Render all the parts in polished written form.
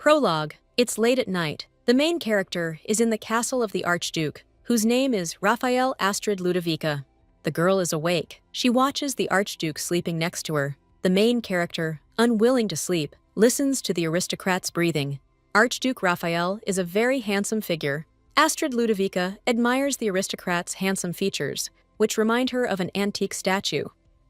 Prologue. It's late at night. The main character is in the castle of the Archduke, whose name is Raphael Astrid Ludovica. The girl is awake. She watches the Archduke sleeping next to her. The main character, unwilling to sleep, listens to the aristocrat's breathing. Archduke Raphael is a very handsome figure. Astrid Ludovica admires the aristocrat's handsome features, which remind her of an antique statue.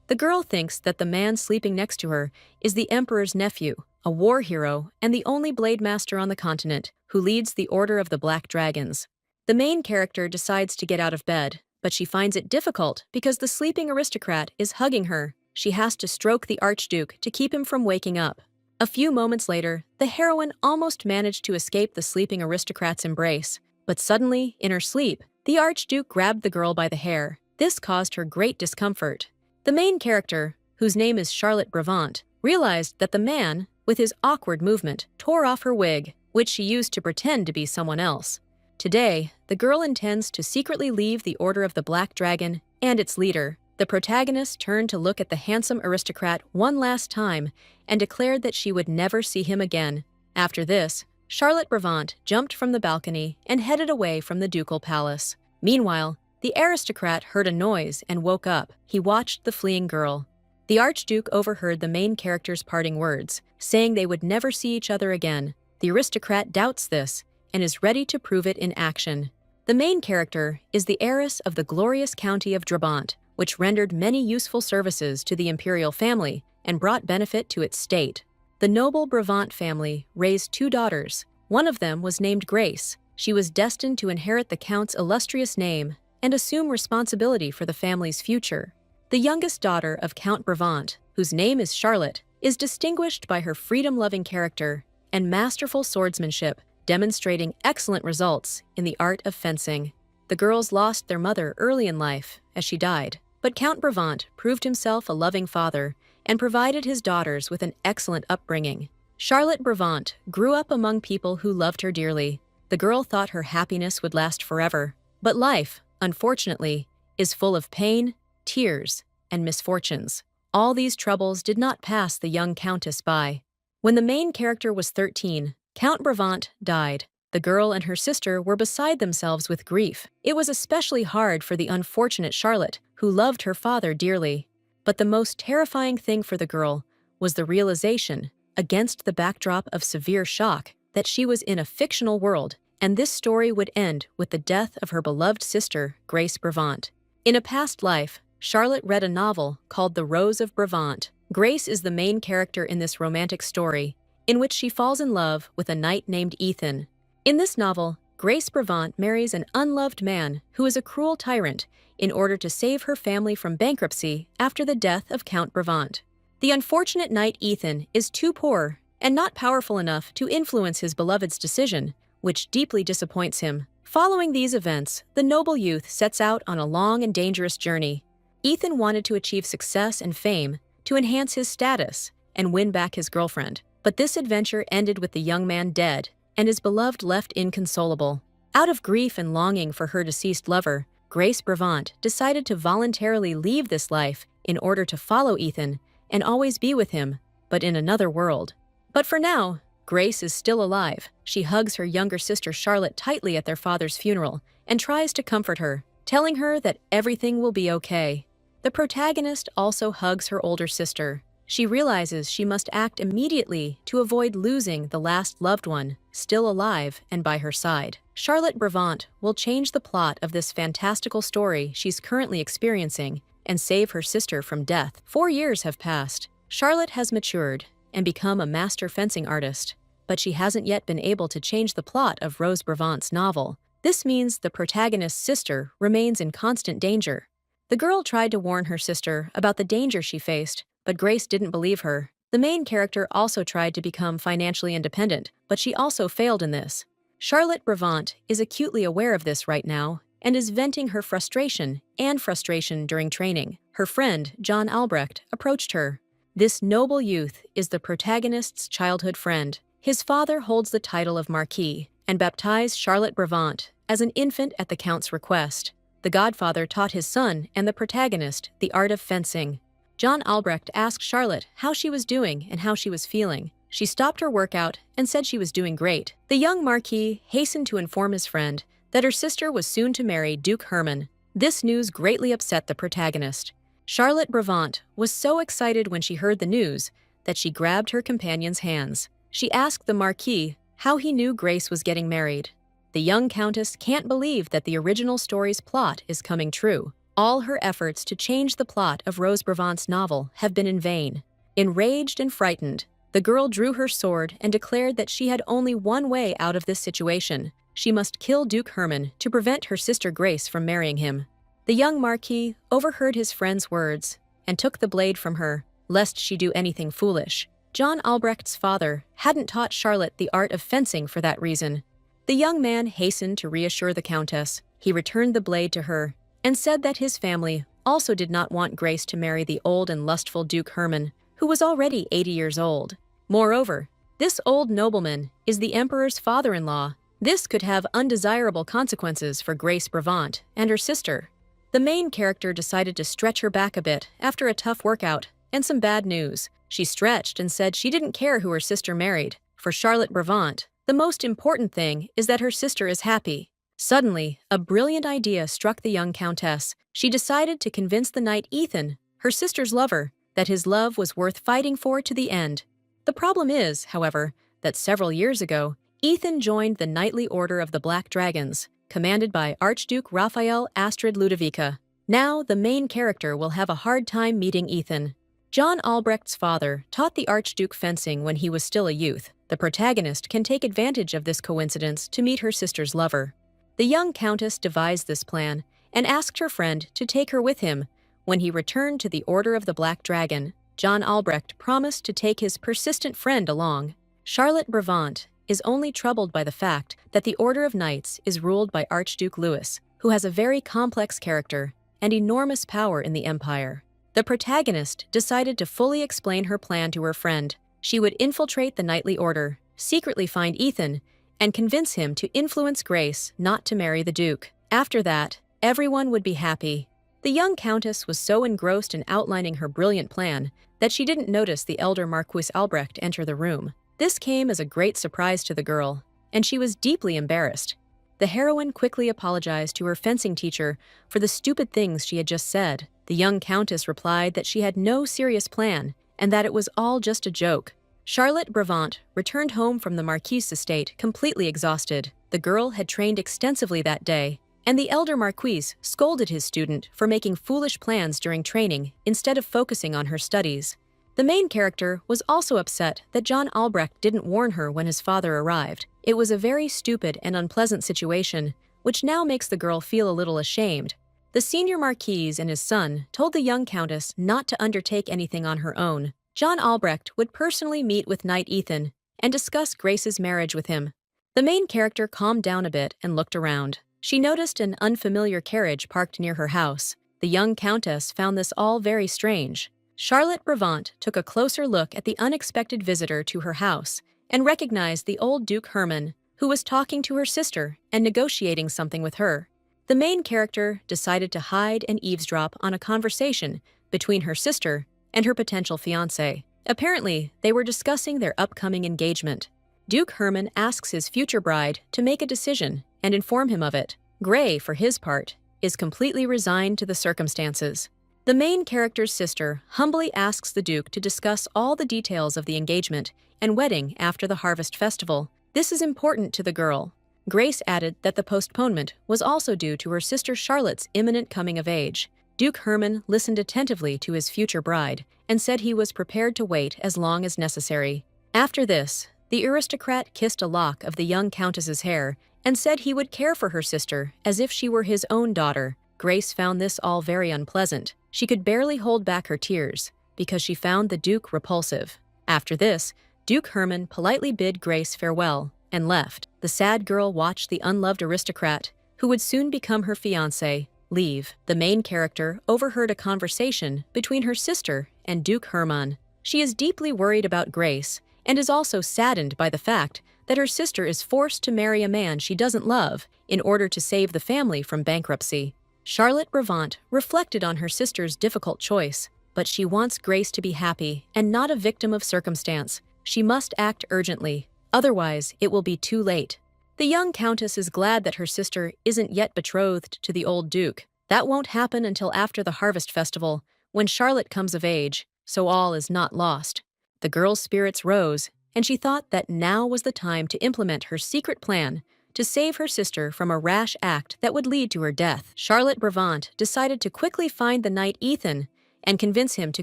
The girl thinks that the man sleeping next to her is the emperor's nephew, a war hero and the only blade master on the continent, who leads the Order of the Black Dragons. The main character decides to get out of bed, but she finds it difficult because the sleeping aristocrat is hugging her. She has to stroke the Archduke to keep him from waking up. A few moments later, the heroine almost managed to escape the sleeping aristocrat's embrace, but suddenly, in her sleep, the Archduke grabbed the girl by the hair. This caused her great discomfort. The main character, whose name is Charlotte Bravant, realized that the man, with his awkward movement, tore off her wig, which she used to pretend to be someone else. Today, the girl intends to secretly leave the Order of the Black Dragon and its leader. The protagonist turned to look at the handsome aristocrat one last time and declared that she would never see him again. After this, Charlotte Bravant jumped from the balcony and headed away from the ducal palace. Meanwhile, the aristocrat heard a noise and woke up. He watched the fleeing girl. The Archduke overheard the main character's parting words, saying they would never see each other again. The aristocrat doubts this and is ready to prove it in action. The main character is the heiress of the glorious county of Brabant, which rendered many useful services to the imperial family and brought benefit to its state. The noble Bravant family raised two daughters. One of them was named Grace. She was destined to inherit the count's illustrious name and assume responsibility for the family's future. The youngest daughter of Count Bravant, whose name is Charlotte, is distinguished by her freedom-loving character and masterful swordsmanship, demonstrating excellent results in the art of fencing. The girls lost their mother early in life, as she died, but Count Bravant proved himself a loving father and provided his daughters with an excellent upbringing. Charlotte Bravant grew up among people who loved her dearly. The girl thought her happiness would last forever, but life, unfortunately, is full of pain, tears, and misfortunes. All these troubles did not pass the young countess by. When the main character was 13, Count Bravant died. The girl and her sister were beside themselves with grief. It was especially hard for the unfortunate Charlotte, who loved her father dearly. But the most terrifying thing for the girl was the realization, against the backdrop of severe shock, that she was in a fictional world, and this story would end with the death of her beloved sister, Grace Bravant. In a past life, Charlotte read a novel called The Rose of Bravant. Grace is the main character in this romantic story, in which she falls in love with a knight named Ethan. In this novel, Grace Bravant marries an unloved man who is a cruel tyrant in order to save her family from bankruptcy after the death of Count Bravant. The unfortunate knight Ethan is too poor and not powerful enough to influence his beloved's decision, which deeply disappoints him. Following these events, the noble youth sets out on a long and dangerous journey. Ethan wanted to achieve success and fame to enhance his status and win back his girlfriend. But this adventure ended with the young man dead and his beloved left inconsolable. Out of grief and longing for her deceased lover, Grace Bravant decided to voluntarily leave this life in order to follow Ethan and always be with him, but in another world. But for now, Grace is still alive. She hugs her younger sister Charlotte tightly at their father's funeral and tries to comfort her, telling her that everything will be okay. The protagonist also hugs her older sister. She realizes she must act immediately to avoid losing the last loved one, still alive and by her side. Charlotte Bravant will change the plot of this fantastical story she's currently experiencing and save her sister from death. 4 years have passed. Charlotte has matured and become a master fencing artist, but she hasn't yet been able to change the plot of Rose Bravant's novel. This means the protagonist's sister remains in constant danger. The girl tried to warn her sister about the danger she faced, but Grace didn't believe her. The main character also tried to become financially independent, but she also failed in this. Charlotte Bravant is acutely aware of this right now and is venting her frustration during training. Her friend, John Albrecht, approached her. This noble youth is the protagonist's childhood friend. His father holds the title of Marquis and baptized Charlotte Bravant as an infant at the Count's request. The godfather taught his son and the protagonist the art of fencing. John Albrecht asked Charlotte how she was doing and how she was feeling. She stopped her workout and said she was doing great. The young Marquis hastened to inform his friend that her sister was soon to marry Duke Herman. This news greatly upset the protagonist. Charlotte Bravant was so excited when she heard the news that she grabbed her companion's hands. She asked the Marquis how he knew Grace was getting married. The young countess can't believe that the original story's plot is coming true. All her efforts to change the plot of Rose Bravant's novel have been in vain. Enraged and frightened, the girl drew her sword and declared that she had only one way out of this situation. She must kill Duke Herman to prevent her sister Grace from marrying him. The young Marquis overheard his friend's words and took the blade from her, lest she do anything foolish. John Albrecht's father hadn't taught Charlotte the art of fencing for that reason. The young man hastened to reassure the countess. He returned the blade to her and said that his family also did not want Grace to marry the old and lustful Duke Herman, who was already 80 years old. Moreover, this old nobleman is the emperor's father-in-law. This could have undesirable consequences for Grace Bravant and her sister. The main character decided to stretch her back a bit after a tough workout and some bad news. She stretched and said she didn't care who her sister married. For Charlotte Bravant, the most important thing is that her sister is happy. Suddenly, a brilliant idea struck the young countess. She decided to convince the knight Ethan, her sister's lover, that his love was worth fighting for to the end. The problem is, however, that several years ago, Ethan joined the Knightly Order of the Black Dragons, commanded by Archduke Raphael Astrid Ludovica. Now, the main character will have a hard time meeting Ethan. John Albrecht's father taught the Archduke fencing when he was still a youth. The protagonist can take advantage of this coincidence to meet her sister's lover. The young countess devised this plan and asked her friend to take her with him. When he returned to the Order of the Black Dragon, John Albrecht promised to take his persistent friend along. Charlotte Bravant is only troubled by the fact that the Order of Knights is ruled by Archduke Louis, who has a very complex character and enormous power in the empire. The protagonist decided to fully explain her plan to her friend. She would infiltrate the knightly order, secretly find Ethan, and convince him to influence Grace not to marry the Duke. After that, everyone would be happy. The young countess was so engrossed in outlining her brilliant plan that she didn't notice the elder Marquis Albrecht enter the room. This came as a great surprise to the girl, and she was deeply embarrassed. The heroine quickly apologized to her fencing teacher for the stupid things she had just said. The young countess replied that she had no serious plan and that it was all just a joke. Charlotte Bravant returned home from the Marquis's estate completely exhausted. The girl had trained extensively that day, and the elder Marquis scolded his student for making foolish plans during training instead of focusing on her studies. The main character was also upset that John Albrecht didn't warn her when his father arrived. It was a very stupid and unpleasant situation, which now makes the girl feel a little ashamed. The senior Marquis and his son told the young countess not to undertake anything on her own. John Albrecht would personally meet with Knight Ethan and discuss Grace's marriage with him. The main character calmed down a bit and looked around. She noticed an unfamiliar carriage parked near her house. The young countess found this all very strange. Charlotte Bravant took a closer look at the unexpected visitor to her house and recognized the old Duke Herman, who was talking to her sister and negotiating something with her. The main character decided to hide and eavesdrop on a conversation between her sister and her potential fiancé. Apparently, they were discussing their upcoming engagement. Duke Herman asks his future bride to make a decision and inform him of it. Gray, for his part, is completely resigned to the circumstances. The main character's sister humbly asks the Duke to discuss all the details of the engagement and wedding after the harvest festival. This is important to the girl. Grace added that the postponement was also due to her sister Charlotte's imminent coming of age. Duke Herman listened attentively to his future bride and said he was prepared to wait as long as necessary. After this, the aristocrat kissed a lock of the young countess's hair and said he would care for her sister as if she were his own daughter. Grace found this all very unpleasant. She could barely hold back her tears because she found the Duke repulsive. After this, Duke Herman politely bid Grace farewell and left. The sad girl watched the unloved aristocrat, who would soon become her fiancé, leave. The main character overheard a conversation between her sister and Duke Herman. She is deeply worried about Grace and is also saddened by the fact that her sister is forced to marry a man she doesn't love in order to save the family from bankruptcy. Charlotte Bravant reflected on her sister's difficult choice, but she wants Grace to be happy and not a victim of circumstance. She must act urgently, otherwise it will be too late. The young countess is glad that her sister isn't yet betrothed to the old duke. That won't happen until after the harvest festival, when Charlotte comes of age, so all is not lost. The girl's spirits rose, and she thought that now was the time to implement her secret plan to save her sister from a rash act that would lead to her death. Charlotte Brevant decided to quickly find the knight Ethan and convince him to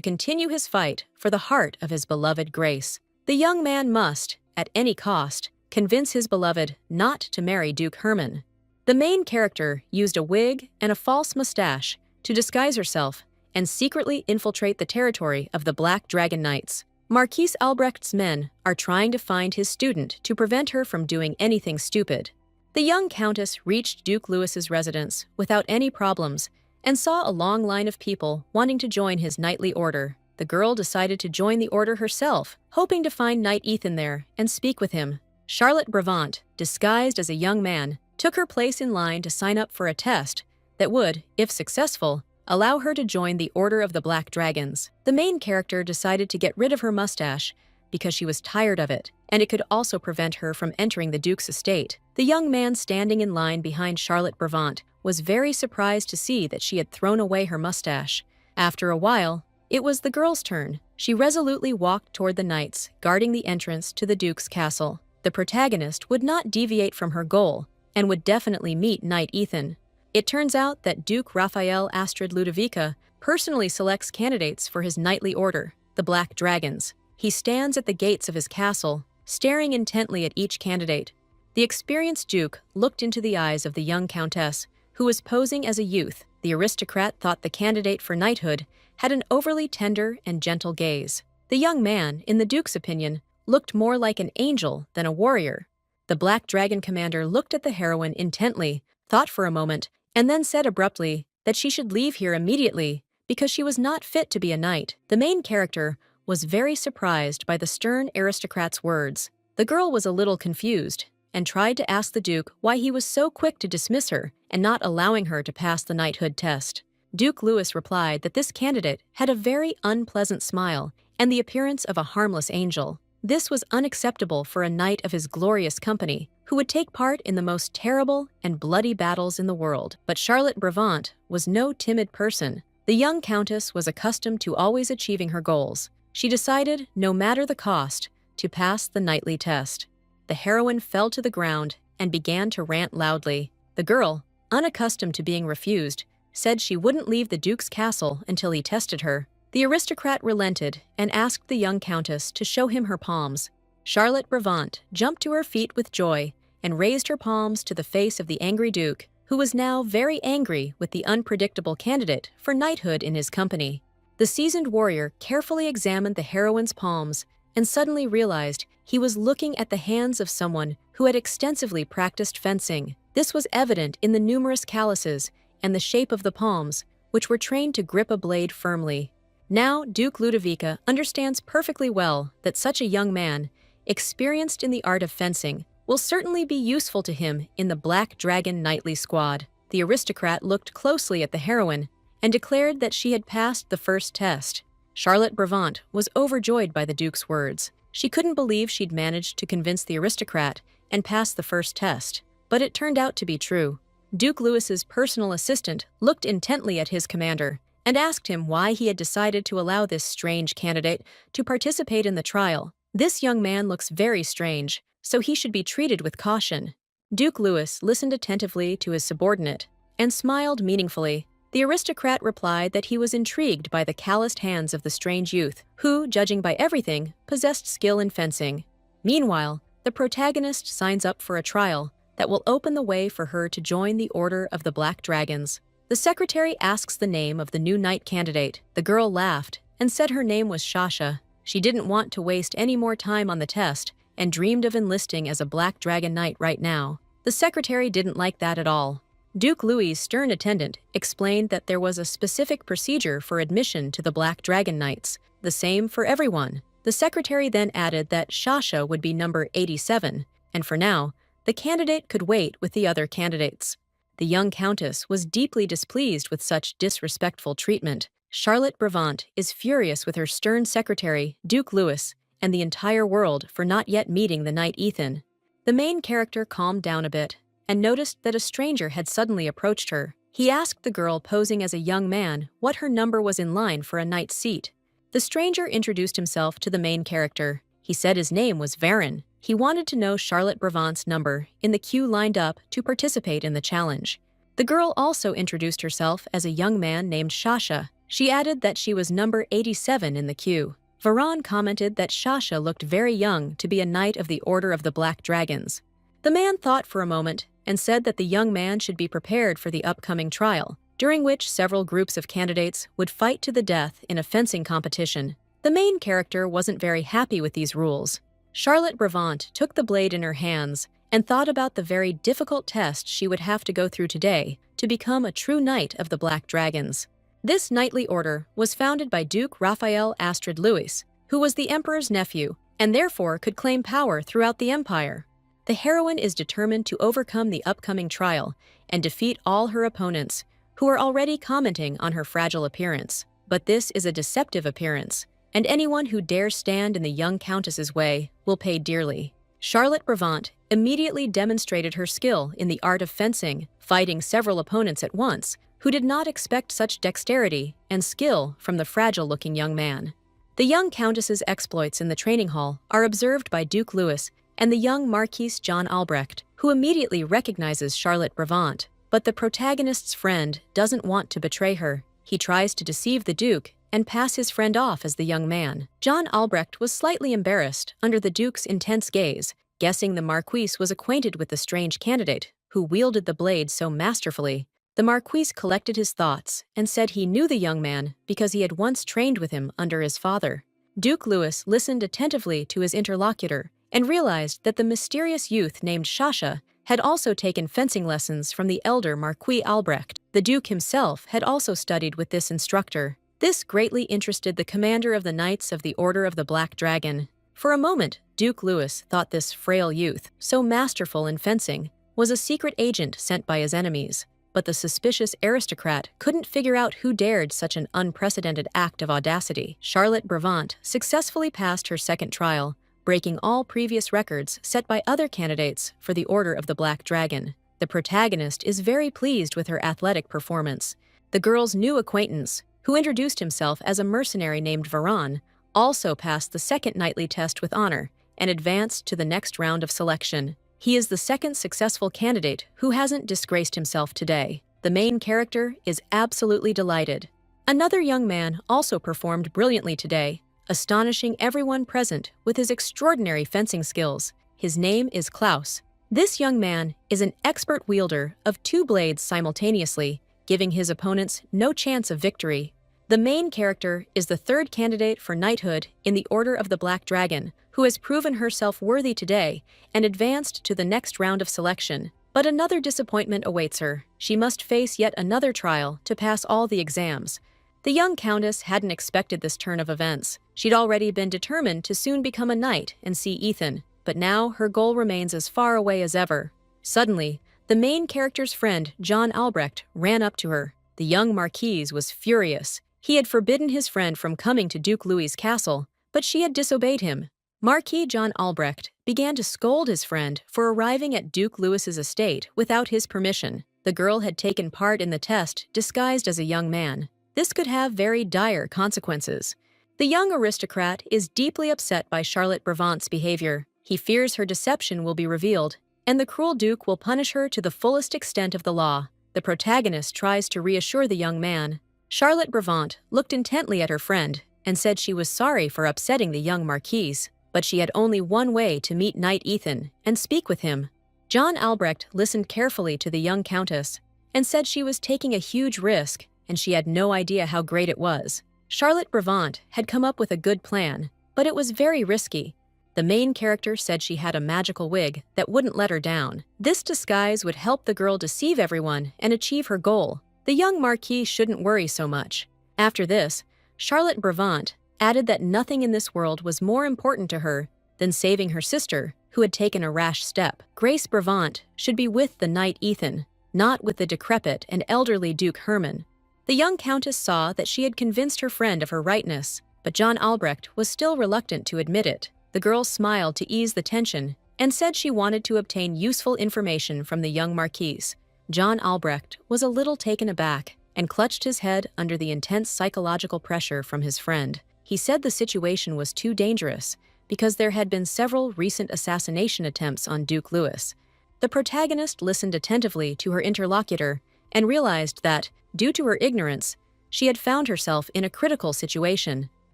continue his fight for the heart of his beloved Grace. The young man must, at any cost, convince his beloved not to marry Duke Herman. The main character used a wig and a false mustache to disguise herself and secretly infiltrate the territory of the Black Dragon Knights. Marquis Albrecht's men are trying to find his student to prevent her from doing anything stupid. The young countess reached Duke Louis's residence without any problems and saw a long line of people wanting to join his knightly order. The girl decided to join the order herself, hoping to find Knight Ethan there and speak with him. Charlotte Brevant, disguised as a young man, took her place in line to sign up for a test that would, if successful, allow her to join the Order of the Black Dragons. The main character decided to get rid of her mustache because she was tired of it, and it could also prevent her from entering the Duke's estate. The young man standing in line behind Charlotte Brevant was very surprised to see that she had thrown away her mustache. After a while, it was the girl's turn. She resolutely walked toward the knights, guarding the entrance to the Duke's castle. The protagonist would not deviate from her goal and would definitely meet Knight Ethan. It turns out that Duke Raphael Astrid Ludovica personally selects candidates for his knightly order, the Black Dragons. He stands at the gates of his castle, staring intently at each candidate. The experienced Duke looked into the eyes of the young countess, who was posing as a youth. The aristocrat thought the candidate for knighthood had an overly tender and gentle gaze. The young man, in the Duke's opinion, looked more like an angel than a warrior. The Black Dragon commander looked at the heroine intently, thought for a moment, and then said abruptly that she should leave here immediately because she was not fit to be a knight. The main character was very surprised by the stern aristocrat's words. The girl was a little confused and tried to ask the Duke why he was so quick to dismiss her and not allowing her to pass the knighthood test. Duke Louis replied that this candidate had a very unpleasant smile and the appearance of a harmless angel. This was unacceptable for a knight of his glorious company, who would take part in the most terrible and bloody battles in the world. But Charlotte Brevant was no timid person. The young countess was accustomed to always achieving her goals. She decided, no matter the cost, to pass the knightly test. The heroine fell to the ground and began to rant loudly. The girl, unaccustomed to being refused, said she wouldn't leave the Duke's castle until he tested her. The aristocrat relented and asked the young countess to show him her palms. Charlotte Brevant jumped to her feet with joy and raised her palms to the face of the angry Duke, who was now very angry with the unpredictable candidate for knighthood in his company. The seasoned warrior carefully examined the heroine's palms and suddenly realized he was looking at the hands of someone who had extensively practiced fencing. This was evident in the numerous calluses and the shape of the palms, which were trained to grip a blade firmly. Now Duke Ludovica understands perfectly well that such a young man, experienced in the art of fencing, will certainly be useful to him in the Black Dragon knightly squad. The aristocrat looked closely at the heroine and declared that she had passed the first test. Charlotte Brevant was overjoyed by the Duke's words. She couldn't believe she'd managed to convince the aristocrat and pass the first test, but it turned out to be true. Duke Louis's personal assistant looked intently at his commander and asked him why he had decided to allow this strange candidate to participate in the trial. This young man looks very strange, so he should be treated with caution. Duke Louis listened attentively to his subordinate and smiled meaningfully. The aristocrat replied that he was intrigued by the calloused hands of the strange youth, who, judging by everything, possessed skill in fencing. Meanwhile, the protagonist signs up for a trial that will open the way for her to join the Order of the Black Dragons. The secretary asks the name of the new knight candidate. The girl laughed and said her name was Shasha. She didn't want to waste any more time on the test and dreamed of enlisting as a Black Dragon Knight right now. The secretary didn't like that at all. Duke Louis's stern attendant explained that there was a specific procedure for admission to the Black Dragon Knights, the same for everyone. The secretary then added that Shasha would be number 87, and for now, the candidate could wait with the other candidates. The young countess was deeply displeased with such disrespectful treatment. Charlotte Brevant is furious with her stern secretary, Duke Louis, and the entire world for not yet meeting the knight Ethan. The main character calmed down a bit and noticed that a stranger had suddenly approached her. He asked the girl posing as a young man what her number was in line for a knight's seat. The stranger introduced himself to the main character. He said his name was Varen. He wanted to know Charlotte Brevant's number in the queue lined up to participate in the challenge. The girl also introduced herself as a young man named Shasha. She added that she was number 87 in the queue. Varan commented that Shasha looked very young to be a knight of the Order of the Black Dragons. The man thought for a moment and said that the young man should be prepared for the upcoming trial, during which several groups of candidates would fight to the death in a fencing competition. The main character wasn't very happy with these rules. Charlotte Brevant took the blade in her hands and thought about the very difficult test she would have to go through today to become a true knight of the Black Dragons. This knightly order was founded by Duke Raphael Astrid Louis, who was the emperor's nephew and therefore could claim power throughout the empire. The heroine is determined to overcome the upcoming trial and defeat all her opponents, who are already commenting on her fragile appearance. But this is a deceptive appearance, and anyone who dares stand in the young countess's way will pay dearly. Charlotte Brevant immediately demonstrated her skill in the art of fencing, fighting several opponents at once, who did not expect such dexterity and skill from the fragile-looking young man. The young countess's exploits in the training hall are observed by Duke Louis and the young Marquis John Albrecht, who immediately recognizes Charlotte Brevant. But the protagonist's friend doesn't want to betray her. He tries to deceive the Duke and pass his friend off as the young man. John Albrecht was slightly embarrassed under the Duke's intense gaze, guessing the Marquis was acquainted with the strange candidate who wielded the blade so masterfully. The Marquis collected his thoughts and said he knew the young man because he had once trained with him under his father. Duke Louis listened attentively to his interlocutor and realized that the mysterious youth named Shasha had also taken fencing lessons from the elder Marquis Albrecht. The Duke himself had also studied with this instructor. This greatly interested the commander of the Knights of the Order of the Black Dragon. For a moment, Duke Louis thought this frail youth, so masterful in fencing, was a secret agent sent by his enemies. But the suspicious aristocrat couldn't figure out who dared such an unprecedented act of audacity. Charlotte Brevant successfully passed her second trial, breaking all previous records set by other candidates for the Order of the Black Dragon. The protagonist is very pleased with her athletic performance. The girl's new acquaintance, who introduced himself as a mercenary named Varan, also passed the second knightly test with honor and advanced to the next round of selection. He is the second successful candidate who hasn't disgraced himself today. The main character is absolutely delighted. Another young man also performed brilliantly today, astonishing everyone present with his extraordinary fencing skills. His name is Klaus. This young man is an expert wielder of two blades simultaneously, giving his opponents no chance of victory. The main character is the third candidate for knighthood in the Order of the Black Dragon, who has proven herself worthy today and advanced to the next round of selection. But another disappointment awaits her. She must face yet another trial to pass all the exams. The young countess hadn't expected this turn of events. She'd already been determined to soon become a knight and see Ethan, but now her goal remains as far away as ever. Suddenly, the main character's friend, John Albrecht, ran up to her. The young Marquis was furious. He had forbidden his friend from coming to Duke Louis's castle, but she had disobeyed him. Marquis John Albrecht began to scold his friend for arriving at Duke Louis's estate without his permission. The girl had taken part in the test disguised as a young man. This could have very dire consequences. The young aristocrat is deeply upset by Charlotte Brevant's behavior. He fears her deception will be revealed, and the cruel Duke will punish her to the fullest extent of the law. The protagonist tries to reassure the young man. Charlotte Brevant looked intently at her friend and said she was sorry for upsetting the young Marquis, but she had only one way to meet Knight Ethan and speak with him. John Albrecht listened carefully to the young countess and said she was taking a huge risk and she had no idea how great it was. Charlotte Brevant had come up with a good plan, but it was very risky. The main character said she had a magical wig that wouldn't let her down. This disguise would help the girl deceive everyone and achieve her goal. The young Marquis shouldn't worry so much. After this, Charlotte Brevant added that nothing in this world was more important to her than saving her sister, who had taken a rash step. Grace Brevant should be with the knight Ethan, not with the decrepit and elderly Duke Herman. The young countess saw that she had convinced her friend of her rightness. but John Albrecht was still reluctant to admit it. The girl smiled to ease the tension and said she wanted to obtain useful information from the young Marquise. John Albrecht was a little taken aback and clutched his head under the intense psychological pressure from his friend. He said the situation was too dangerous because there had been several recent assassination attempts on Duke Louis. The protagonist listened attentively to her interlocutor and realized that, due to her ignorance, she had found herself in a critical situation.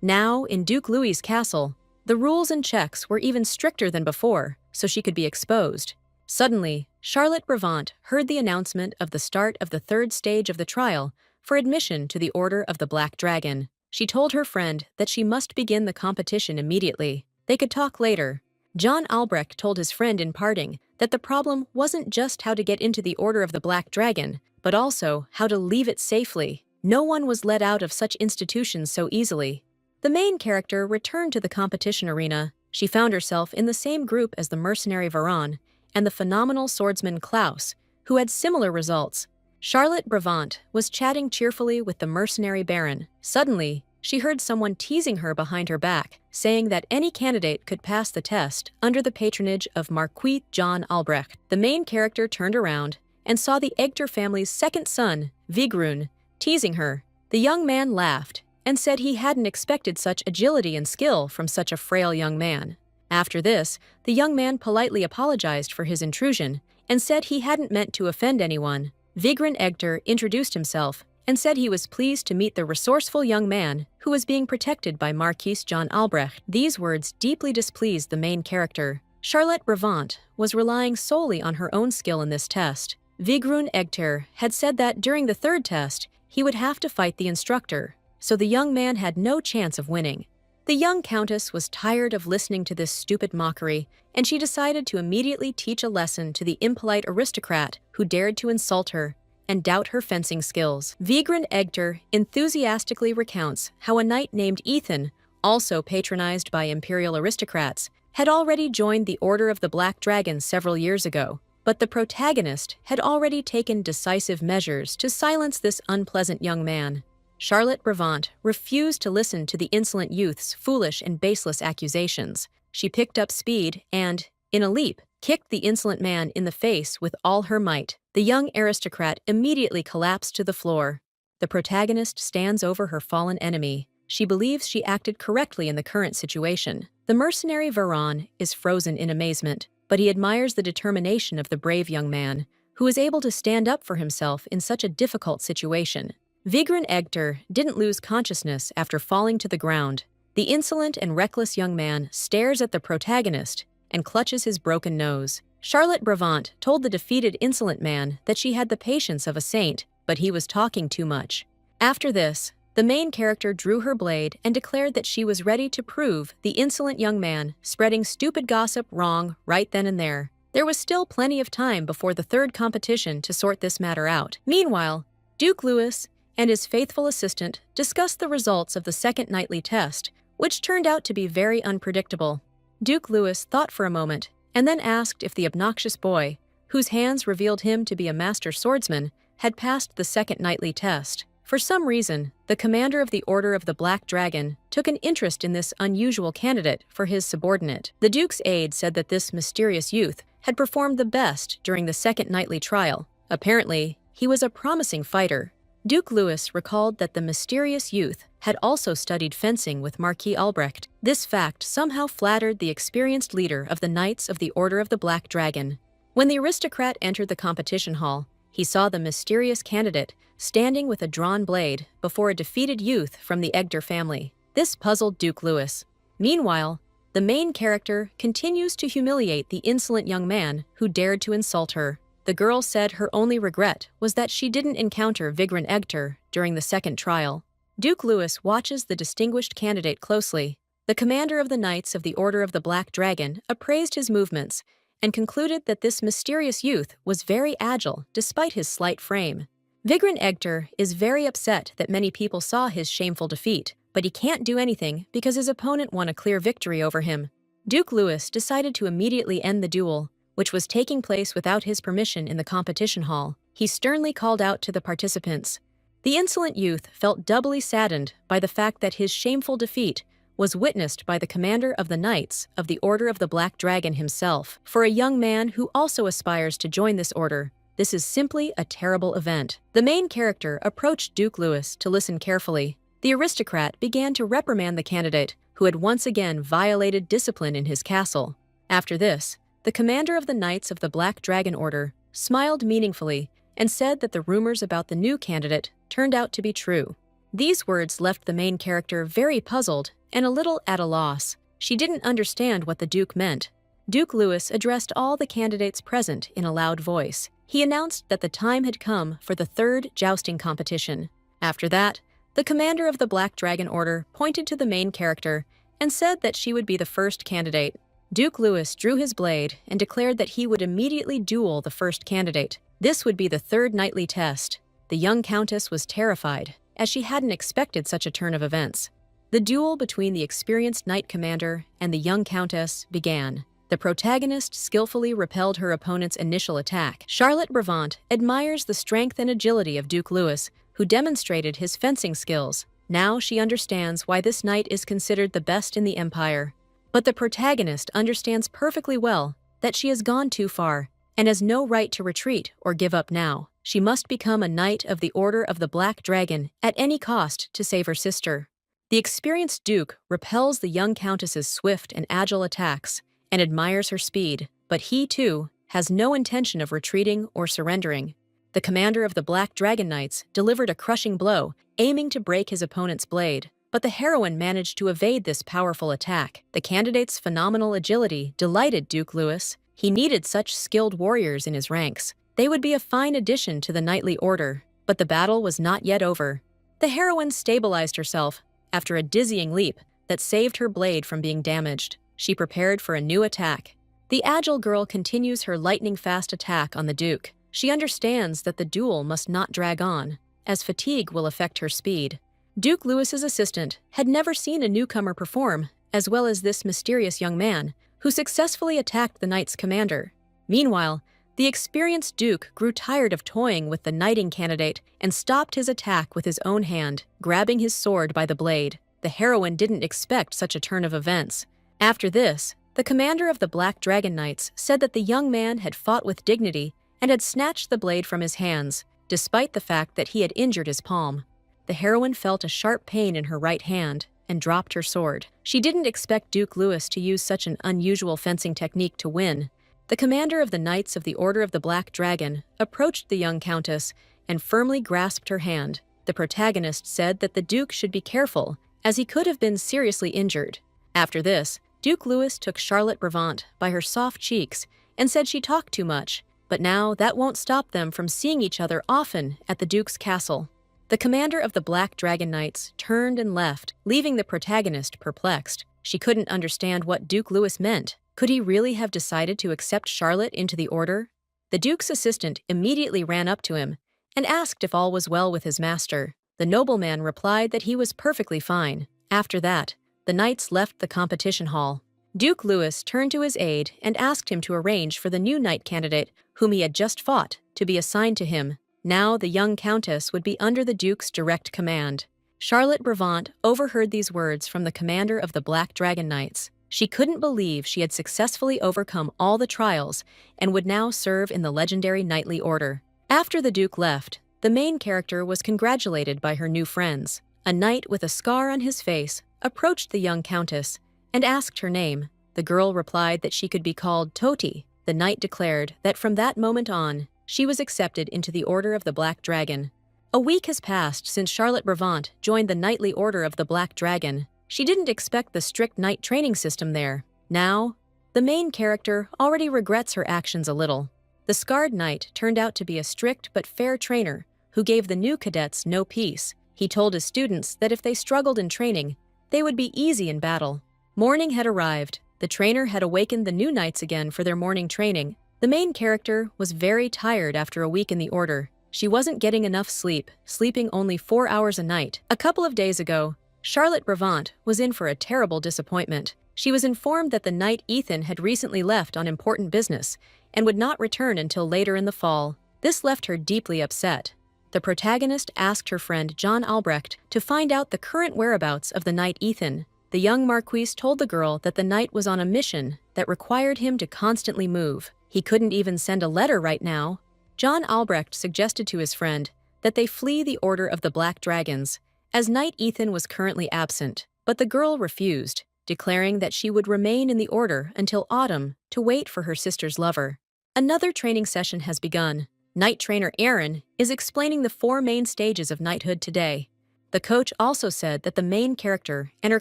Now, in Duke Louis's castle, the rules and checks were even stricter than before, so she could be exposed. Suddenly, Charlotte Brevant heard the announcement of the start of the third stage of the trial for admission to the Order of the Black Dragon. She told her friend that she must begin the competition immediately. They could talk later. John Albrecht told his friend in parting that the problem wasn't just how to get into the Order of the Black Dragon, but also how to leave it safely. No one was let out of such institutions so easily. The main character returned to the competition arena. She found herself in the same group as the mercenary Varan and the phenomenal swordsman Klaus, who had similar results. Charlotte Brevant was chatting cheerfully with the mercenary Baron. Suddenly, she heard someone teasing her behind her back, saying that any candidate could pass the test under the patronage of Marquis John Albrecht. The main character turned around and saw the Egter family's second son, Vigrun, teasing her. The young man laughed and said he hadn't expected such agility and skill from such a frail young man. After this, the young man politely apologized for his intrusion and said he hadn't meant to offend anyone. Vigran Egter introduced himself and said he was pleased to meet the resourceful young man who was being protected by Marquis John Albrecht. These words deeply displeased the main character. Charlotte Brevant was relying solely on her own skill in this test. Vigrun Egter had said that during the third test, he would have to fight the instructor, so the young man had no chance of winning. The young countess was tired of listening to this stupid mockery, and she decided to immediately teach a lesson to the impolite aristocrat who dared to insult her and doubt her fencing skills. Vigran Egter enthusiastically recounts how a knight named Ethan, also patronized by imperial aristocrats, had already joined the Order of the Black Dragon several years ago, but the protagonist had already taken decisive measures to silence this unpleasant young man. Charlotte Brevant refused to listen to the insolent youth's foolish and baseless accusations. She picked up speed and, in a leap, kicked the insolent man in the face with all her might. The young aristocrat immediately collapsed to the floor. The protagonist stands over her fallen enemy. She believes she acted correctly in the current situation. The mercenary Varan is frozen in amazement, but he admires the determination of the brave young man, who is able to stand up for himself in such a difficult situation. Vigran Egter didn't lose consciousness after falling to the ground. The insolent and reckless young man stares at the protagonist and clutches his broken nose. Charlotte Brevant told the defeated insolent man that she had the patience of a saint, but he was talking too much. After this, the main character drew her blade and declared that she was ready to prove the insolent young man spreading stupid gossip wrong right then and there. There was still plenty of time before the third competition to sort this matter out. Meanwhile, Duke Louis and his faithful assistant discussed the results of the second nightly test, which turned out to be very unpredictable. Duke Louis thought for a moment and then asked if the obnoxious boy, whose hands revealed him to be a master swordsman, had passed the second nightly test. For some reason, the commander of the Order of the Black Dragon took an interest in this unusual candidate for his subordinate. The Duke's aide said that this mysterious youth had performed the best during the second nightly trial. Apparently, he was a promising fighter. Duke Louis recalled that the mysterious youth had also studied fencing with Marquis Albrecht. This fact somehow flattered the experienced leader of the Knights of the Order of the Black Dragon. When the aristocrat entered the competition hall, he saw the mysterious candidate standing with a drawn blade before a defeated youth from the Egter family. This puzzled Duke Louis. Meanwhile, the main character continues to humiliate the insolent young man who dared to insult her. The girl said her only regret was that she didn't encounter Vigran Egter during the second trial. Duke Louis watches the distinguished candidate closely. The commander of the Knights of the Order of the Black Dragon appraised his movements and concluded that this mysterious youth was very agile despite his slight frame. Vigran Egter is very upset that many people saw his shameful defeat, but he can't do anything because his opponent won a clear victory over him. Duke Louis decided to immediately end the duel, which was taking place without his permission in the competition hall. He sternly called out to the participants. The insolent youth felt doubly saddened by the fact that his shameful defeat was witnessed by the commander of the Knights of the Order of the Black Dragon himself. For a young man who also aspires to join this order, this is simply a terrible event. The main character approached Duke Louis to listen carefully. The aristocrat began to reprimand the candidate who had once again violated discipline in his castle. After this, the commander of the Knights of the Black Dragon Order smiled meaningfully and said that the rumors about the new candidate turned out to be true. These words left the main character very puzzled and a little at a loss. She didn't understand what the Duke meant. Duke Louis addressed all the candidates present in a loud voice. He announced that the time had come for the third jousting competition. After that, the commander of the Black Dragon Order pointed to the main character and said that she would be the first candidate. Duke Louis drew his blade and declared that he would immediately duel the first candidate. This would be the third knightly test. The young countess was terrified, as she hadn't expected such a turn of events. The duel between the experienced knight commander and the young countess began. The protagonist skillfully repelled her opponent's initial attack. Charlotte Brevant admires the strength and agility of Duke Louis, who demonstrated his fencing skills. Now she understands why this knight is considered the best in the Empire. But the protagonist understands perfectly well that she has gone too far and has no right to retreat or give up now. She must become a knight of the Order of the Black Dragon at any cost to save her sister. The experienced Duke repels the young countess's swift and agile attacks and admires her speed, but he, too, has no intention of retreating or surrendering. The commander of the Black Dragon Knights delivered a crushing blow, aiming to break his opponent's blade, but the heroine managed to evade this powerful attack. The candidate's phenomenal agility delighted Duke Louis. He needed such skilled warriors in his ranks. They would be a fine addition to the knightly order, but the battle was not yet over. The heroine stabilized herself after a dizzying leap that saved her blade from being damaged. She prepared for a new attack. The agile girl continues her lightning-fast attack on the Duke. She understands that the duel must not drag on, as fatigue will affect her speed. Duke Louis's assistant had never seen a newcomer perform as well as this mysterious young man, who successfully attacked the knight's commander. Meanwhile, the experienced Duke grew tired of toying with the knighting candidate and stopped his attack with his own hand, grabbing his sword by the blade. The heroine didn't expect such a turn of events. After this, the commander of the Black Dragon Knights said that the young man had fought with dignity and had snatched the blade from his hands, despite the fact that he had injured his palm. The heroine felt a sharp pain in her right hand and dropped her sword. She didn't expect Duke Louis to use such an unusual fencing technique to win. The commander of the Knights of the Order of the Black Dragon approached the young countess and firmly grasped her hand. The protagonist said that the Duke should be careful, as he could have been seriously injured. After this, Duke Louis took Charlotte Brevant by her soft cheeks and said she talked too much, but now that won't stop them from seeing each other often at the Duke's castle. The commander of the Black Dragon Knights turned and left, leaving the protagonist perplexed. She couldn't understand what Duke Louis meant. Could he really have decided to accept Charlotte into the order? The Duke's assistant immediately ran up to him and asked if all was well with his master. The nobleman replied that he was perfectly fine. After that, the knights left the competition hall. Duke Louis turned to his aide and asked him to arrange for the new knight candidate, whom he had just fought, to be assigned to him. Now the young countess would be under the Duke's direct command. Charlotte Brevant overheard these words from the commander of the Black Dragon Knights. She couldn't believe she had successfully overcome all the trials and would now serve in the legendary knightly order. After the Duke left, the main character was congratulated by her new friends. A knight with a scar on his face approached the young countess and asked her name. The girl replied that she could be called Toti. The knight declared that from that moment on, she was accepted into the Order of the Black Dragon. A week has passed since Charlotte Brevant joined the Knightly Order of the Black Dragon. She didn't expect the strict knight training system there. Now, the main character already regrets her actions a little. The scarred knight turned out to be a strict but fair trainer who gave the new cadets no peace. He told his students that if they struggled in training, they would be easy in battle. Morning had arrived. The trainer had awakened the new knights again for their morning training. The main character was very tired after a week in the order. She wasn't getting enough sleep, sleeping only 4 hours a night. A couple of days ago, Charlotte Brevant was in for a terrible disappointment. She was informed that the knight Ethan had recently left on important business and would not return until later in the fall. This left her deeply upset. The protagonist asked her friend John Albrecht to find out the current whereabouts of the knight Ethan. The young Marquis told the girl that the knight was on a mission that required him to constantly move. He couldn't even send a letter right now. John Albrecht suggested to his friend that they flee the Order of the Black Dragons, as Knight Ethan was currently absent. But the girl refused, declaring that she would remain in the Order until autumn to wait for her sister's lover. Another training session has begun. Knight trainer Aaron is explaining the 4 main stages of knighthood today. The coach also said that the main character and her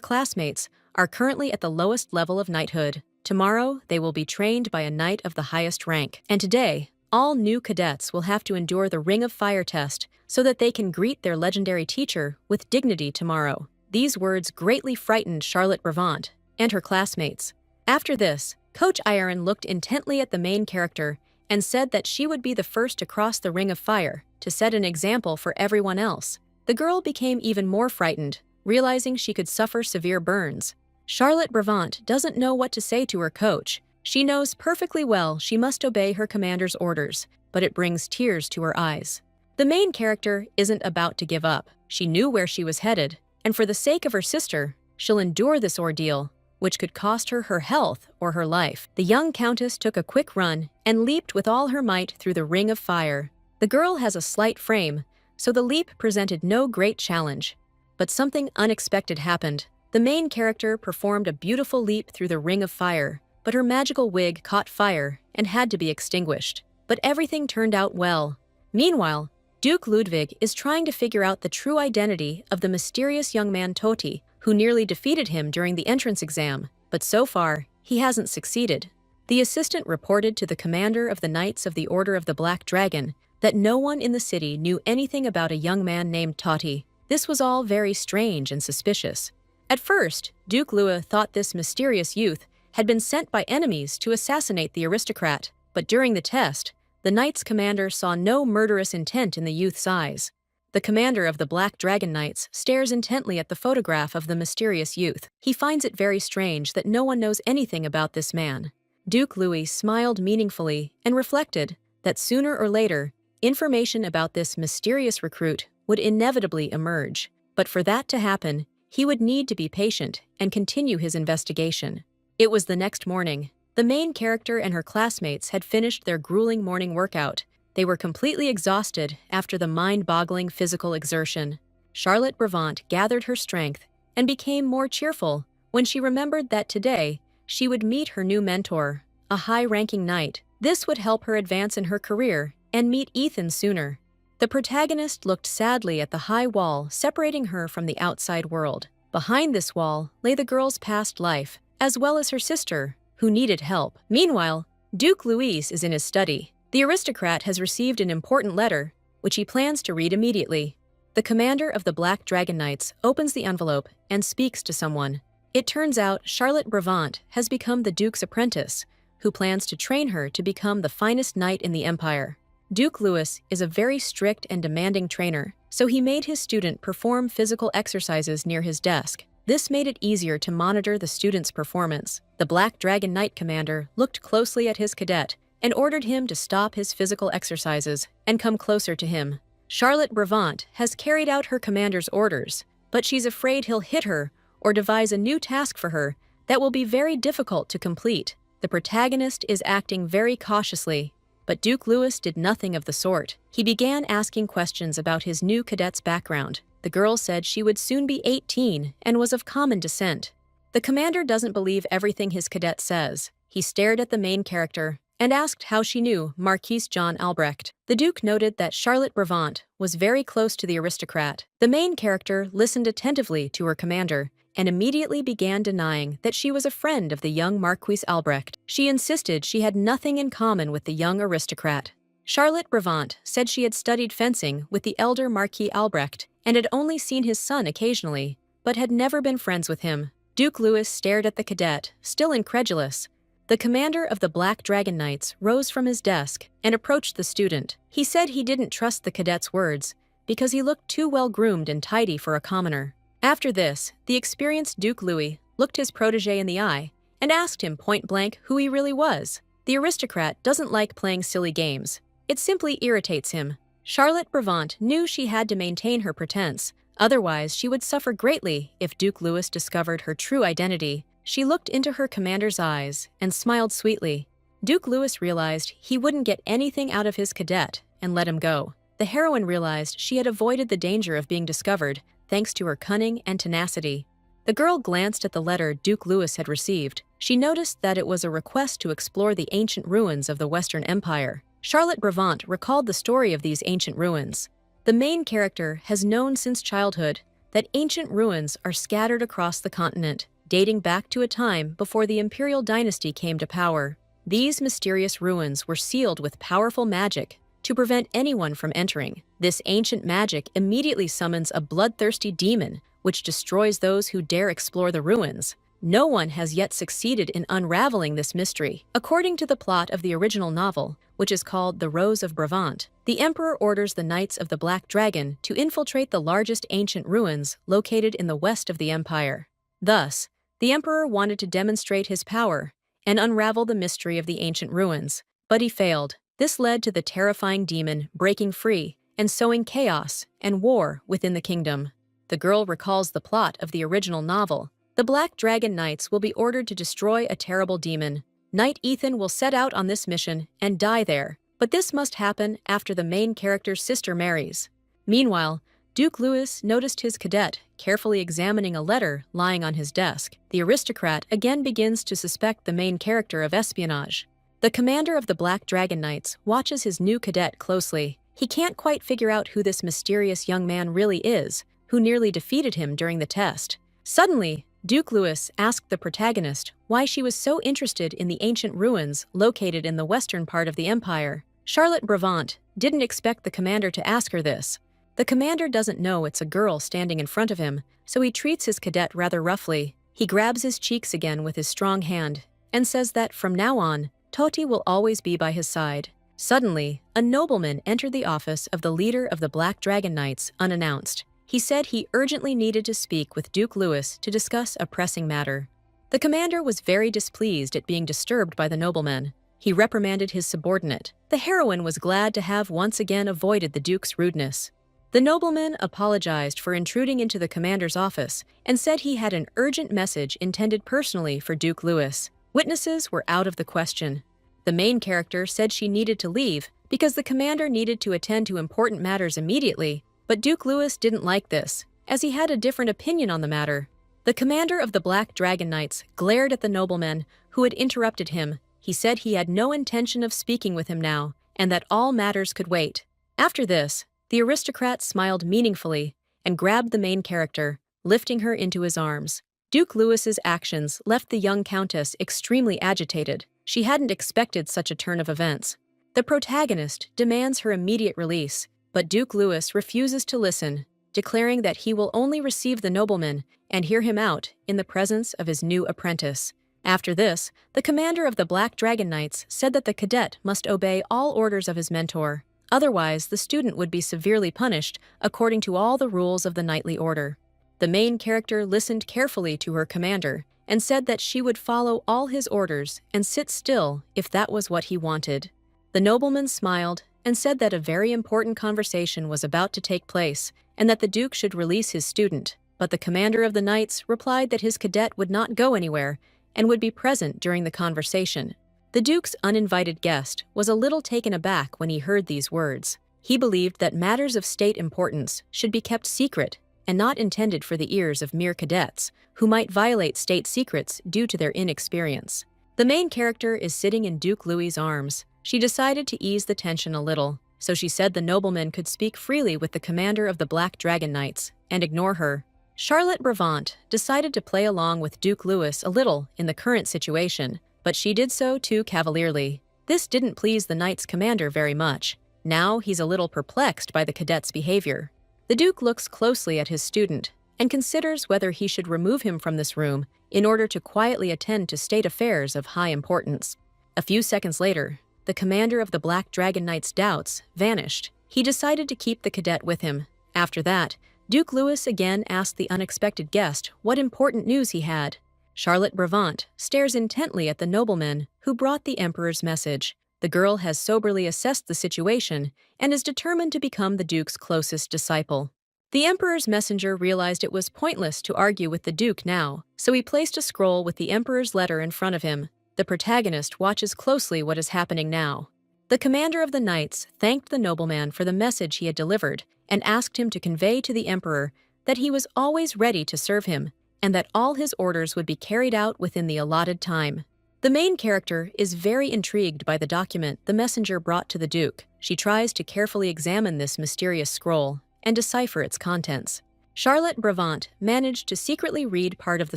classmates are currently at the lowest level of knighthood. Tomorrow, they will be trained by a knight of the highest rank. And today, all new cadets will have to endure the Ring of Fire test so that they can greet their legendary teacher with dignity tomorrow. These words greatly frightened Charlotte Bravant and her classmates. After this, Coach Aaron looked intently at the main character and said that she would be the first to cross the Ring of Fire to set an example for everyone else. The girl became even more frightened, realizing she could suffer severe burns. Charlotte Bravant doesn't know what to say to her coach. She knows perfectly well she must obey her commander's orders, but it brings tears to her eyes. The main character isn't about to give up. She knew where she was headed, and for the sake of her sister, she'll endure this ordeal, which could cost her her health or her life. The young countess took a quick run and leaped with all her might through the Ring of Fire. The girl has a slight frame, so the leap presented no great challenge. But something unexpected happened. The main character performed a beautiful leap through the Ring of Fire, but her magical wig caught fire and had to be extinguished. But everything turned out well. Meanwhile, Duke Ludwig is trying to figure out the true identity of the mysterious young man Toti, who nearly defeated him during the entrance exam, but so far, he hasn't succeeded. The assistant reported to the commander of the Knights of the Order of the Black Dragon that no one in the city knew anything about a young man named Toti. This was all very strange and suspicious. At first, Duke Lua thought this mysterious youth had been sent by enemies to assassinate the aristocrat, but during the test, the Knights commander saw no murderous intent in the youth's eyes. The commander of the Black Dragon Knights stares intently at the photograph of the mysterious youth. He finds it very strange that no one knows anything about this man. Duke Louis smiled meaningfully and reflected that sooner or later, information about this mysterious recruit would inevitably emerge. But for that to happen, he would need to be patient and continue his investigation. It was the next morning. The main character and her classmates had finished their grueling morning workout. They were completely exhausted after the mind-boggling physical exertion. Charlotte Bravant gathered her strength and became more cheerful when she remembered that today she would meet her new mentor, a high-ranking knight. This would help her advance in her career and meet Ethan sooner. The protagonist looked sadly at the high wall separating her from the outside world. Behind this wall lay the girl's past life, as well as her sister, who needed help. Meanwhile, Duke Louis is in his study. The aristocrat has received an important letter, which he plans to read immediately. The commander of the Black Dragon Knights opens the envelope and speaks to someone. It turns out Charlotte Bravant has become the Duke's apprentice, who plans to train her to become the finest knight in the Empire. Duke Louis is a very strict and demanding trainer, so he made his student perform physical exercises near his desk. This made it easier to monitor the student's performance. The Black Dragon Knight commander looked closely at his cadet and ordered him to stop his physical exercises and come closer to him. Charlotte Bravant has carried out her commander's orders, but she's afraid he'll hit her or devise a new task for her that will be very difficult to complete. The protagonist is acting very cautiously, but Duke Louis did nothing of the sort. He began asking questions about his new cadet's background. The girl said she would soon be 18 and was of common descent. The commander doesn't believe everything his cadet says. He stared at the main character and asked how she knew Marquis John Albrecht. The Duke noted that Charlotte Bravant was very close to the aristocrat. The main character listened attentively to her commander and immediately began denying that she was a friend of the young Marquis Albrecht. She insisted she had nothing in common with the young aristocrat. Charlotte Bravant said she had studied fencing with the elder Marquis Albrecht and had only seen his son occasionally, but had never been friends with him. Duke Louis stared at the cadet, still incredulous. The commander of the Black Dragon Knights rose from his desk and approached the student. He said he didn't trust the cadet's words because he looked too well-groomed and tidy for a commoner. After this, the experienced Duke Louis looked his protégé in the eye and asked him point-blank who he really was. The aristocrat doesn't like playing silly games. It simply irritates him. Charlotte Brevant knew she had to maintain her pretense, otherwise she would suffer greatly if Duke Louis discovered her true identity. She looked into her commander's eyes and smiled sweetly. Duke Louis realized he wouldn't get anything out of his cadet and let him go. The heroine realized she had avoided the danger of being discovered thanks to her cunning and tenacity. The girl glanced at the letter Duke Louis had received. She noticed that it was a request to explore the ancient ruins of the Western Empire. Charlotte Brevant recalled the story of these ancient ruins. The main character has known since childhood that ancient ruins are scattered across the continent, dating back to a time before the imperial dynasty came to power. These mysterious ruins were sealed with powerful magic to prevent anyone from entering. This ancient magic immediately summons a bloodthirsty demon, which destroys those who dare explore the ruins. No one has yet succeeded in unraveling this mystery. According to the plot of the original novel, which is called The Rose of Brevant, the Emperor orders the Knights of the Black Dragon to infiltrate the largest ancient ruins located in the west of the empire. Thus, the Emperor wanted to demonstrate his power and unravel the mystery of the ancient ruins, but he failed. This led to the terrifying demon breaking free and sowing chaos and war within the kingdom. The girl recalls the plot of the original novel. The Black Dragon Knights will be ordered to destroy a terrible demon. Knight Ethan will set out on this mission and die there, but this must happen after the main character's sister marries. Meanwhile, Duke Louis noticed his cadet carefully examining a letter lying on his desk. The aristocrat again begins to suspect the main character of espionage. The commander of the Black Dragon Knights watches his new cadet closely. He can't quite figure out who this mysterious young man really is, who nearly defeated him during the test. Suddenly, Duke Louis asked the protagonist why she was so interested in the ancient ruins located in the western part of the empire. Charlotte Brevant didn't expect the commander to ask her this. The commander doesn't know it's a girl standing in front of him, so he treats his cadet rather roughly. He grabs his cheeks again with his strong hand and says that from now on, Toti will always be by his side. Suddenly, a nobleman entered the office of the leader of the Black Dragon Knights unannounced. He said he urgently needed to speak with Duke Louis to discuss a pressing matter. The commander was very displeased at being disturbed by the nobleman. He reprimanded his subordinate. The heroine was glad to have once again avoided the Duke's rudeness. The nobleman apologized for intruding into the commander's office and said he had an urgent message intended personally for Duke Louis. Witnesses were out of the question. The main character said she needed to leave because the commander needed to attend to important matters immediately, but Duke Louis didn't like this, as he had a different opinion on the matter. The commander of the Black Dragon Knights glared at the nobleman who had interrupted him. He said he had no intention of speaking with him now, and that all matters could wait. After this, the aristocrat smiled meaningfully and grabbed the main character, lifting her into his arms. Duke Louis's actions left the young countess extremely agitated. She hadn't expected such a turn of events. The protagonist demands her immediate release, but Duke Louis refuses to listen, declaring that he will only receive the nobleman and hear him out in the presence of his new apprentice. After this, the commander of the Black Dragon Knights said that the cadet must obey all orders of his mentor. Otherwise, the student would be severely punished according to all the rules of the knightly order. The main character listened carefully to her commander and said that she would follow all his orders and sit still if that was what he wanted. The nobleman smiled and said that a very important conversation was about to take place and that the Duke should release his student, but the commander of the knights replied that his cadet would not go anywhere and would be present during the conversation. The Duke's uninvited guest was a little taken aback when he heard these words. He believed that matters of state importance should be kept secret and not intended for the ears of mere cadets, who might violate state secrets due to their inexperience. The main character is sitting in Duke Louis's arms. She decided to ease the tension a little, so she said the nobleman could speak freely with the commander of the Black Dragon Knights and ignore her. Charlotte Brevant decided to play along with Duke Louis a little in the current situation, but she did so too cavalierly. This didn't please the knight's commander very much. Now he's a little perplexed by the cadet's behavior. The Duke looks closely at his student and considers whether he should remove him from this room in order to quietly attend to state affairs of high importance. A few seconds later, the commander of the Black Dragon Knight's doubts vanished. He decided to keep the cadet with him. After that, Duke Louis again asked the unexpected guest what important news he had. Charlotte Brevant stares intently at the nobleman who brought the Emperor's message. The girl has soberly assessed the situation and is determined to become the Duke's closest disciple. The Emperor's messenger realized it was pointless to argue with the Duke now, so he placed a scroll with the Emperor's letter in front of him. The protagonist watches closely what is happening now. The commander of the knights thanked the nobleman for the message he had delivered and asked him to convey to the Emperor that he was always ready to serve him and that all his orders would be carried out within the allotted time. The main character is very intrigued by the document the messenger brought to the Duke. She tries to carefully examine this mysterious scroll and decipher its contents. Charlotte Brabant managed to secretly read part of the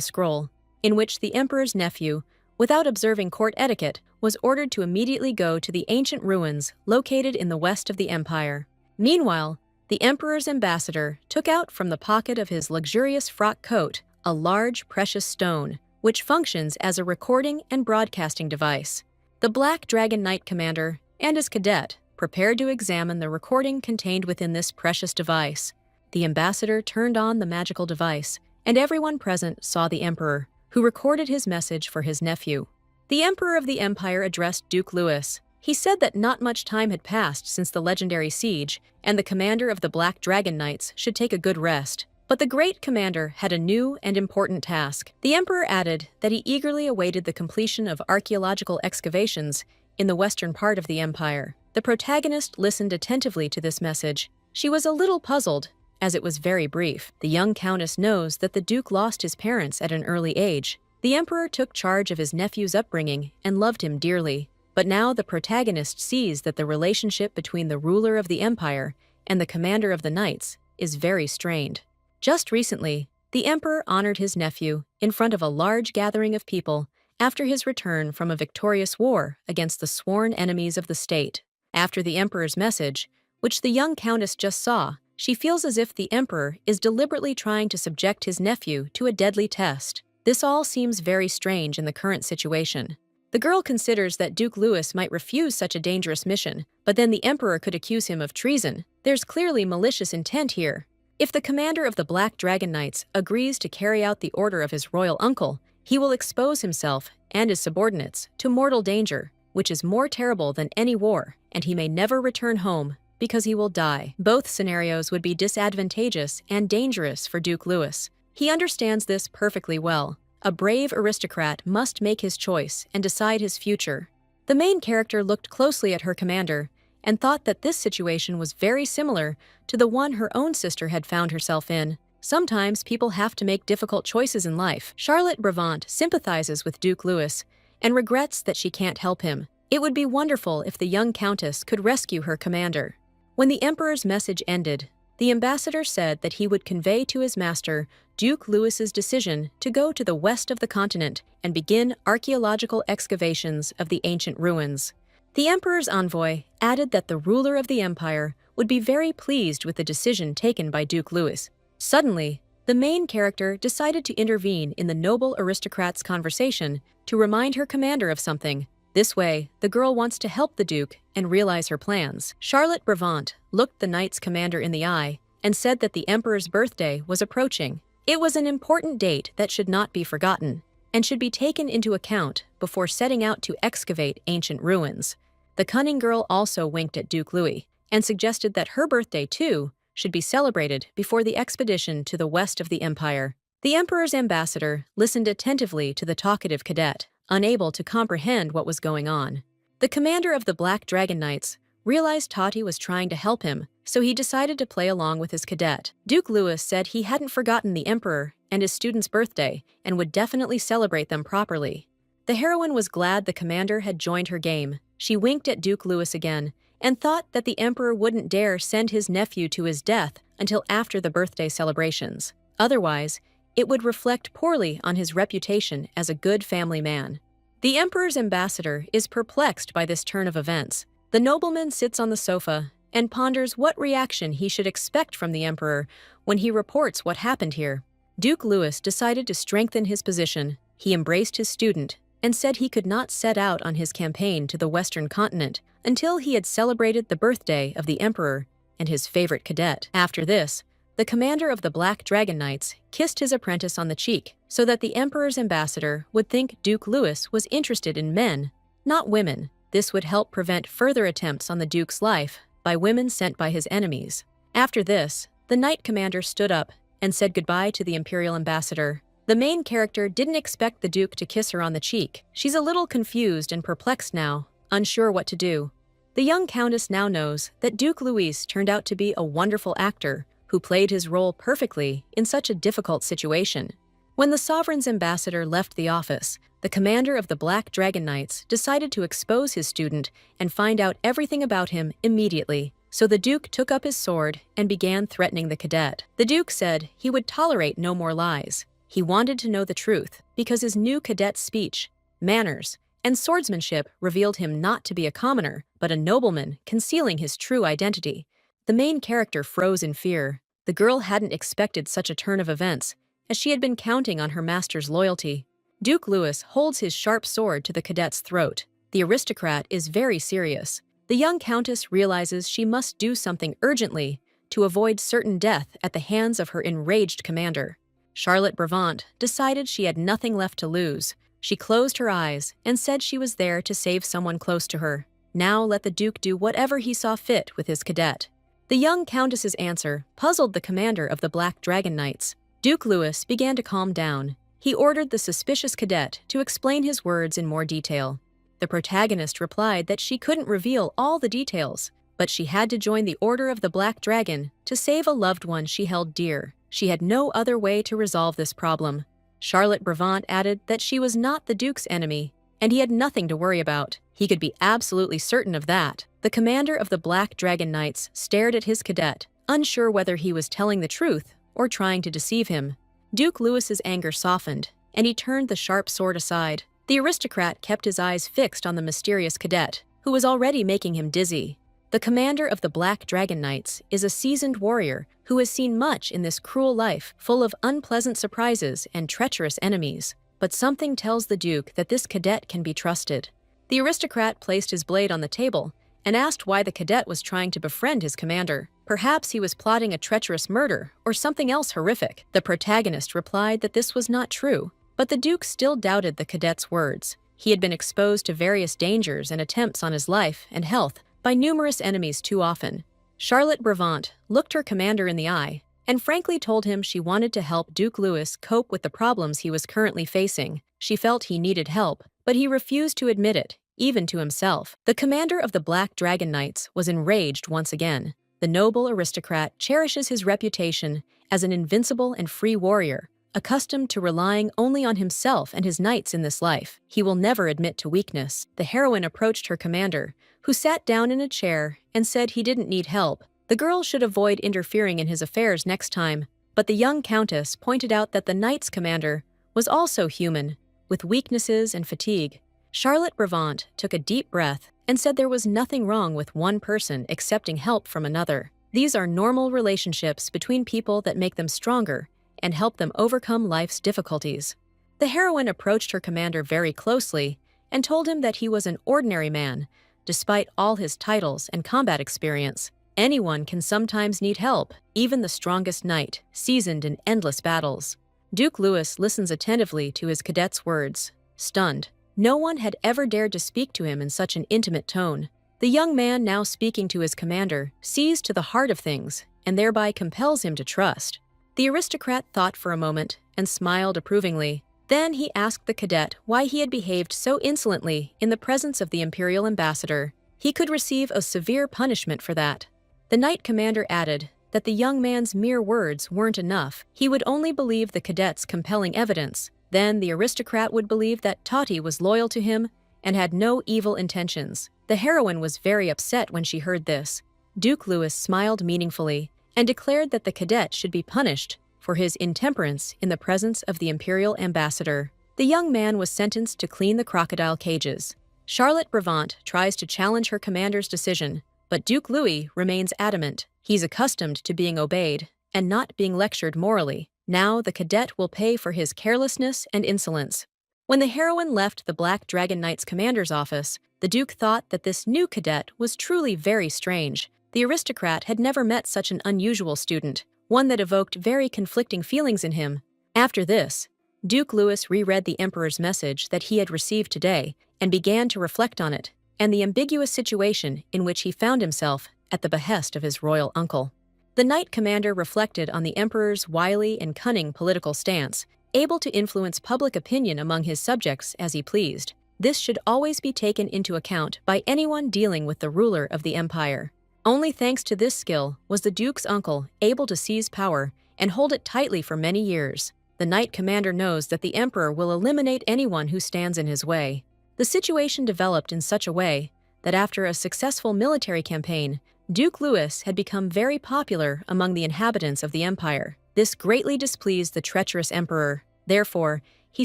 scroll, in which the Emperor's nephew, without observing court etiquette, was ordered to immediately go to the ancient ruins located in the west of the empire. Meanwhile, the Emperor's ambassador took out from the pocket of his luxurious frock coat a large precious stone, which functions as a recording and broadcasting device. The Black Dragon Knight commander and his cadet prepared to examine the recording contained within this precious device. The ambassador turned on the magical device, and everyone present saw the Emperor, who recorded his message for his nephew. The Emperor of the Empire addressed Duke Louis. He said that not much time had passed since the legendary siege, and the commander of the Black Dragon Knights should take a good rest. But the great commander had a new and important task. The Emperor added that he eagerly awaited the completion of archaeological excavations in the western part of the empire. The protagonist listened attentively to this message. She was a little puzzled, as it was very brief. The young countess knows that the Duke lost his parents at an early age. The Emperor took charge of his nephew's upbringing and loved him dearly. But now the protagonist sees that the relationship between the ruler of the empire and the commander of the knights is very strained. Just recently, the Emperor honored his nephew in front of a large gathering of people after his return from a victorious war against the sworn enemies of the state. After the Emperor's message, which the young countess just saw, she feels as if the Emperor is deliberately trying to subject his nephew to a deadly test. This all seems very strange in the current situation. The girl considers that Duke Louis might refuse such a dangerous mission, but then the Emperor could accuse him of treason. There's clearly malicious intent here. If the commander of the Black Dragon Knights agrees to carry out the order of his royal uncle, he will expose himself and his subordinates to mortal danger, which is more terrible than any war, and he may never return home because he will die. Both scenarios would be disadvantageous and dangerous for Duke Louis. He understands this perfectly well. A brave aristocrat must make his choice and decide his future. The main character looked closely at her commander and thought that this situation was very similar to the one her own sister had found herself in. Sometimes people have to make difficult choices in life. Charlotte Brabant sympathizes with Duke Louis and regrets that she can't help him. It would be wonderful if the young countess could rescue her commander. When the Emperor's message ended, the ambassador said that he would convey to his master Duke Louis's decision to go to the west of the continent and begin archaeological excavations of the ancient ruins. The Emperor's envoy added that the ruler of the empire would be very pleased with the decision taken by Duke Louis. Suddenly, the main character decided to intervene in the noble aristocrat's conversation to remind her commander of something. This way, the girl wants to help the Duke and realize her plans. Charlotte Brabant looked the knight's commander in the eye and said that the Emperor's birthday was approaching. It was an important date that should not be forgotten and should be taken into account before setting out to excavate ancient ruins. The cunning girl also winked at Duke Louis and suggested that her birthday, too, should be celebrated before the expedition to the west of the empire. The Emperor's ambassador listened attentively to the talkative cadet, unable to comprehend what was going on. The commander of the Black Dragon Knights realized Tati was trying to help him, so he decided to play along with his cadet. Duke Louis said he hadn't forgotten the Emperor and his student's birthday and would definitely celebrate them properly. The heroine was glad the commander had joined her game. She winked at Duke Louis again and thought that the Emperor wouldn't dare send his nephew to his death until after the birthday celebrations. Otherwise, it would reflect poorly on his reputation as a good family man. The Emperor's ambassador is perplexed by this turn of events. The nobleman sits on the sofa and ponders what reaction he should expect from the Emperor when he reports what happened here. Duke Louis decided to strengthen his position. He embraced his student and said he could not set out on his campaign to the western continent until he had celebrated the birthday of the Emperor and his favorite cadet. After this, the commander of the Black Dragon Knights kissed his apprentice on the cheek so that the Emperor's ambassador would think Duke Louis was interested in men, not women. This would help prevent further attempts on the Duke's life by women sent by his enemies. After this, the Knight Commander stood up and said goodbye to the Imperial Ambassador. The main character didn't expect the Duke to kiss her on the cheek. She's a little confused and perplexed now, unsure what to do. The young Countess now knows that Duke Louis turned out to be a wonderful actor who played his role perfectly in such a difficult situation. When the Sovereign's ambassador left the office, the commander of the Black Dragon Knights decided to expose his student and find out everything about him immediately. So the Duke took up his sword and began threatening the cadet. The Duke said he would tolerate no more lies. He wanted to know the truth because his new cadet's speech, manners, and swordsmanship revealed him not to be a commoner, but a nobleman concealing his true identity. The main character froze in fear. The girl hadn't expected such a turn of events, as she had been counting on her master's loyalty. Duke Louis holds his sharp sword to the cadet's throat. The aristocrat is very serious. The young countess realizes she must do something urgently to avoid certain death at the hands of her enraged commander. Charlotte Brevant decided she had nothing left to lose. She closed her eyes and said she was there to save someone close to her. Now let the Duke do whatever he saw fit with his cadet. The young countess's answer puzzled the commander of the Black Dragon Knights. Duke Louis began to calm down. He ordered the suspicious cadet to explain his words in more detail. The protagonist replied that she couldn't reveal all the details, but she had to join the Order of the Black Dragon to save a loved one she held dear. She had no other way to resolve this problem. Charlotte Brevant added that she was not the Duke's enemy, and he had nothing to worry about. He could be absolutely certain of that. The commander of the Black Dragon Knights stared at his cadet, unsure whether he was telling the truth or trying to deceive him. Duke Louis's anger softened, and he turned the sharp sword aside. The aristocrat kept his eyes fixed on the mysterious cadet, who was already making him dizzy. The commander of the Black Dragon Knights is a seasoned warrior who has seen much in this cruel life, full of unpleasant surprises and treacherous enemies. But something tells the Duke that this cadet can be trusted. The aristocrat placed his blade on the table and asked why the cadet was trying to befriend his commander. Perhaps he was plotting a treacherous murder or something else horrific. The protagonist replied that this was not true, but the Duke still doubted the cadet's words. He had been exposed to various dangers and attempts on his life and health by numerous enemies too often. Charlotte Brevant looked her commander in the eye and frankly told him she wanted to help Duke Louis cope with the problems he was currently facing. She felt he needed help, but he refused to admit it, even to himself. The commander of the Black Dragon Knights was enraged once again. The noble aristocrat cherishes his reputation as an invincible and free warrior, accustomed to relying only on himself and his knights in this life. He will never admit to weakness. The heroine approached her commander, who sat down in a chair and said he didn't need help. The girl should avoid interfering in his affairs next time, but the young countess pointed out that the knight's commander was also human, with weaknesses and fatigue. Charlotte Brevant took a deep breath and said there was nothing wrong with one person accepting help from another. These are normal relationships between people that make them stronger and help them overcome life's difficulties. The heroine approached her commander very closely and told him that he was an ordinary man, despite all his titles and combat experience. Anyone can sometimes need help, even the strongest knight, seasoned in endless battles. Duke Louis listens attentively to his cadet's words, stunned. No one had ever dared to speak to him in such an intimate tone. The young man now speaking to his commander sees to the heart of things and thereby compels him to trust. The aristocrat thought for a moment and smiled approvingly. Then he asked the cadet why he had behaved so insolently in the presence of the imperial ambassador. He could receive a severe punishment for that. The knight commander added that the young man's mere words weren't enough. He would only believe the cadet's compelling evidence. Then the aristocrat would believe that Tati was loyal to him and had no evil intentions. The heroine was very upset when she heard this. Duke Louis smiled meaningfully and declared that the cadet should be punished for his intemperance in the presence of the imperial ambassador. The young man was sentenced to clean the crocodile cages. Charlotte Brevant tries to challenge her commander's decision, but Duke Louis remains adamant. He's accustomed to being obeyed and not being lectured morally. Now the cadet will pay for his carelessness and insolence. When the heroine left the Black Dragon Knight's commander's office, the Duke thought that this new cadet was truly very strange. The aristocrat had never met such an unusual student, one that evoked very conflicting feelings in him. After this, Duke Louis reread the Emperor's message that he had received today and began to reflect on it. and the ambiguous situation in which he found himself at the behest of his royal uncle. The knight commander reflected on the emperor's wily and cunning political stance, able to influence public opinion among his subjects as he pleased. This should always be taken into account by anyone dealing with the ruler of the empire. Only thanks to this skill was the duke's uncle able to seize power and hold it tightly for many years. The knight commander knows that the emperor will eliminate anyone who stands in his way. The situation developed in such a way that after a successful military campaign, Duke Louis had become very popular among the inhabitants of the empire. This greatly displeased the treacherous emperor. Therefore, he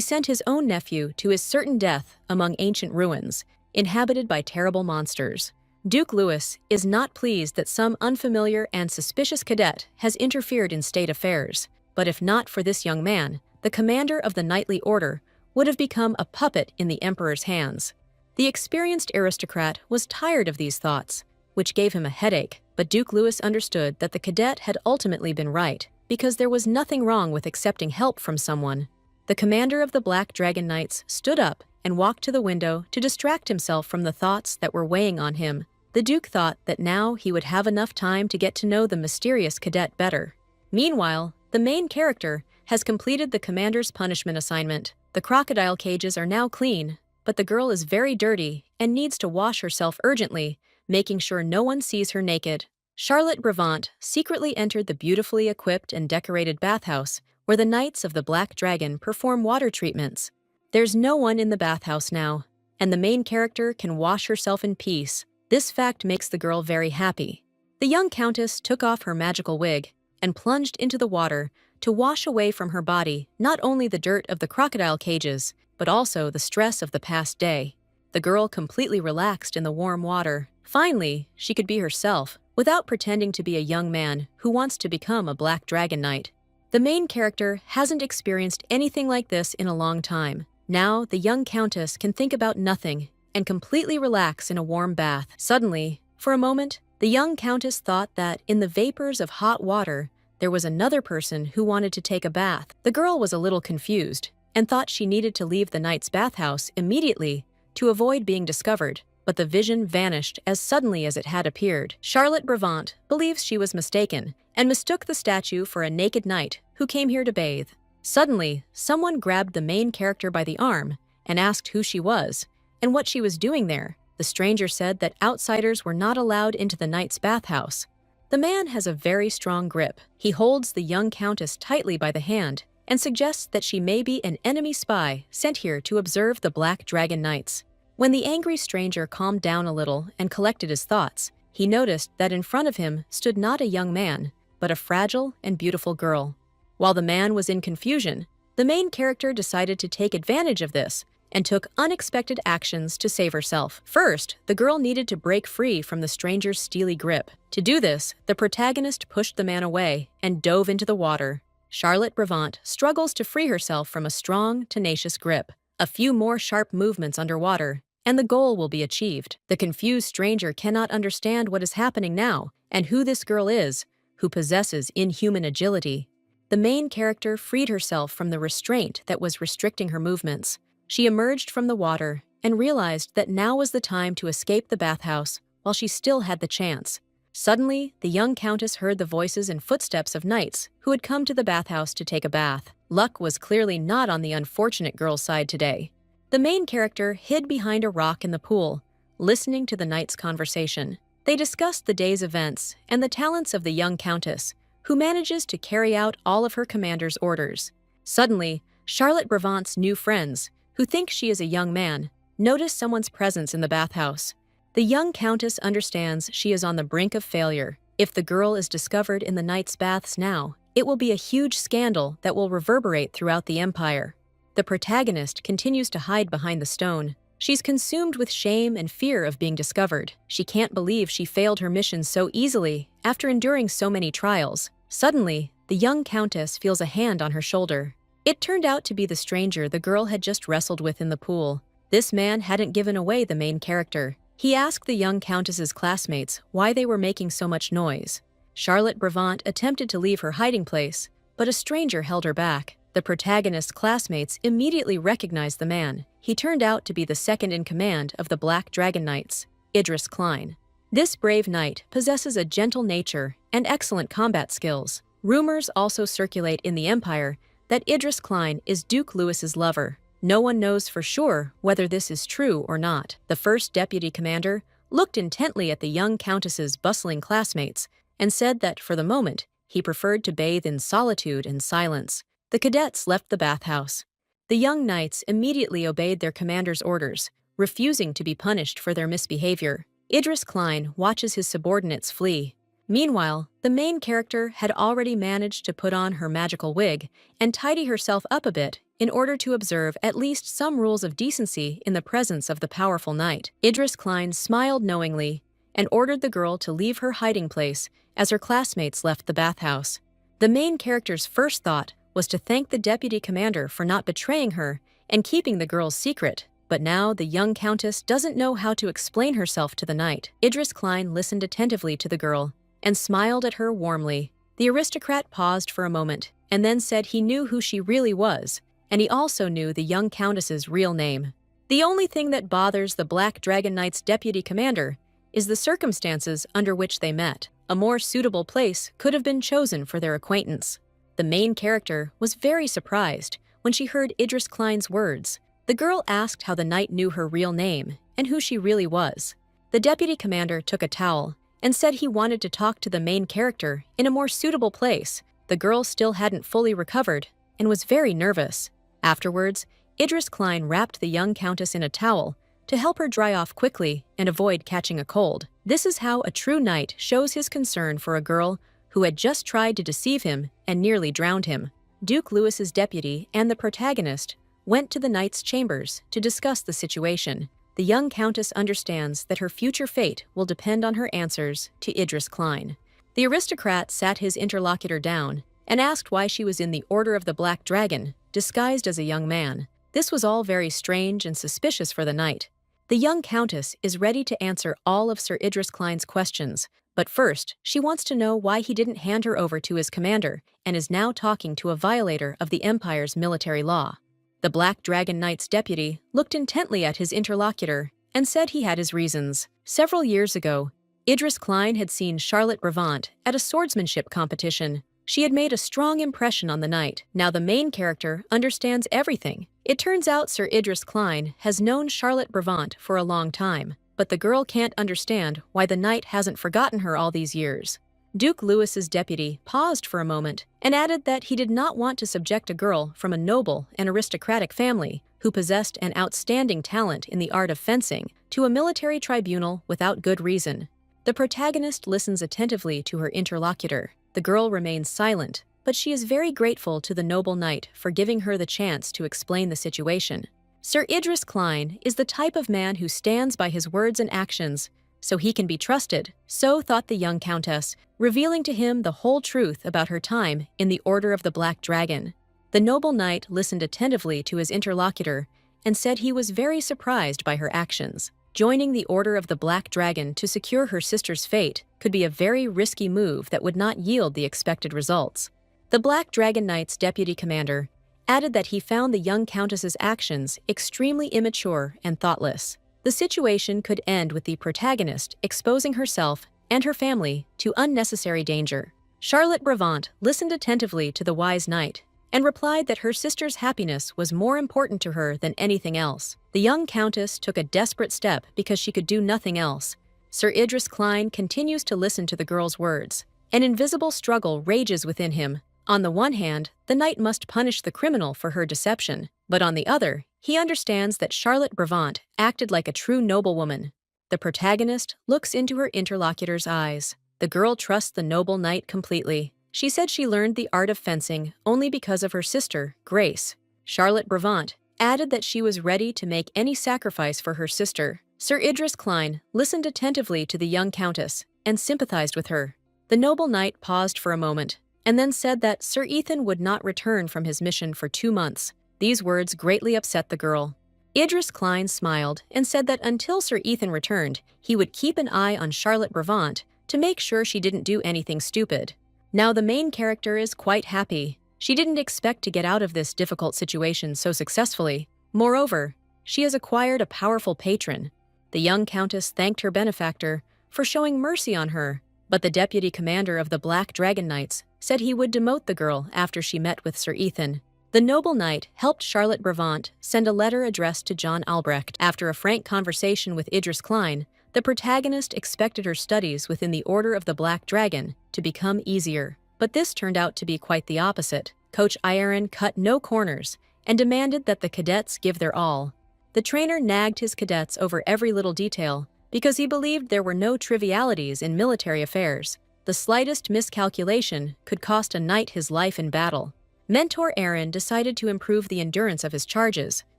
sent his own nephew to his certain death among ancient ruins, inhabited by terrible monsters. Duke Louis is not pleased that some unfamiliar and suspicious cadet has interfered in state affairs, but if not for this young man, the commander of the knightly order would have become a puppet in the emperor's hands. The experienced aristocrat was tired of these thoughts, which gave him a headache, but Duke Louis understood that the cadet had ultimately been right, because there was nothing wrong with accepting help from someone. The commander of the Black Dragon Knights stood up and walked to the window to distract himself from the thoughts that were weighing on him. The Duke thought that now he would have enough time to get to know the mysterious cadet better. Meanwhile, the main character has completed the commander's punishment assignment. The crocodile cages are now clean, but the girl is very dirty and needs to wash herself urgently, making sure no one sees her naked. Charlotte Brevant secretly entered the beautifully equipped and decorated bathhouse where the Knights of the Black Dragon perform water treatments. There's no one in the bathhouse now, and the main character can wash herself in peace. This fact makes the girl very happy. The young countess took off her magical wig and plunged into the water to wash away from her body not only the dirt of the crocodile cages, but also the stress of the past day. The girl completely relaxed in the warm water. Finally, she could be herself, without pretending to be a young man who wants to become a Black Dragon Knight. The main character hasn't experienced anything like this in a long time. Now, the young countess can think about nothing and completely relax in a warm bath. Suddenly, for a moment, the young countess thought that in the vapors of hot water, there was another person who wanted to take a bath. The girl was a little confused and thought she needed to leave the knight's bathhouse immediately to avoid being discovered, but the vision vanished as suddenly as it had appeared. Charlotte Brevant believes she was mistaken and mistook the statue for a naked knight who came here to bathe. Suddenly, someone grabbed the main character by the arm and asked who she was and what she was doing there. The stranger said that outsiders were not allowed into the knight's bathhouse. The man has a very strong grip. He holds the young countess tightly by the hand and suggests that she may be an enemy spy sent here to observe the Black Dragon Knights. When the angry stranger calmed down a little and collected his thoughts, he noticed that in front of him stood not a young man, but a fragile and beautiful girl. While the man was in confusion, the main character decided to take advantage of this and took unexpected actions to save herself. First, the girl needed to break free from the stranger's steely grip. To do this, the protagonist pushed the man away and dove into the water. Charlotte Brevant struggles to free herself from a strong, tenacious grip. A few more sharp movements underwater, and the goal will be achieved. The confused stranger cannot understand what is happening now and who this girl is, who possesses inhuman agility. The main character freed herself from the restraint that was restricting her movements. She emerged from the water and realized that now was the time to escape the bathhouse while she still had the chance. Suddenly, the young countess heard the voices and footsteps of knights who had come to the bathhouse to take a bath. Luck was clearly not on the unfortunate girl's side today. The main character hid behind a rock in the pool, listening to the knights' conversation. They discussed the day's events and the talents of the young countess, who manages to carry out all of her commander's orders. Suddenly, Charlotte Brevant's new friends, who think she is a young man, notice someone's presence in the bathhouse. The young countess understands she is on the brink of failure. If the girl is discovered in the knight's baths now, it will be a huge scandal that will reverberate throughout the empire. The protagonist continues to hide behind the stone. She's consumed with shame and fear of being discovered. She can't believe she failed her mission so easily after enduring so many trials. Suddenly, the young countess feels a hand on her shoulder. It turned out to be the stranger the girl had just wrestled with in the pool. This man hadn't given away the main character. He asked the young countess's classmates why they were making so much noise. Charlotte Brevant attempted to leave her hiding place, but a stranger held her back. The protagonist's classmates immediately recognized the man. He turned out to be the second in command of the Black Dragon Knights, Idris Klein. This brave knight possesses a gentle nature and excellent combat skills. Rumors also circulate in the Empire that Idris Klein is Duke Louis's lover. No one knows for sure whether this is true or not. The first deputy commander looked intently at the young countess's bustling classmates and said that, for the moment, he preferred to bathe in solitude and silence. The cadets left the bathhouse. The young knights immediately obeyed their commander's orders, refusing to be punished for their misbehavior. Idris Klein watches his subordinates flee. Meanwhile, the main character had already managed to put on her magical wig and tidy herself up a bit in order to observe at least some rules of decency in the presence of the powerful knight. Idris Klein smiled knowingly and ordered the girl to leave her hiding place as her classmates left the bathhouse. The main character's first thought was to thank the deputy commander for not betraying her and keeping the girl's secret, but now the young countess doesn't know how to explain herself to the knight. Idris Klein listened attentively to the girl and smiled at her warmly. The aristocrat paused for a moment and then said he knew who she really was, and he also knew the young countess's real name. The only thing that bothers the Black Dragon Knight's deputy commander is the circumstances under which they met. A more suitable place could have been chosen for their acquaintance. The main character was very surprised when she heard Idris Klein's words. The girl asked how the knight knew her real name and who she really was. The deputy commander took a towel and said he wanted to talk to the main character in a more suitable place. The girl still hadn't fully recovered and was very nervous. Afterwards, Idris Klein wrapped the young countess in a towel to help her dry off quickly and avoid catching a cold. This is how a true knight shows his concern for a girl who had just tried to deceive him and nearly drowned him. Duke Louis's deputy and the protagonist went to the knight's chambers to discuss the situation. The young countess understands that her future fate will depend on her answers to Idris Klein. The aristocrat sat his interlocutor down and asked why she was in the Order of the Black Dragon, disguised as a young man. This was all very strange and suspicious for the knight. The young countess is ready to answer all of Sir Idris Klein's questions, but first, she wants to know why he didn't hand her over to his commander and is now talking to a violator of the Empire's military law. The Black Dragon Knight's deputy looked intently at his interlocutor and said he had his reasons. Several years ago, Idris Klein had seen Charlotte Brevant at a swordsmanship competition. She had made a strong impression on the knight. Now the main character understands everything. It turns out Sir Idris Klein has known Charlotte Brevant for a long time, but the girl can't understand why the knight hasn't forgotten her all these years. Duke Louis's deputy paused for a moment and added that he did not want to subject a girl from a noble and aristocratic family who possessed an outstanding talent in the art of fencing to a military tribunal without good reason. The protagonist listens attentively to her interlocutor. The girl remains silent, but she is very grateful to the noble knight for giving her the chance to explain the situation. Sir Idris Klein is the type of man who stands by his words and actions, so he can be trusted, so thought the young countess, revealing to him the whole truth about her time in the Order of the Black Dragon. The noble knight listened attentively to his interlocutor and said he was very surprised by her actions. Joining the Order of the Black Dragon to secure her sister's fate could be a very risky move that would not yield the expected results. The Black Dragon Knight's deputy commander added that he found the young countess's actions extremely immature and thoughtless. The situation could end with the protagonist exposing herself and her family to unnecessary danger. Charlotte Brevant listened attentively to the wise knight and replied that her sister's happiness was more important to her than anything else. The young countess took a desperate step because she could do nothing else. Sir Idris Klein continues to listen to the girl's words. An invisible struggle rages within him. On the one hand, the knight must punish the criminal for her deception, but on the other, he understands that Charlotte Brevant acted like a true noblewoman. The protagonist looks into her interlocutor's eyes. The girl trusts the noble knight completely. She said she learned the art of fencing only because of her sister, Grace. Charlotte Brevant added that she was ready to make any sacrifice for her sister. Sir Idris Klein listened attentively to the young countess and sympathized with her. The noble knight paused for a moment and then said that Sir Ethan would not return from his mission for 2 months. These words greatly upset the girl. Idris Klein smiled and said that until Sir Ethan returned, he would keep an eye on Charlotte Brevant to make sure she didn't do anything stupid. Now the main character is quite happy. She didn't expect to get out of this difficult situation so successfully. Moreover, she has acquired a powerful patron. The young countess thanked her benefactor for showing mercy on her, but the deputy commander of the Black Dragon Knights said he would demote the girl after she met with Sir Ethan. The noble knight helped Charlotte Brabant send a letter addressed to John Albrecht. After a frank conversation with Idris Klein, the protagonist expected her studies within the Order of the Black Dragon to become easier. But this turned out to be quite the opposite. Coach Iron cut no corners and demanded that the cadets give their all. The trainer nagged his cadets over every little detail because he believed there were no trivialities in military affairs. The slightest miscalculation could cost a knight his life in battle. Mentor Aaron decided to improve the endurance of his charges,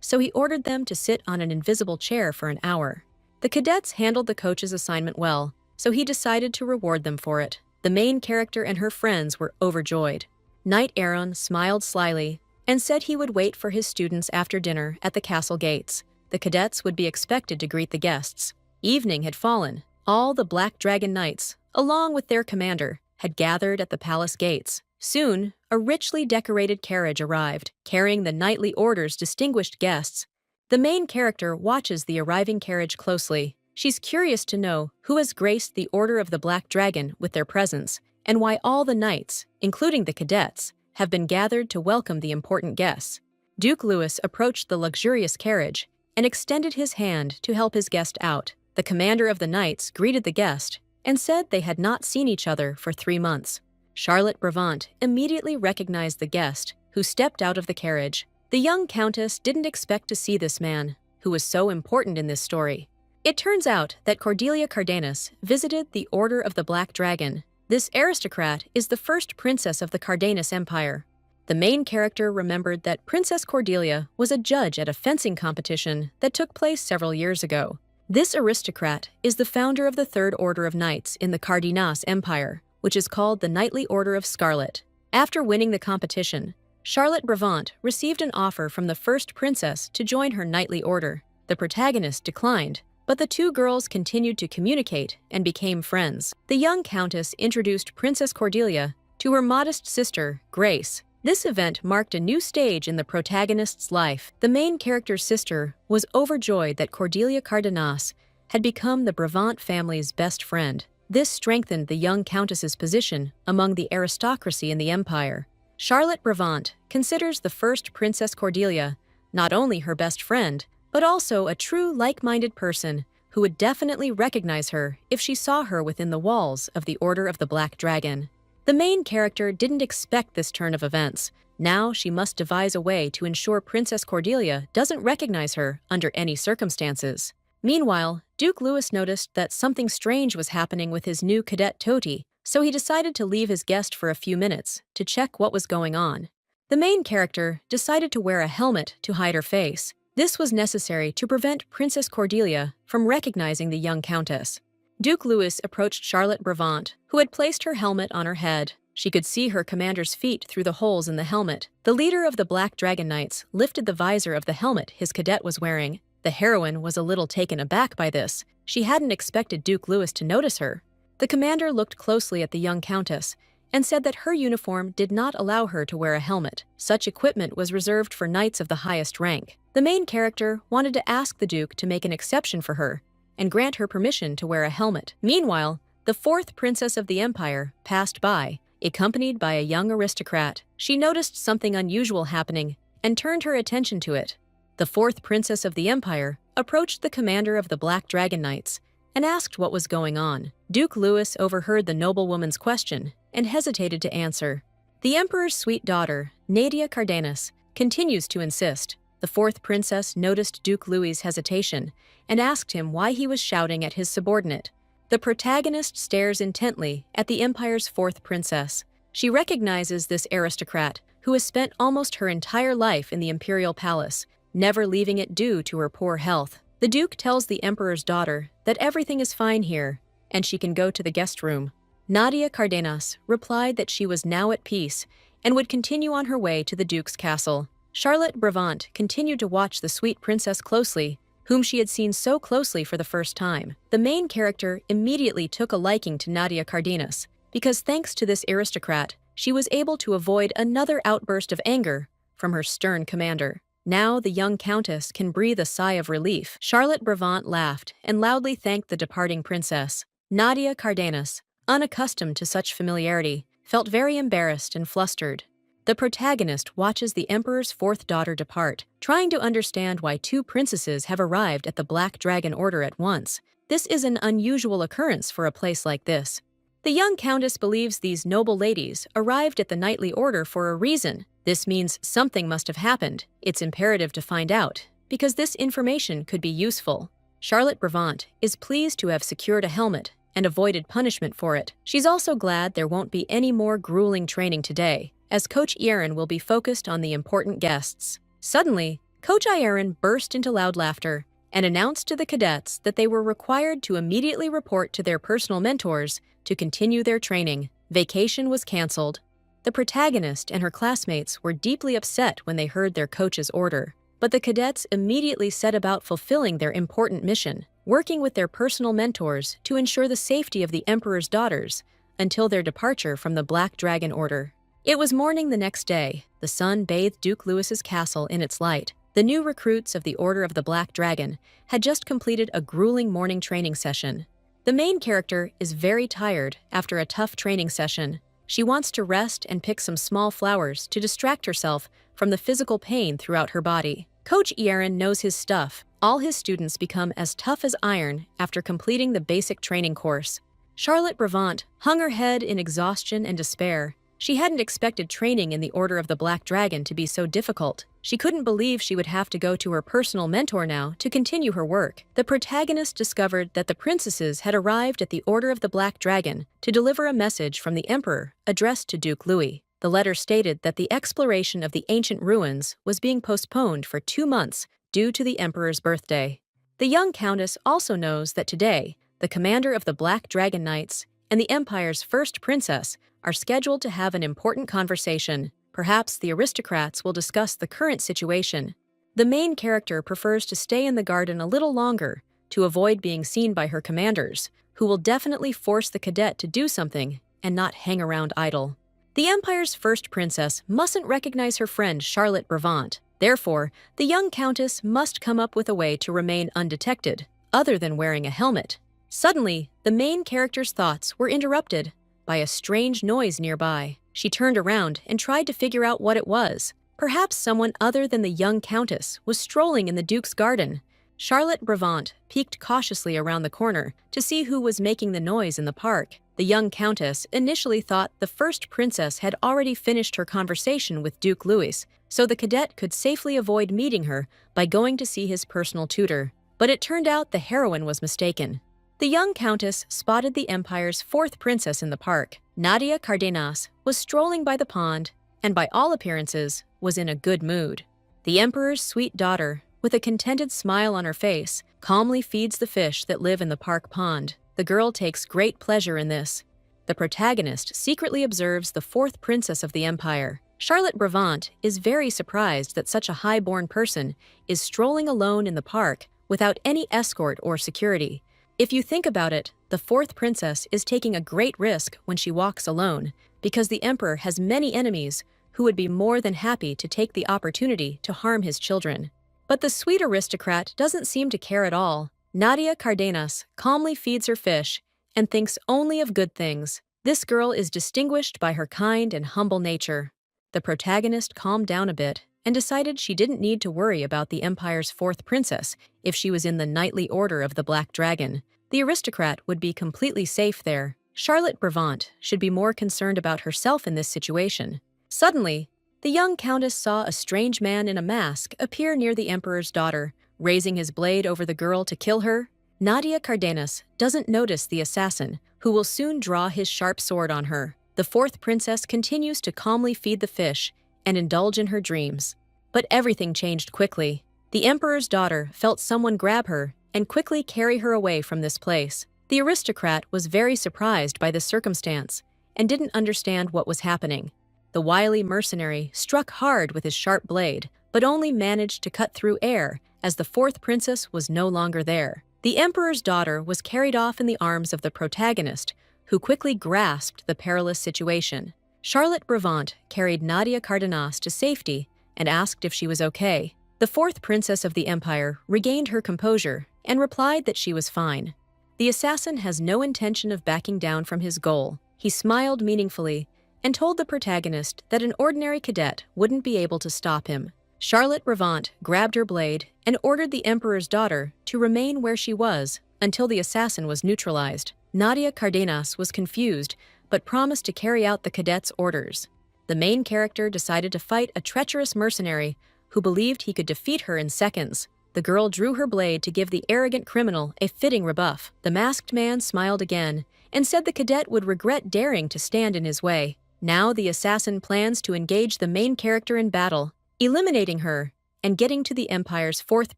so he ordered them to sit on an invisible chair for an hour. The cadets handled the coach's assignment well, so he decided to reward them for it. The main character and her friends were overjoyed. Knight Aaron smiled slyly and said he would wait for his students after dinner at the castle gates. The cadets would be expected to greet the guests. Evening had fallen. All the Black Dragon Knights, along with their commander, had gathered at the palace gates. Soon, a richly decorated carriage arrived, carrying the knightly order's distinguished guests. The main character watches the arriving carriage closely. She's curious to know who has graced the Order of the Black Dragon with their presence, and why all the knights, including the cadets, have been gathered to welcome the important guests. Duke Louis approached the luxurious carriage and extended his hand to help his guest out. The commander of the knights greeted the guest and said they had not seen each other for 3 months. Charlotte Brabant immediately recognized the guest, who stepped out of the carriage. The young countess didn't expect to see this man, who was so important in this story. It turns out that Cordelia Cardenas visited the Order of the Black Dragon. This aristocrat is the first princess of the Cardenas Empire. The main character remembered that Princess Cordelia was a judge at a fencing competition that took place several years ago. This aristocrat is the founder of the Third Order of Knights in the Cardenas Empire, which is called the Knightly Order of Scarlet. After winning the competition, Charlotte Brabant received an offer from the first princess to join her knightly order. The protagonist declined, but the two girls continued to communicate and became friends. The young countess introduced Princess Cordelia to her modest sister, Grace. This event marked a new stage in the protagonist's life. The main character's sister was overjoyed that Cordelia Cardenas had become the Brabant family's best friend. This strengthened the young countess's position among the aristocracy in the empire. Charlotte Brabant considers the first Princess Cordelia not only her best friend, but also a true like-minded person who would definitely recognize her if she saw her within the walls of the Order of the Black Dragon. The main character didn't expect this turn of events. Now she must devise a way to ensure Princess Cordelia doesn't recognize her under any circumstances. Meanwhile, Duke Louis noticed that something strange was happening with his new cadet Toti, so he decided to leave his guest for a few minutes to check what was going on. The main character decided to wear a helmet to hide her face. This was necessary to prevent Princess Cordelia from recognizing the young countess. Duke Louis approached Charlotte Brabant, who had placed her helmet on her head. She could see her commander's feet through the holes in the helmet. The leader of the Black Dragon Knights lifted the visor of the helmet his cadet was wearing. The heroine was a little taken aback by this. She hadn't expected Duke Louis to notice her. The commander looked closely at the young countess and said that her uniform did not allow her to wear a helmet. Such equipment was reserved for knights of the highest rank. The main character wanted to ask the Duke to make an exception for her and grant her permission to wear a helmet. Meanwhile, the fourth princess of the empire passed by, accompanied by a young aristocrat. She noticed something unusual happening and turned her attention to it. The fourth princess of the empire approached the commander of the Black Dragon Knights and asked what was going on. Duke Louis overheard the noblewoman's question and hesitated to answer. The emperor's sweet daughter, Nadia Cardenas, continues to insist. The fourth princess noticed Duke Louis's hesitation and asked him why he was shouting at his subordinate. The protagonist stares intently at the empire's fourth princess. She recognizes this aristocrat, who has spent almost her entire life in the imperial palace, never leaving it due to her poor health. The Duke tells the emperor's daughter that everything is fine here, and she can go to the guest room. Nadia Cardenas replied that she was now at peace and would continue on her way to the Duke's castle. Charlotte Brabant continued to watch the sweet princess closely, whom she had seen so closely for the first time. The main character immediately took a liking to Nadia Cardenas, because thanks to this aristocrat, she was able to avoid another outburst of anger from her stern commander. Now the young countess can breathe a sigh of relief. Charlotte Bravant laughed and loudly thanked the departing princess. Nadia Cardenas, unaccustomed to such familiarity, felt very embarrassed and flustered. The protagonist watches the emperor's fourth daughter depart, trying to understand why two princesses have arrived at the Black Dragon Order at once. This is an unusual occurrence for a place like this. The young countess believes these noble ladies arrived at the knightly order for a reason. This means something must have happened. It's imperative to find out, because this information could be useful. Charlotte Bravant is pleased to have secured a helmet and avoided punishment for it. She's also glad there won't be any more grueling training today, as Coach Ierin will be focused on the important guests. Suddenly, Coach Ierin burst into loud laughter and announced to the cadets that they were required to immediately report to their personal mentors to continue their training. Vacation was canceled. The protagonist and her classmates were deeply upset when they heard their coach's order, but the cadets immediately set about fulfilling their important mission, working with their personal mentors to ensure the safety of the emperor's daughters until their departure from the Black Dragon Order. It was morning the next day. The sun bathed Duke Louis's castle in its light. The new recruits of the Order of the Black Dragon had just completed a grueling morning training session. The main character is very tired after a tough training session. She wants to rest and pick some small flowers to distract herself from the physical pain throughout her body. Coach Ierin knows his stuff. All his students become as tough as iron after completing the basic training course. Charlotte Bravant hung her head in exhaustion and despair. She hadn't expected training in the Order of the Black Dragon to be so difficult. She couldn't believe she would have to go to her personal mentor now to continue her work. The protagonist discovered that the princesses had arrived at the Order of the Black Dragon to deliver a message from the emperor addressed to Duke Louis. The letter stated that the exploration of the ancient ruins was being postponed for 2 months due to the emperor's birthday. The young countess also knows that today, the commander of the Black Dragon Knights and the empire's first princess are scheduled to have an important conversation. Perhaps the aristocrats will discuss the current situation. The main character prefers to stay in the garden a little longer to avoid being seen by her commanders, who will definitely force the cadet to do something and not hang around idle. The empire's first princess mustn't recognize her friend Charlotte Bravant. Therefore, the young countess must come up with a way to remain undetected, other than wearing a helmet. Suddenly, the main character's thoughts were interrupted by a strange noise nearby. She turned around and tried to figure out what it was. Perhaps someone other than the young countess was strolling in the Duke's garden. Charlotte Bravant peeked cautiously around the corner to see who was making the noise in the park. The young countess initially thought the first princess had already finished her conversation with Duke Louis, so the cadet could safely avoid meeting her by going to see his personal tutor. But it turned out the heroine was mistaken. The young countess spotted the empire's fourth princess in the park. Nadia Cardenas was strolling by the pond and by all appearances was in a good mood. The emperor's sweet daughter, with a contented smile on her face, calmly feeds the fish that live in the park pond. The girl takes great pleasure in this. The protagonist secretly observes the fourth princess of the empire. Charlotte Bravant is very surprised that such a high-born person is strolling alone in the park without any escort or security. If you think about it, the fourth princess is taking a great risk when she walks alone, because the emperor has many enemies who would be more than happy to take the opportunity to harm his children. But the sweet aristocrat doesn't seem to care at all. Nadia Cardenas calmly feeds her fish and thinks only of good things. This girl is distinguished by her kind and humble nature. The protagonist calmed down a bit and decided she didn't need to worry about the empire's fourth princess if she was in the knightly order of the Black Dragon. The aristocrat would be completely safe there. Charlotte Bravant should be more concerned about herself in this situation. Suddenly, the young countess saw a strange man in a mask appear near the emperor's daughter, raising his blade over the girl to kill her. Nadia Cardenas doesn't notice the assassin, who will soon draw his sharp sword on her. The fourth princess continues to calmly feed the fish and indulge in her dreams. But everything changed quickly. The emperor's daughter felt someone grab her and quickly carry her away from this place. The aristocrat was very surprised by this circumstance and didn't understand what was happening. The wily mercenary struck hard with his sharp blade, but only managed to cut through air as the fourth princess was no longer there. The emperor's daughter was carried off in the arms of the protagonist, who quickly grasped the perilous situation. Charlotte Bravant carried Nadia Cardenas to safety and asked if she was okay. The fourth princess of the empire regained her composure and replied that she was fine. The assassin has no intention of backing down from his goal. He smiled meaningfully and told the protagonist that an ordinary cadet wouldn't be able to stop him. Charlotte Bravant grabbed her blade and ordered the emperor's daughter to remain where she was until the assassin was neutralized. Nadia Cardenas was confused but promised to carry out the cadet's orders. The main character decided to fight a treacherous mercenary who believed he could defeat her in seconds. The girl drew her blade to give the arrogant criminal a fitting rebuff. The masked man smiled again and said the cadet would regret daring to stand in his way. Now the assassin plans to engage the main character in battle, eliminating her and getting to the empire's fourth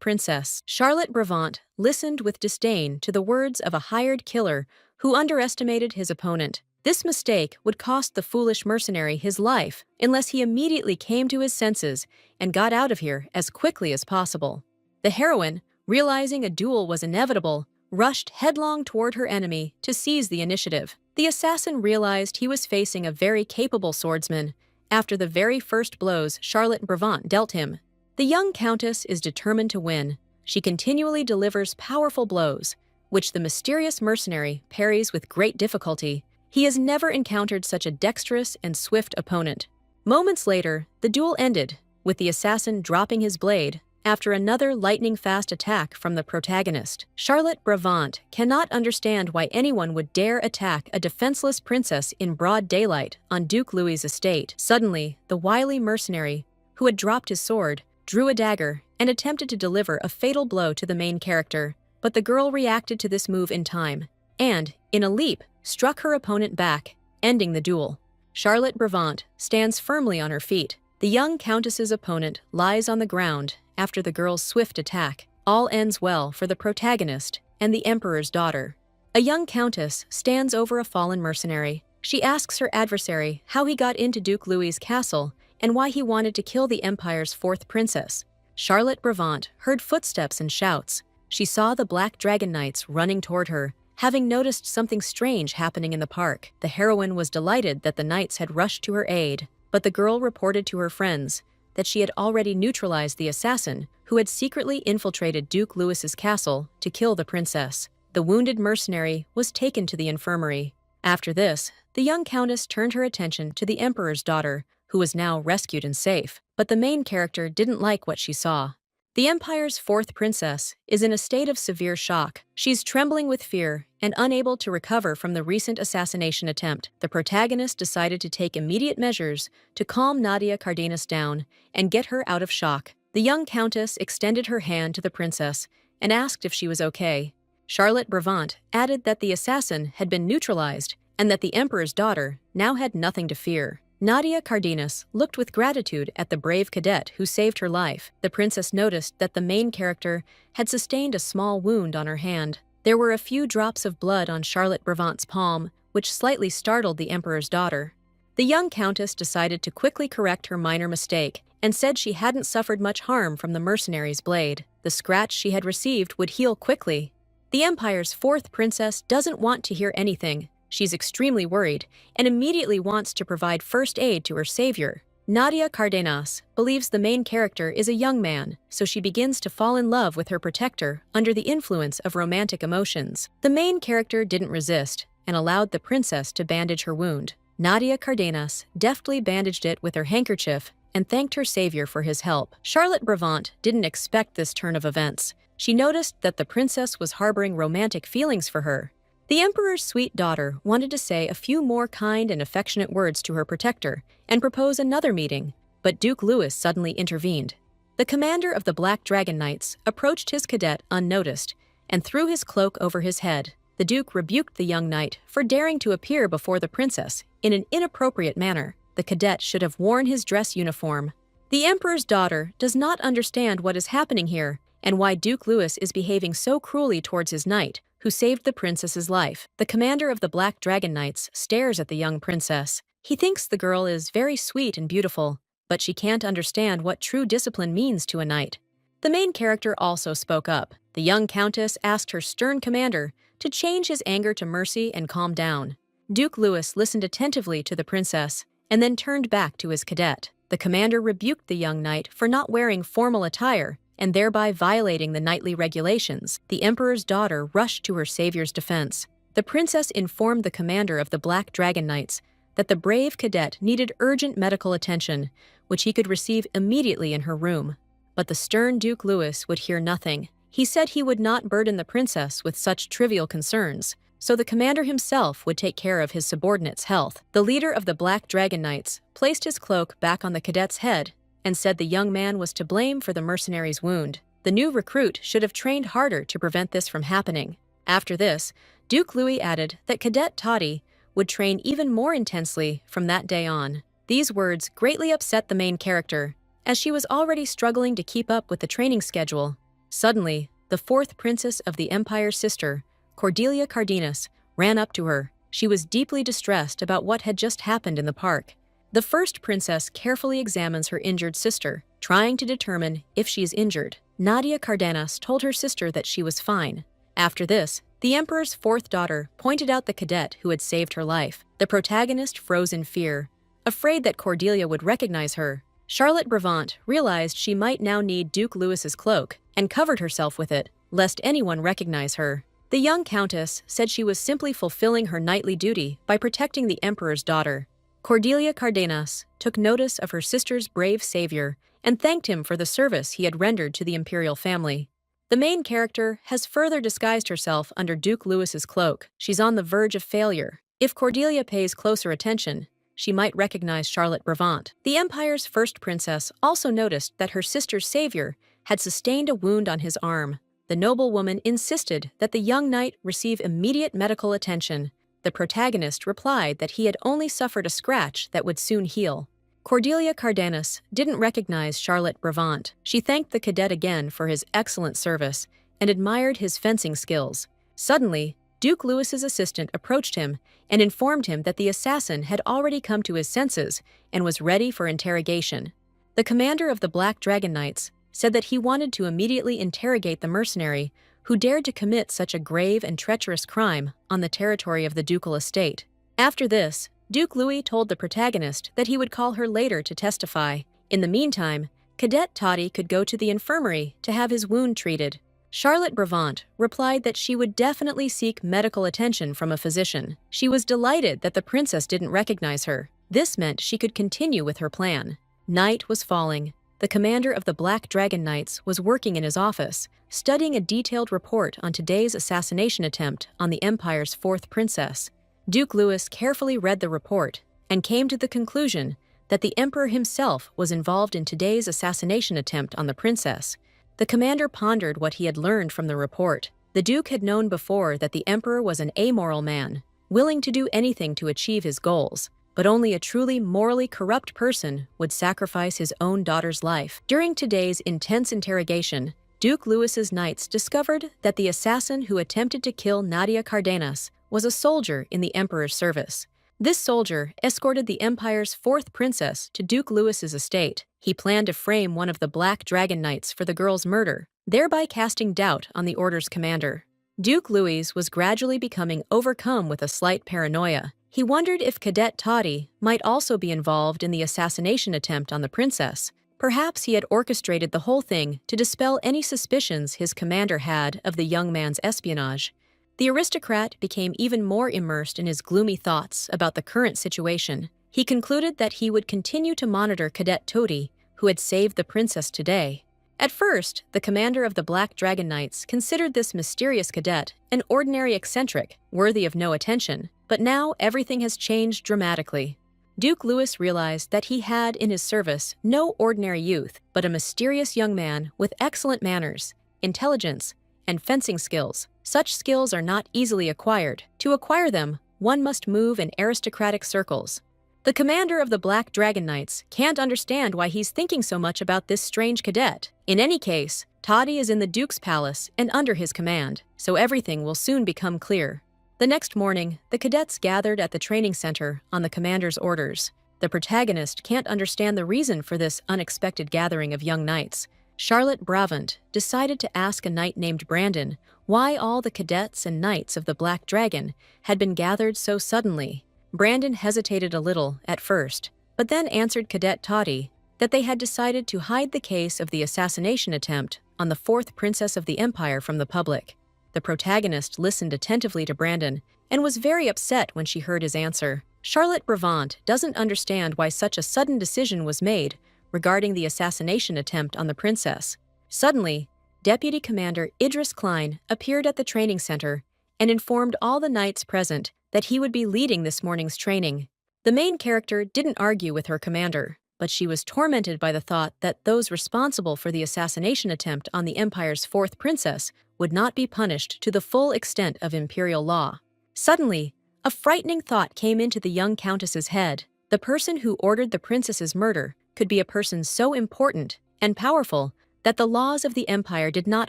princess. Charlotte Bravant listened with disdain to the words of a hired killer who underestimated his opponent. This mistake would cost the foolish mercenary his life unless he immediately came to his senses and got out of here as quickly as possible. The heroine, realizing a duel was inevitable, rushed headlong toward her enemy to seize the initiative. The assassin realized he was facing a very capable swordsman after the very first blows Charlotte Bravant dealt him. The young countess is determined to win. She continually delivers powerful blows, which the mysterious mercenary parries with great difficulty. He has never encountered such a dexterous and swift opponent. Moments later, the duel ended, with the assassin dropping his blade after another lightning-fast attack from the protagonist. Charlotte Bravant cannot understand why anyone would dare attack a defenseless princess in broad daylight on Duke Louis's estate. Suddenly, the wily mercenary, who had dropped his sword, drew a dagger and attempted to deliver a fatal blow to the main character. But the girl reacted to this move in time and, in a leap, struck her opponent back, ending the duel. Charlotte Bravant stands firmly on her feet. The young countess's opponent lies on the ground after the girl's swift attack. All ends well for the protagonist and the emperor's daughter. A young countess stands over a fallen mercenary. She asks her adversary how he got into Duke Louis's castle and why he wanted to kill the empire's fourth princess. Charlotte Bravant heard footsteps and shouts. She saw the Black Dragon Knights running toward her, having noticed something strange happening in the park. The heroine was delighted that the knights had rushed to her aid, but the girl reported to her friends that she had already neutralized the assassin who had secretly infiltrated Duke Louis's castle to kill the princess. The wounded mercenary was taken to the infirmary. After this, the young countess turned her attention to the emperor's daughter, who was now rescued and safe. But the main character didn't like what she saw. The empire's fourth princess is in a state of severe shock. She's trembling with fear and unable to recover from the recent assassination attempt. The protagonist decided to take immediate measures to calm Nadia Cardenas down and get her out of shock. The young countess extended her hand to the princess and asked if she was okay. Charlotte Bravant added that the assassin had been neutralized and that the emperor's daughter now had nothing to fear. Nadia Cardenas looked with gratitude at the brave cadet who saved her life. The princess noticed that the main character had sustained a small wound on her hand. There were a few drops of blood on Charlotte Bravant's palm, which slightly startled the emperor's daughter. The young countess decided to quickly correct her minor mistake and said she hadn't suffered much harm from the mercenary's blade. The scratch she had received would heal quickly. The empire's fourth princess doesn't want to hear anything. She's extremely worried and immediately wants to provide first aid to her savior. Nadia Cardenas believes the main character is a young man, so she begins to fall in love with her protector under the influence of romantic emotions. The main character didn't resist and allowed the princess to bandage her wound. Nadia Cardenas deftly bandaged it with her handkerchief and thanked her savior for his help. Charlotte Bravant didn't expect this turn of events. She noticed that the princess was harboring romantic feelings for her. The emperor's sweet daughter wanted to say a few more kind and affectionate words to her protector and propose another meeting, but Duke Louis suddenly intervened. The commander of the Black Dragon Knights approached his cadet unnoticed and threw his cloak over his head. The Duke rebuked the young knight for daring to appear before the princess in an inappropriate manner. The cadet should have worn his dress uniform. The emperor's daughter does not understand what is happening here and why Duke Louis is behaving so cruelly towards his knight, who saved the princess's life. The commander of the Black Dragon Knights stares at the young princess. He thinks the girl is very sweet and beautiful, but she can't understand what true discipline means to a knight. The main character also spoke up. The young countess asked her stern commander to change his anger to mercy and calm down. Duke Louis listened attentively to the princess and then turned back to his cadet. The commander rebuked the young knight for not wearing formal attire and thereby violating the knightly regulations. The emperor's daughter rushed to her savior's defense. The princess informed the commander of the Black Dragon Knights that the brave cadet needed urgent medical attention, which he could receive immediately in her room. But the stern Duke Louis would hear nothing. He said he would not burden the princess with such trivial concerns, so the commander himself would take care of his subordinate's health. The leader of the Black Dragon Knights placed his cloak back on the cadet's head and said the young man was to blame for the mercenary's wound. The new recruit should have trained harder to prevent this from happening. After this, Duke Louis added that Cadet Toddy would train even more intensely from that day on. These words greatly upset the main character, as she was already struggling to keep up with the training schedule. Suddenly, the fourth princess of the Empire's sister, Cordelia Cardenas, ran up to her. She was deeply distressed about what had just happened in the park. The first princess carefully examines her injured sister, trying to determine if she is injured. Nadia Cardenas told her sister that she was fine. After this, the emperor's fourth daughter pointed out the cadet who had saved her life. The protagonist froze in fear, afraid that Cordelia would recognize her. Charlotte Brabant realized she might now need Duke Louis's cloak and covered herself with it, lest anyone recognize her. The young countess said she was simply fulfilling her knightly duty by protecting the emperor's daughter. Cordelia Cardenas took notice of her sister's brave savior and thanked him for the service he had rendered to the imperial family. The main character has further disguised herself under Duke Louis's cloak. She's on the verge of failure. If Cordelia pays closer attention, she might recognize Charlotte Brabant. The Empire's first princess also noticed that her sister's savior had sustained a wound on his arm. The noblewoman insisted that the young knight receive immediate medical attention. The protagonist replied that he had only suffered a scratch that would soon heal. Cordelia Cardenas didn't recognize Charlotte Brabant. She thanked the cadet again for his excellent service and admired his fencing skills. Suddenly, Duke Louis's assistant approached him and informed him that the assassin had already come to his senses and was ready for interrogation. The commander of the Black Dragon Knights said that he wanted to immediately interrogate the mercenary who dared to commit such a grave and treacherous crime on the territory of the ducal estate. After this, Duke Louis told the protagonist that he would call her later to testify. In the meantime, Cadet Toddy could go to the infirmary to have his wound treated. Charlotte Brabant replied that she would definitely seek medical attention from a physician. She was delighted that the princess didn't recognize her. This meant she could continue with her plan. Night was falling. The commander of the Black Dragon Knights was working in his office, studying a detailed report on today's assassination attempt on the Empire's fourth princess. Duke Louis carefully read the report and came to the conclusion that the emperor himself was involved in today's assassination attempt on the princess. The commander pondered what he had learned from the report. The duke had known before that the emperor was an amoral man, willing to do anything to achieve his goals. But only a truly morally corrupt person would sacrifice his own daughter's life. During today's intense interrogation, Duke Louis's knights discovered that the assassin who attempted to kill Nadia Cardenas was a soldier in the emperor's service. This soldier escorted the Empire's fourth princess to Duke Louis's estate. He planned to frame one of the Black Dragon Knights for the girl's murder, thereby casting doubt on the order's commander. Duke Louis was gradually becoming overcome with a slight paranoia. He wondered if Cadet Toddy might also be involved in the assassination attempt on the princess. Perhaps he had orchestrated the whole thing to dispel any suspicions his commander had of the young man's espionage. The aristocrat became even more immersed in his gloomy thoughts about the current situation. He concluded that he would continue to monitor Cadet Toddy, who had saved the princess today. At first, the commander of the Black Dragon Knights considered this mysterious cadet an ordinary eccentric, worthy of no attention. But now everything has changed dramatically. Duke Louis realized that he had in his service no ordinary youth, but a mysterious young man with excellent manners, intelligence, and fencing skills. Such skills are not easily acquired. To acquire them, one must move in aristocratic circles. The commander of the Black Dragon Knights can't understand why he's thinking so much about this strange cadet. In any case, Toddy is in the Duke's palace and under his command, so everything will soon become clear. The next morning, the cadets gathered at the training center on the commander's orders. The protagonist can't understand the reason for this unexpected gathering of young knights. Charlotte Brabant decided to ask a knight named Brandon why all the cadets and knights of the Black Dragon had been gathered so suddenly. Brandon hesitated a little at first, but then answered Cadet Toddy that they had decided to hide the case of the assassination attempt on the fourth princess of the empire from the public. The protagonist listened attentively to Brandon and was very upset when she heard his answer. Charlotte Brevant doesn't understand why such a sudden decision was made regarding the assassination attempt on the princess. Suddenly, Deputy Commander Idris Klein appeared at the training center and informed all the knights present that he would be leading this morning's training. The main character didn't argue with her commander, but she was tormented by the thought that those responsible for the assassination attempt on the Empire's fourth princess would not be punished to the full extent of imperial law. Suddenly, a frightening thought came into the young countess's head. The person who ordered the princess's murder could be a person so important and powerful that the laws of the Empire did not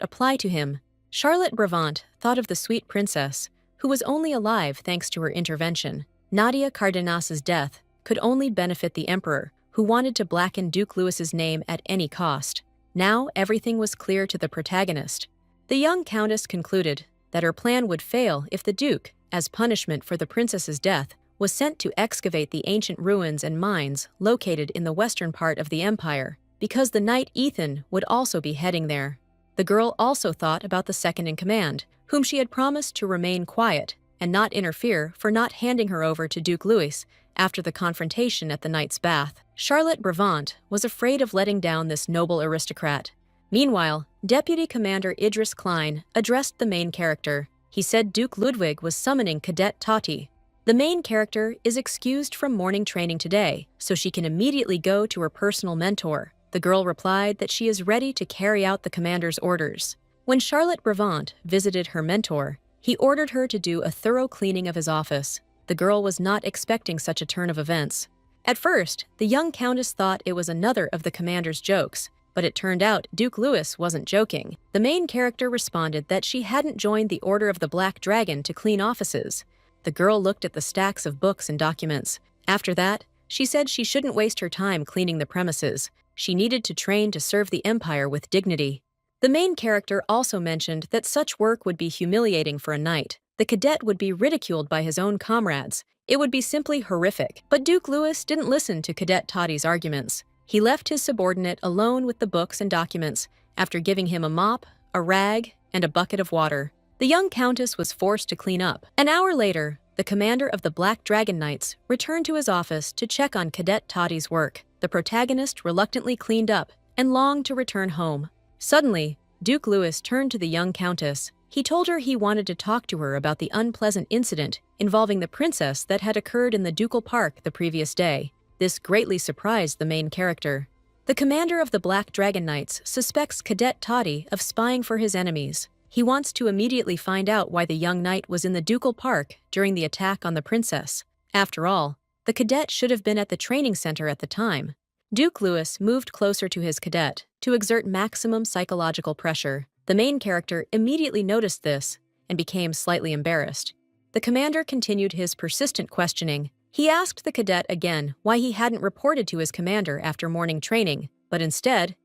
apply to him. Charlotte Brevant thought of the sweet princess, who was only alive thanks to her intervention. Nadia Cardenas's death could only benefit the Emperor, who wanted to blacken Duke Louis's name at any cost. Now everything was clear to the protagonist. The young countess concluded that her plan would fail if the Duke, as punishment for the princess's death, was sent to excavate the ancient ruins and mines located in the western part of the Empire, because the knight Ethan would also be heading there. The girl also thought about the second-in-command, whom she had promised to remain quiet and not interfere for not handing her over to Duke Louis after the confrontation at the knight's bath. Charlotte Brevant was afraid of letting down this noble aristocrat. Meanwhile, Deputy Commander Idris Klein addressed the main character. He said Duke Ludwig was summoning Cadet Tati. The main character is excused from morning training today, so she can immediately go to her personal mentor. The girl replied that she is ready to carry out the commander's orders. When Charlotte Brevant visited her mentor, he ordered her to do a thorough cleaning of his office. The girl was not expecting such a turn of events. At first, the young countess thought it was another of the commander's jokes, but it turned out Duke Louis wasn't joking. The main character responded that she hadn't joined the Order of the Black Dragon to clean offices. The girl looked at the stacks of books and documents. After that, she said she shouldn't waste her time cleaning the premises. She needed to train to serve the Empire with dignity. The main character also mentioned that such work would be humiliating for a knight. The cadet would be ridiculed by his own comrades. It would be simply horrific. But Duke Louis didn't listen to Cadet Toddy's arguments. He left his subordinate alone with the books and documents after giving him a mop, a rag, and a bucket of water. The young countess was forced to clean up. An hour later, the commander of the Black Dragon Knights returned to his office to check on Cadet Toddy's work. The protagonist reluctantly cleaned up and longed to return home. Suddenly, Duke Louis turned to the young countess. He told her he wanted to talk to her about the unpleasant incident involving the princess that had occurred in the ducal park the previous day. This greatly surprised the main character. The commander of the Black Dragon Knights suspects Cadet Toddy of spying for his enemies. He wants to immediately find out why the young knight was in the ducal park during the attack on the princess. After all, the cadet should have been at the training center at the time. Duke Louis moved closer to his cadet to exert maximum psychological pressure. The main character immediately noticed this and became slightly embarrassed. The commander continued his persistent questioning. He asked the cadet again why he hadn't reported to his commander after morning training, but instead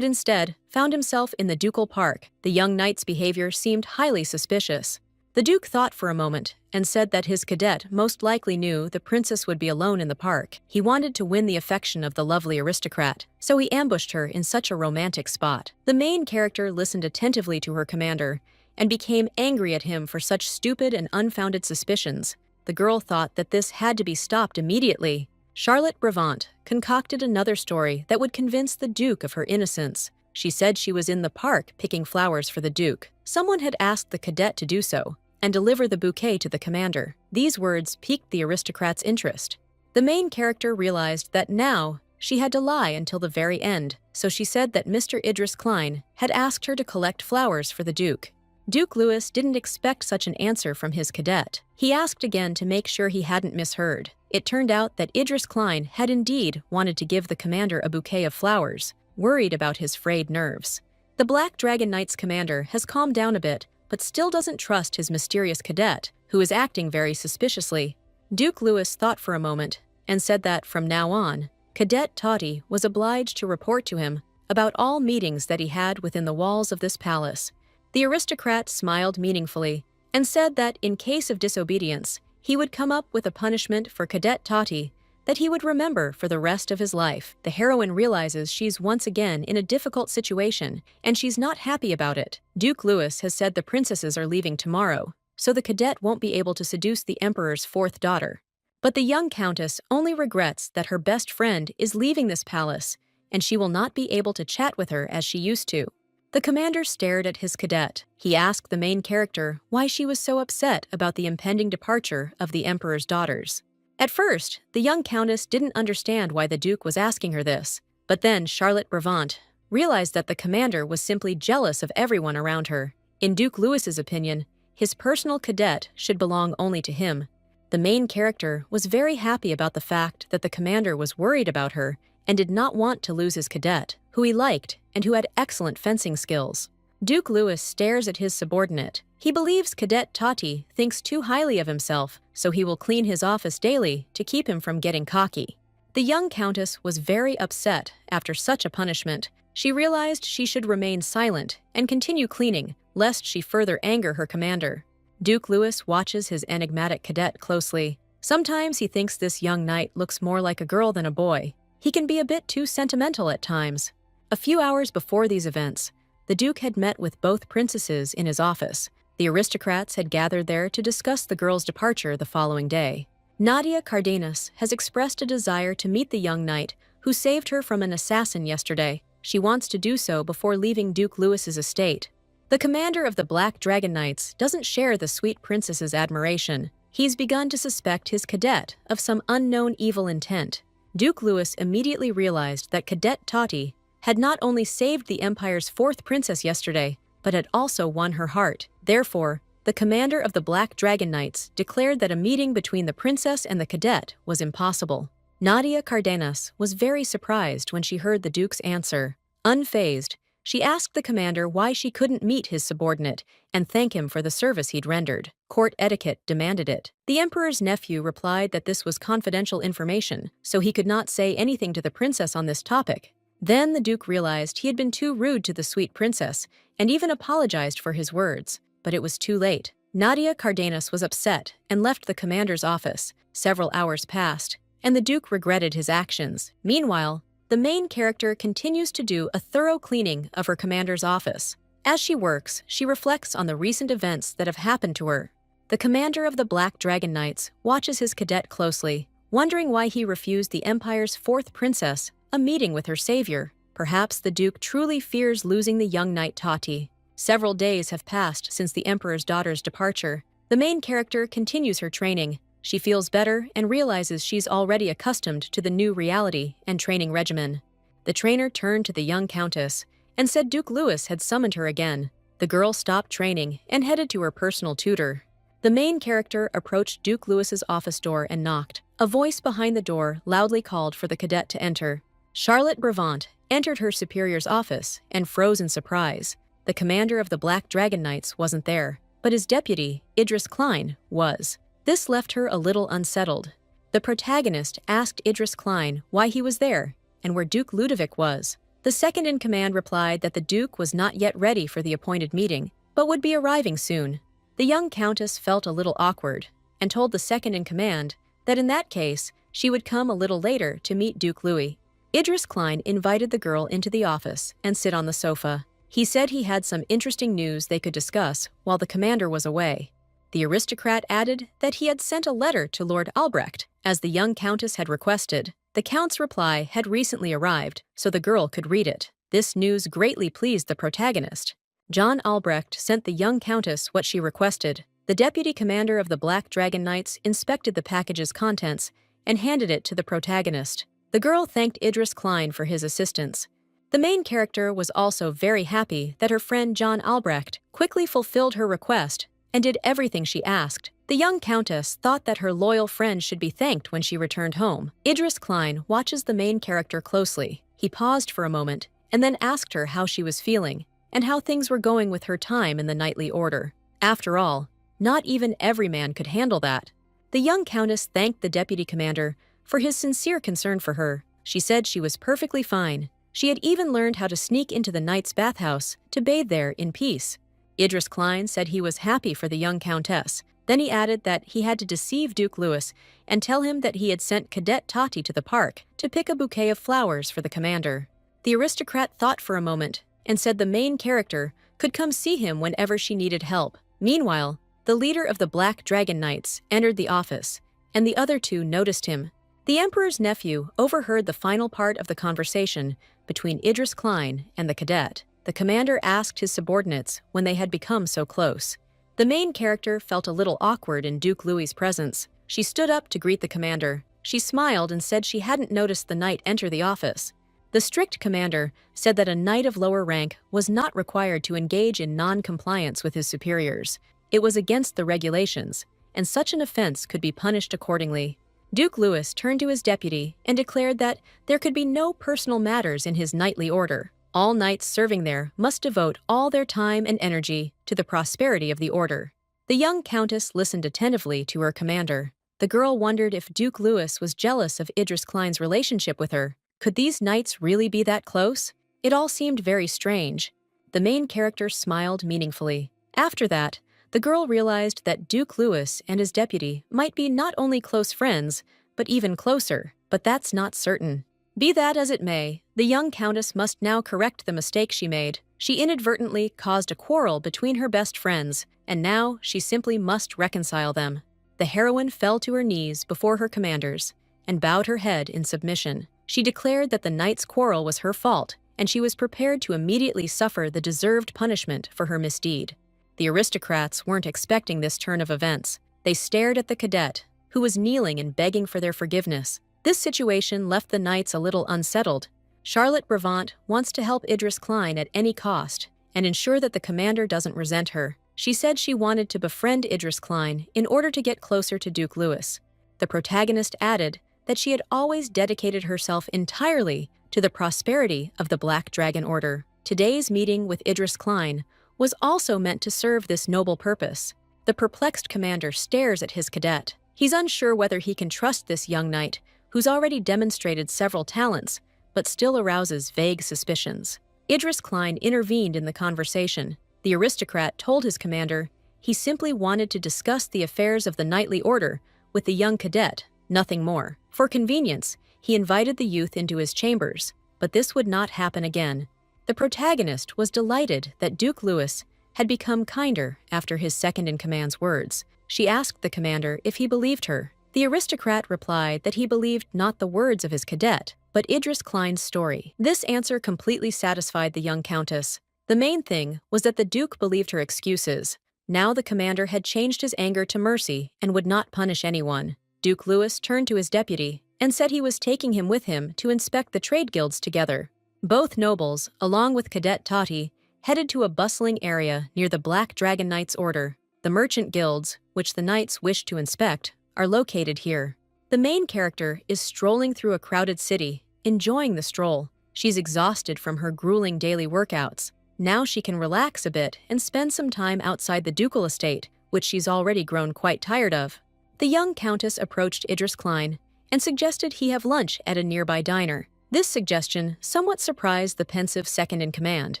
found himself in the ducal park. The young knight's behavior seemed highly suspicious. The Duke thought for a moment and said that his cadet most likely knew the princess would be alone in the park. He wanted to win the affection of the lovely aristocrat, so he ambushed her in such a romantic spot. The main character listened attentively to her commander and became angry at him for such stupid and unfounded suspicions. The girl thought that this had to be stopped immediately. Charlotte Brevant concocted another story that would convince the Duke of her innocence. She said she was in the park picking flowers for the Duke. Someone had asked the cadet to do so and deliver the bouquet to the commander. These words piqued the aristocrat's interest. The main character realized that now she had to lie until the very end, so she said that Mr. Idris Klein had asked her to collect flowers for the Duke. Duke Louis didn't expect such an answer from his cadet. He asked again to make sure he hadn't misheard. It turned out that Idris Klein had indeed wanted to give the commander a bouquet of flowers, worried about his frayed nerves. The Black Dragon Knight's commander has calmed down a bit, but still doesn't trust his mysterious cadet, who is acting very suspiciously. Duke Louis thought for a moment and said that from now on, Cadet Toddy was obliged to report to him about all meetings that he had within the walls of this palace. The aristocrat smiled meaningfully and said that in case of disobedience, he would come up with a punishment for Cadet Toddy that he would remember for the rest of his life. The heroine realizes she's once again in a difficult situation, and she's not happy about it. Duke Louis has said the princesses are leaving tomorrow, so the cadet won't be able to seduce the emperor's fourth daughter. But the young countess only regrets that her best friend is leaving this palace, and she will not be able to chat with her as she used to. The commander stared at his cadet. He asked the main character why she was so upset about the impending departure of the emperor's daughters. At first, the young countess didn't understand why the duke was asking her this, but then Charlotte Brevant realized that the commander was simply jealous of everyone around her. In Duke Louis's opinion, his personal cadet should belong only to him. The main character was very happy about the fact that the commander was worried about her and did not want to lose his cadet, who he liked and who had excellent fencing skills. Duke Louis stares at his subordinate. He believes Cadet Tati thinks too highly of himself, so he will clean his office daily to keep him from getting cocky. The young countess was very upset after such a punishment. She realized she should remain silent and continue cleaning, lest she further anger her commander. Duke Louis watches his enigmatic cadet closely. Sometimes he thinks this young knight looks more like a girl than a boy. He can be a bit too sentimental at times. A few hours before these events, the Duke had met with both princesses in his office. The aristocrats had gathered there to discuss the girl's departure the following day. Nadia Cardenas has expressed a desire to meet the young knight who saved her from an assassin yesterday. She wants to do so before leaving Duke Louis's estate. The commander of the Black Dragon Knights doesn't share the sweet princess's admiration. He's begun to suspect his cadet of some unknown evil intent. Duke Louis immediately realized that Cadet Tati had not only saved the Empire's fourth princess yesterday, but had also won her heart. Therefore, the commander of the Black Dragon Knights declared that a meeting between the princess and the cadet was impossible. Nadia Cardenas was very surprised when she heard the Duke's answer. Unfazed, she asked the commander why she couldn't meet his subordinate and thank him for the service he'd rendered. Court etiquette demanded it. The emperor's nephew replied that this was confidential information, so he could not say anything to the princess on this topic. Then the Duke realized he had been too rude to the sweet princess and even apologized for his words, but it was too late. Nadia Cardenas was upset and left the commander's office. Several hours passed, and the Duke regretted his actions. Meanwhile, the main character continues to do a thorough cleaning of her commander's office. As she works, she reflects on the recent events that have happened to her. The commander of the Black Dragon Knights watches his cadet closely, wondering why he refused the Empire's fourth princess a meeting with her savior. Perhaps the Duke truly fears losing the young knight Tati. Several days have passed since the Emperor's daughter's departure. The main character continues her training. She feels better and realizes she's already accustomed to the new reality and training regimen. The trainer turned to the young countess and said Duke Louis had summoned her again. The girl stopped training and headed to her personal tutor. The main character approached Duke Louis's office door and knocked. A voice behind the door loudly called for the cadet to enter. Charlotte Brevant entered her superior's office and froze in surprise. The commander of the Black Dragon Knights wasn't there, but his deputy, Idris Klein, was. This left her a little unsettled. The protagonist asked Idris Klein why he was there and where Duke Ludovic was. The second-in-command replied that the Duke was not yet ready for the appointed meeting, but would be arriving soon. The young countess felt a little awkward and told the second-in-command that in that case, she would come a little later to meet Duke Louis. Idris Klein invited the girl into the office and sit on the sofa. He said he had some interesting news they could discuss while the commander was away. The aristocrat added that he had sent a letter to Lord Albrecht, as the young countess had requested. The count's reply had recently arrived, so the girl could read it. This news greatly pleased the protagonist. John Albrecht sent the young countess what she requested. The deputy commander of the Black Dragon Knights inspected the package's contents and handed it to the protagonist. The girl thanked Idris Klein for his assistance. The main character was also very happy that her friend John Albrecht quickly fulfilled her request and did everything she asked. The young countess thought that her loyal friend should be thanked when she returned home. Idris Klein watches the main character closely. He paused for a moment and then asked her how she was feeling and how things were going with her time in the knightly order. After all, not even every man could handle that. The young countess thanked the deputy commander for his sincere concern for her. She said she was perfectly fine. She had even learned how to sneak into the knight's bathhouse to bathe there in peace. Idris Klein said he was happy for the young countess, Then he added that he had to deceive Duke Louis and tell him that he had sent Cadet Tati to the park to pick a bouquet of flowers for the commander. The aristocrat thought for a moment and said the main character could come see him whenever she needed help. Meanwhile, the leader of the Black Dragon Knights entered the office, and the other two noticed him. The Emperor's nephew overheard the final part of the conversation between Idris Klein and the cadet. The commander asked his subordinates when they had become so close. The main character felt a little awkward in Duke Louis's presence. She stood up to greet the commander. She smiled and said she hadn't noticed the knight enter the office. The strict commander said that a knight of lower rank was not required to engage in non-compliance with his superiors. It was against the regulations, and such an offense could be punished accordingly. Duke Louis turned to his deputy and declared that there could be no personal matters in his knightly order. All knights serving there must devote all their time and energy to the prosperity of the order. The young countess listened attentively to her commander. The girl wondered if Duke Louis was jealous of Idris Klein's relationship with her. Could these knights really be that close? It all seemed very strange. The main character smiled meaningfully. After that, the girl realized that Duke Louis and his deputy might be not only close friends, but even closer. But that's not certain. Be that as it may, the young countess must now correct the mistake she made. She inadvertently caused a quarrel between her best friends, and now she simply must reconcile them. The heroine fell to her knees before her commanders and bowed her head in submission. She declared that the knight's quarrel was her fault, and she was prepared to immediately suffer the deserved punishment for her misdeed. The aristocrats weren't expecting this turn of events. They stared at the cadet, who was kneeling and begging for their forgiveness. This situation left the knights a little unsettled. Charlotte Brevant wants to help Idris Klein at any cost and ensure that the commander doesn't resent her. She said she wanted to befriend Idris Klein in order to get closer to Duke Louis. The protagonist added that she had always dedicated herself entirely to the prosperity of the Black Dragon Order. Today's meeting with Idris Klein was also meant to serve this noble purpose. The perplexed commander stares at his cadet. He's unsure whether he can trust this young knight, who's already demonstrated several talents, but still arouses vague suspicions. Idris Klein intervened in the conversation. The aristocrat told his commander he simply wanted to discuss the affairs of the knightly order with the young cadet, nothing more. For convenience, he invited the youth into his chambers, but this would not happen again. The protagonist was delighted that Duke Louis had become kinder after his second-in-command's words. She asked the commander if he believed her. The aristocrat replied that he believed not the words of his cadet, but Idris Klein's story. This answer completely satisfied the young countess. The main thing was that the Duke believed her excuses. Now the commander had changed his anger to mercy and would not punish anyone. Duke Louis turned to his deputy and said he was taking him with him to inspect the trade guilds together. Both nobles, along with Cadet Tati, headed to a bustling area near the Black Dragon Knights Order. The merchant guilds, which the knights wished to inspect, are located here. The main character is strolling through a crowded city, enjoying the stroll. She's exhausted from her grueling daily workouts. Now she can relax a bit and spend some time outside the ducal estate, which she's already grown quite tired of. The young countess approached Idris Klein and suggested he have lunch at a nearby diner. This suggestion somewhat surprised the pensive second-in-command.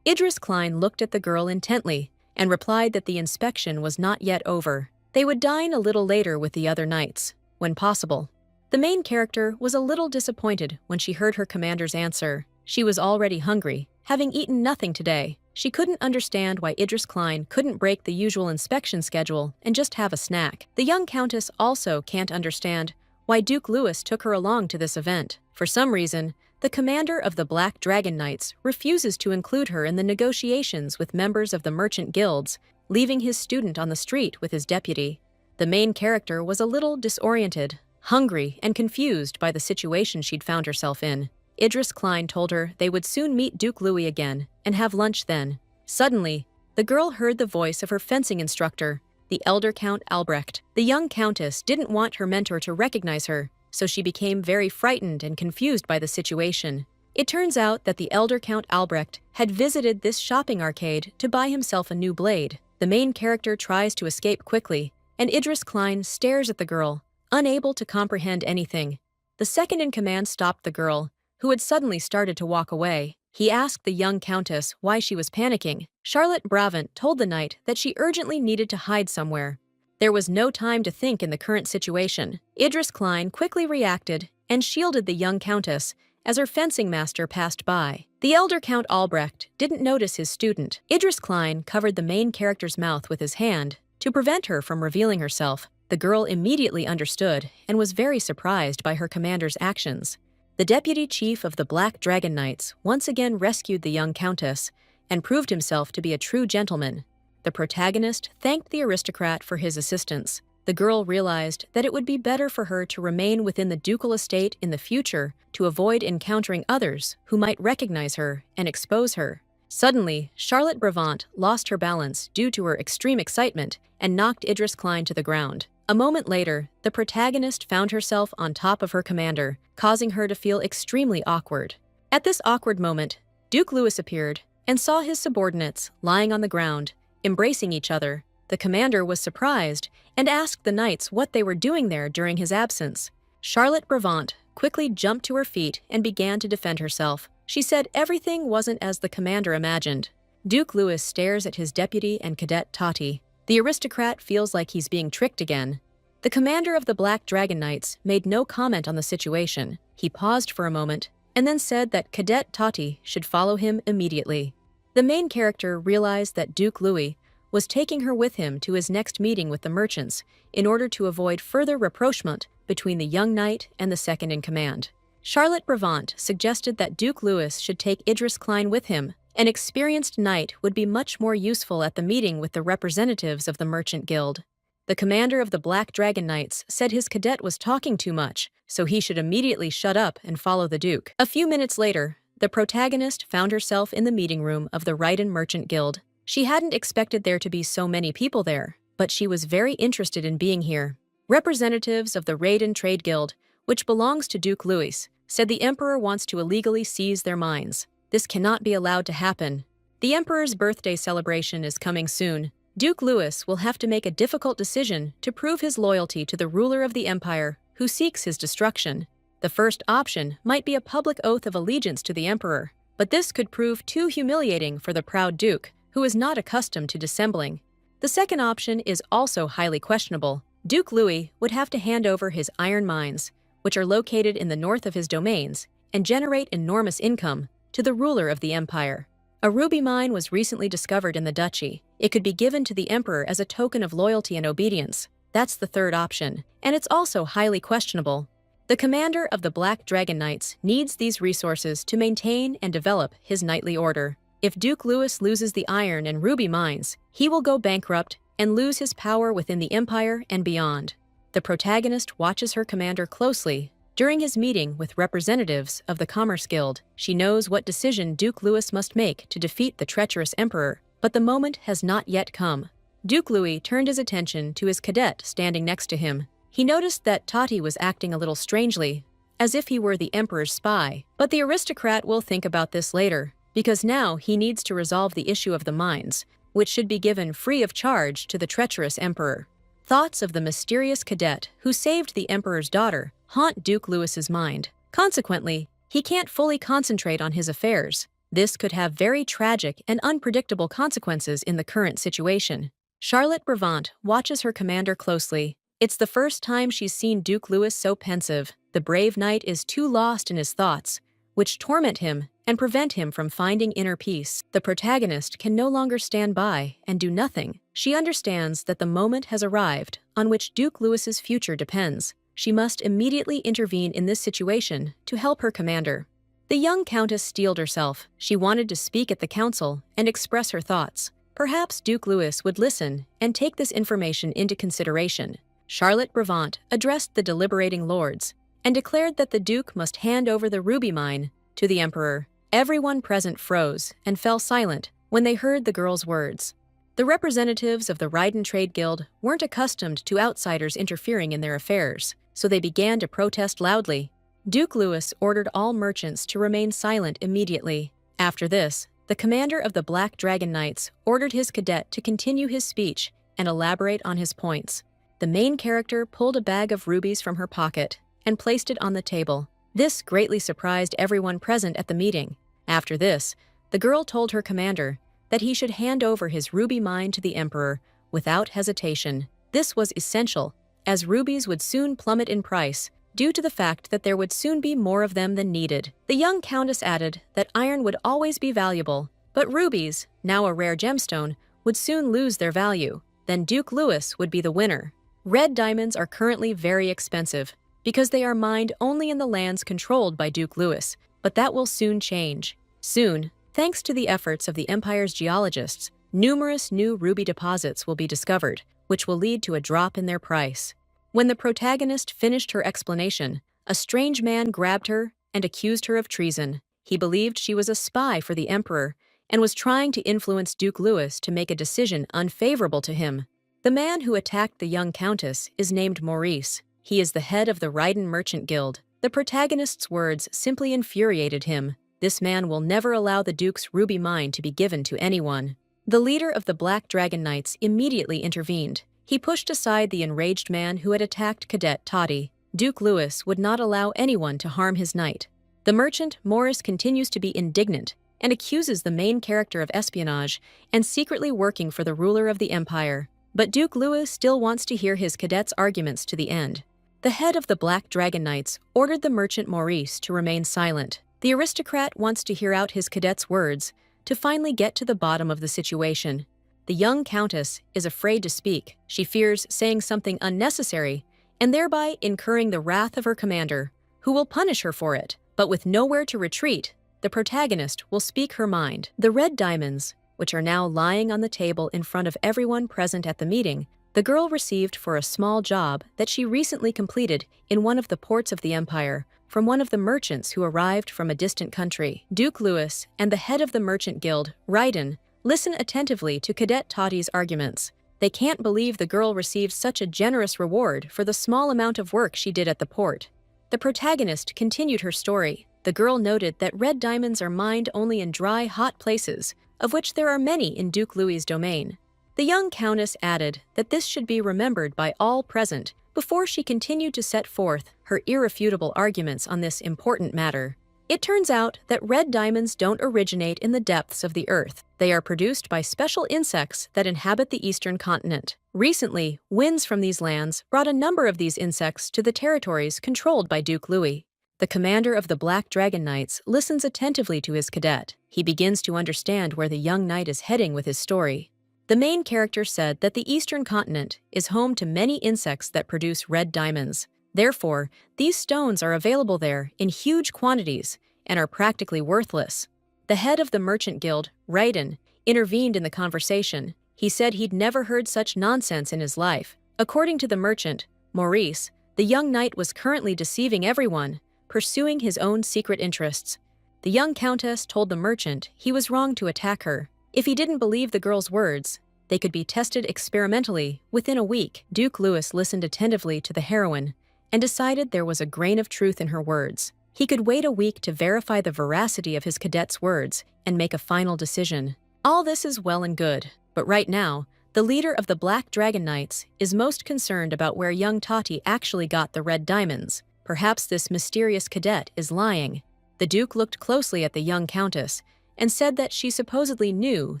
Idris Klein looked at the girl intently and replied that the inspection was not yet over. They would dine a little later with the other knights, when possible. The main character was a little disappointed when she heard her commander's answer. She was already hungry, having eaten nothing today. She couldn't understand why Idris Klein couldn't break the usual inspection schedule and just have a snack. The young countess also can't understand why Duke Louis took her along to this event. For some reason, the commander of the Black Dragon Knights refuses to include her in the negotiations with members of the merchant guilds, leaving his student on the street with his deputy. The main character was a little disoriented, hungry, and confused by the situation she'd found herself in. Idris Klein told her they would soon meet Duke Louis again and have lunch then. Suddenly, the girl heard the voice of her fencing instructor, the elder Count Albrecht. The young countess didn't want her mentor to recognize her, so she became very frightened and confused by the situation. It turns out that the elder Count Albrecht had visited this shopping arcade to buy himself a new blade. The main character tries to escape quickly, and Idris Klein stares at the girl, unable to comprehend anything. The second-in-command stopped the girl, who had suddenly started to walk away. He asked the young countess why she was panicking. Charlotte Brevant told the knight that she urgently needed to hide somewhere. There was no time to think in the current situation. Idris Klein quickly reacted and shielded the young countess as her fencing master passed by. The elder Count Albrecht didn't notice his student. Idris Klein covered the main character's mouth with his hand to prevent her from revealing herself. The girl immediately understood and was very surprised by her commander's actions. The deputy chief of the Black Dragon Knights once again rescued the young countess and proved himself to be a true gentleman. The protagonist thanked the aristocrat for his assistance. The girl realized that it would be better for her to remain within the ducal estate in the future to avoid encountering others who might recognize her and expose her. Suddenly, Charlotte Brevant lost her balance due to her extreme excitement and knocked Idris Klein to the ground. A moment later, the protagonist found herself on top of her commander, causing her to feel extremely awkward. At this awkward moment, Duke Louis appeared and saw his subordinates lying on the ground, embracing each other. The commander was surprised and asked the knights what they were doing there during his absence. Charlotte Brevant quickly jumped to her feet and began to defend herself. She said everything wasn't as the commander imagined. Duke Louis stares at his deputy and cadet Tati. The aristocrat feels like he's being tricked again. The commander of the Black Dragon Knights made no comment on the situation. He paused for a moment and then said that Cadet Tati should follow him immediately. The main character realized that Duke Louis was taking her with him to his next meeting with the merchants in order to avoid further rapprochement between the young knight and the second-in-command. Charlotte Brevant suggested that Duke Louis should take Idris Klein with him. An experienced knight would be much more useful at the meeting with the representatives of the Merchant Guild. The commander of the Black Dragon Knights said his cadet was talking too much, so he should immediately shut up and follow the Duke. A few minutes later, the protagonist found herself in the meeting room of the Raiden Merchant Guild. She hadn't expected there to be so many people there, but she was very interested in being here. Representatives of the Raiden Trade Guild, which belongs to Duke Louis, said the Emperor wants to illegally seize their mines. This cannot be allowed to happen. The Emperor's birthday celebration is coming soon. Duke Louis will have to make a difficult decision to prove his loyalty to the ruler of the Empire, who seeks his destruction. The first option might be a public oath of allegiance to the Emperor, but this could prove too humiliating for the proud Duke, who is not accustomed to dissembling. The second option is also highly questionable. Duke Louis would have to hand over his iron mines, which are located in the north of his domains, and generate enormous income, to the ruler of the empire. A ruby mine was recently discovered in the duchy. It could be given to the emperor as a token of loyalty and obedience. That's the third option, and it's also highly questionable. The commander of the Black Dragon Knights needs these resources to maintain and develop his knightly order. If Duke Louis loses the iron and ruby mines, he will go bankrupt and lose his power within the empire and beyond. The protagonist watches her commander closely. During his meeting with representatives of the Commerce Guild, she knows what decision Duke Louis must make to defeat the treacherous emperor, but the moment has not yet come. Duke Louis turned his attention to his cadet standing next to him. He noticed that Tati was acting a little strangely, as if he were the emperor's spy. But the aristocrat will think about this later, because now he needs to resolve the issue of the mines, which should be given free of charge to the treacherous emperor. Thoughts of the mysterious cadet who saved the emperor's daughter haunt Duke Louis's mind. Consequently, he can't fully concentrate on his affairs. This could have very tragic and unpredictable consequences in the current situation. Charlotte Brevant watches her commander closely. It's the first time she's seen Duke Louis so pensive. The brave knight is too lost in his thoughts, which torment him and prevent him from finding inner peace. The protagonist can no longer stand by and do nothing. She understands that the moment has arrived on which Duke Louis's future depends. She must immediately intervene in this situation to help her commander. The young countess steeled herself. She wanted to speak at the council and express her thoughts. Perhaps Duke Louis would listen and take this information into consideration. Charlotte Brevant addressed the deliberating lords and declared that the Duke must hand over the ruby mine to the emperor. Everyone present froze and fell silent when they heard the girl's words. The representatives of the Raiden Trade Guild weren't accustomed to outsiders interfering in their affairs, so they began to protest loudly. Duke Louis ordered all merchants to remain silent immediately. After this, the commander of the Black Dragon Knights ordered his cadet to continue his speech and elaborate on his points. The main character pulled a bag of rubies from her pocket and placed it on the table. This greatly surprised everyone present at the meeting. After this, the girl told her commander that he should hand over his ruby mine to the emperor without hesitation. This was essential, as rubies would soon plummet in price due to the fact that there would soon be more of them than needed. The young countess added that iron would always be valuable, but rubies, now a rare gemstone, would soon lose their value. Then Duke Louis would be the winner. Red diamonds are currently very expensive because they are mined only in the lands controlled by Duke Louis, but that will soon change. Soon, thanks to the efforts of the Empire's geologists, numerous new ruby deposits will be discovered, which will lead to a drop in their price. When the protagonist finished her explanation, a strange man grabbed her and accused her of treason. He believed she was a spy for the Emperor and was trying to influence Duke Louis to make a decision unfavorable to him. The man who attacked the young countess is named Maurice. He is the head of the Ryden Merchant Guild. The protagonist's words simply infuriated him. This man will never allow the Duke's ruby mine to be given to anyone. The leader of the Black Dragon Knights immediately intervened. He pushed aside the enraged man who had attacked Cadet Toddy. Duke Louis would not allow anyone to harm his knight. The merchant, Morris, continues to be indignant and accuses the main character of espionage and secretly working for the ruler of the Empire. But Duke Louis still wants to hear his cadet's arguments to the end. The head of the Black Dragon Knights ordered the merchant Maurice to remain silent. The aristocrat wants to hear out his cadet's words to finally get to the bottom of the situation. The young countess is afraid to speak. She fears saying something unnecessary and thereby incurring the wrath of her commander, who will punish her for it. But with nowhere to retreat, the protagonist will speak her mind. The red diamonds, which are now lying on the table in front of everyone present at the meeting, the girl received for a small job that she recently completed in one of the ports of the Empire from one of the merchants who arrived from a distant country. Duke Louis and the head of the merchant guild, Ryden, listen attentively to Cadet Toddy's arguments. They can't believe the girl received such a generous reward for the small amount of work she did at the port. The protagonist continued her story. The girl noted that red diamonds are mined only in dry, hot places, of which there are many in Duke Louis's domain. The young countess added that this should be remembered by all present before she continued to set forth her irrefutable arguments on this important matter. It turns out that red diamonds don't originate in the depths of the earth. They are produced by special insects that inhabit the eastern continent. Recently, winds from these lands brought a number of these insects to the territories controlled by Duke Louis. The commander of the Black Dragon Knights listens attentively to his cadet. He begins to understand where the young knight is heading with his story. The main character said that the eastern continent is home to many insects that produce red diamonds. Therefore, these stones are available there in huge quantities and are practically worthless. The head of the merchant guild, Ryden, intervened in the conversation. He said he'd never heard such nonsense in his life. According to the merchant, Maurice, the young knight was currently deceiving everyone, pursuing his own secret interests. The young countess told the merchant he was wrong to attack her. If he didn't believe the girl's words, they could be tested experimentally within a week. Duke Louis listened attentively to the heroine and decided there was a grain of truth in her words. He could wait a week to verify the veracity of his cadet's words and make a final decision. All this is well and good, but right now, the leader of the Black Dragon Knights is most concerned about where young Tati actually got the red diamonds. Perhaps this mysterious cadet is lying. The Duke looked closely at the young countess and said that she supposedly knew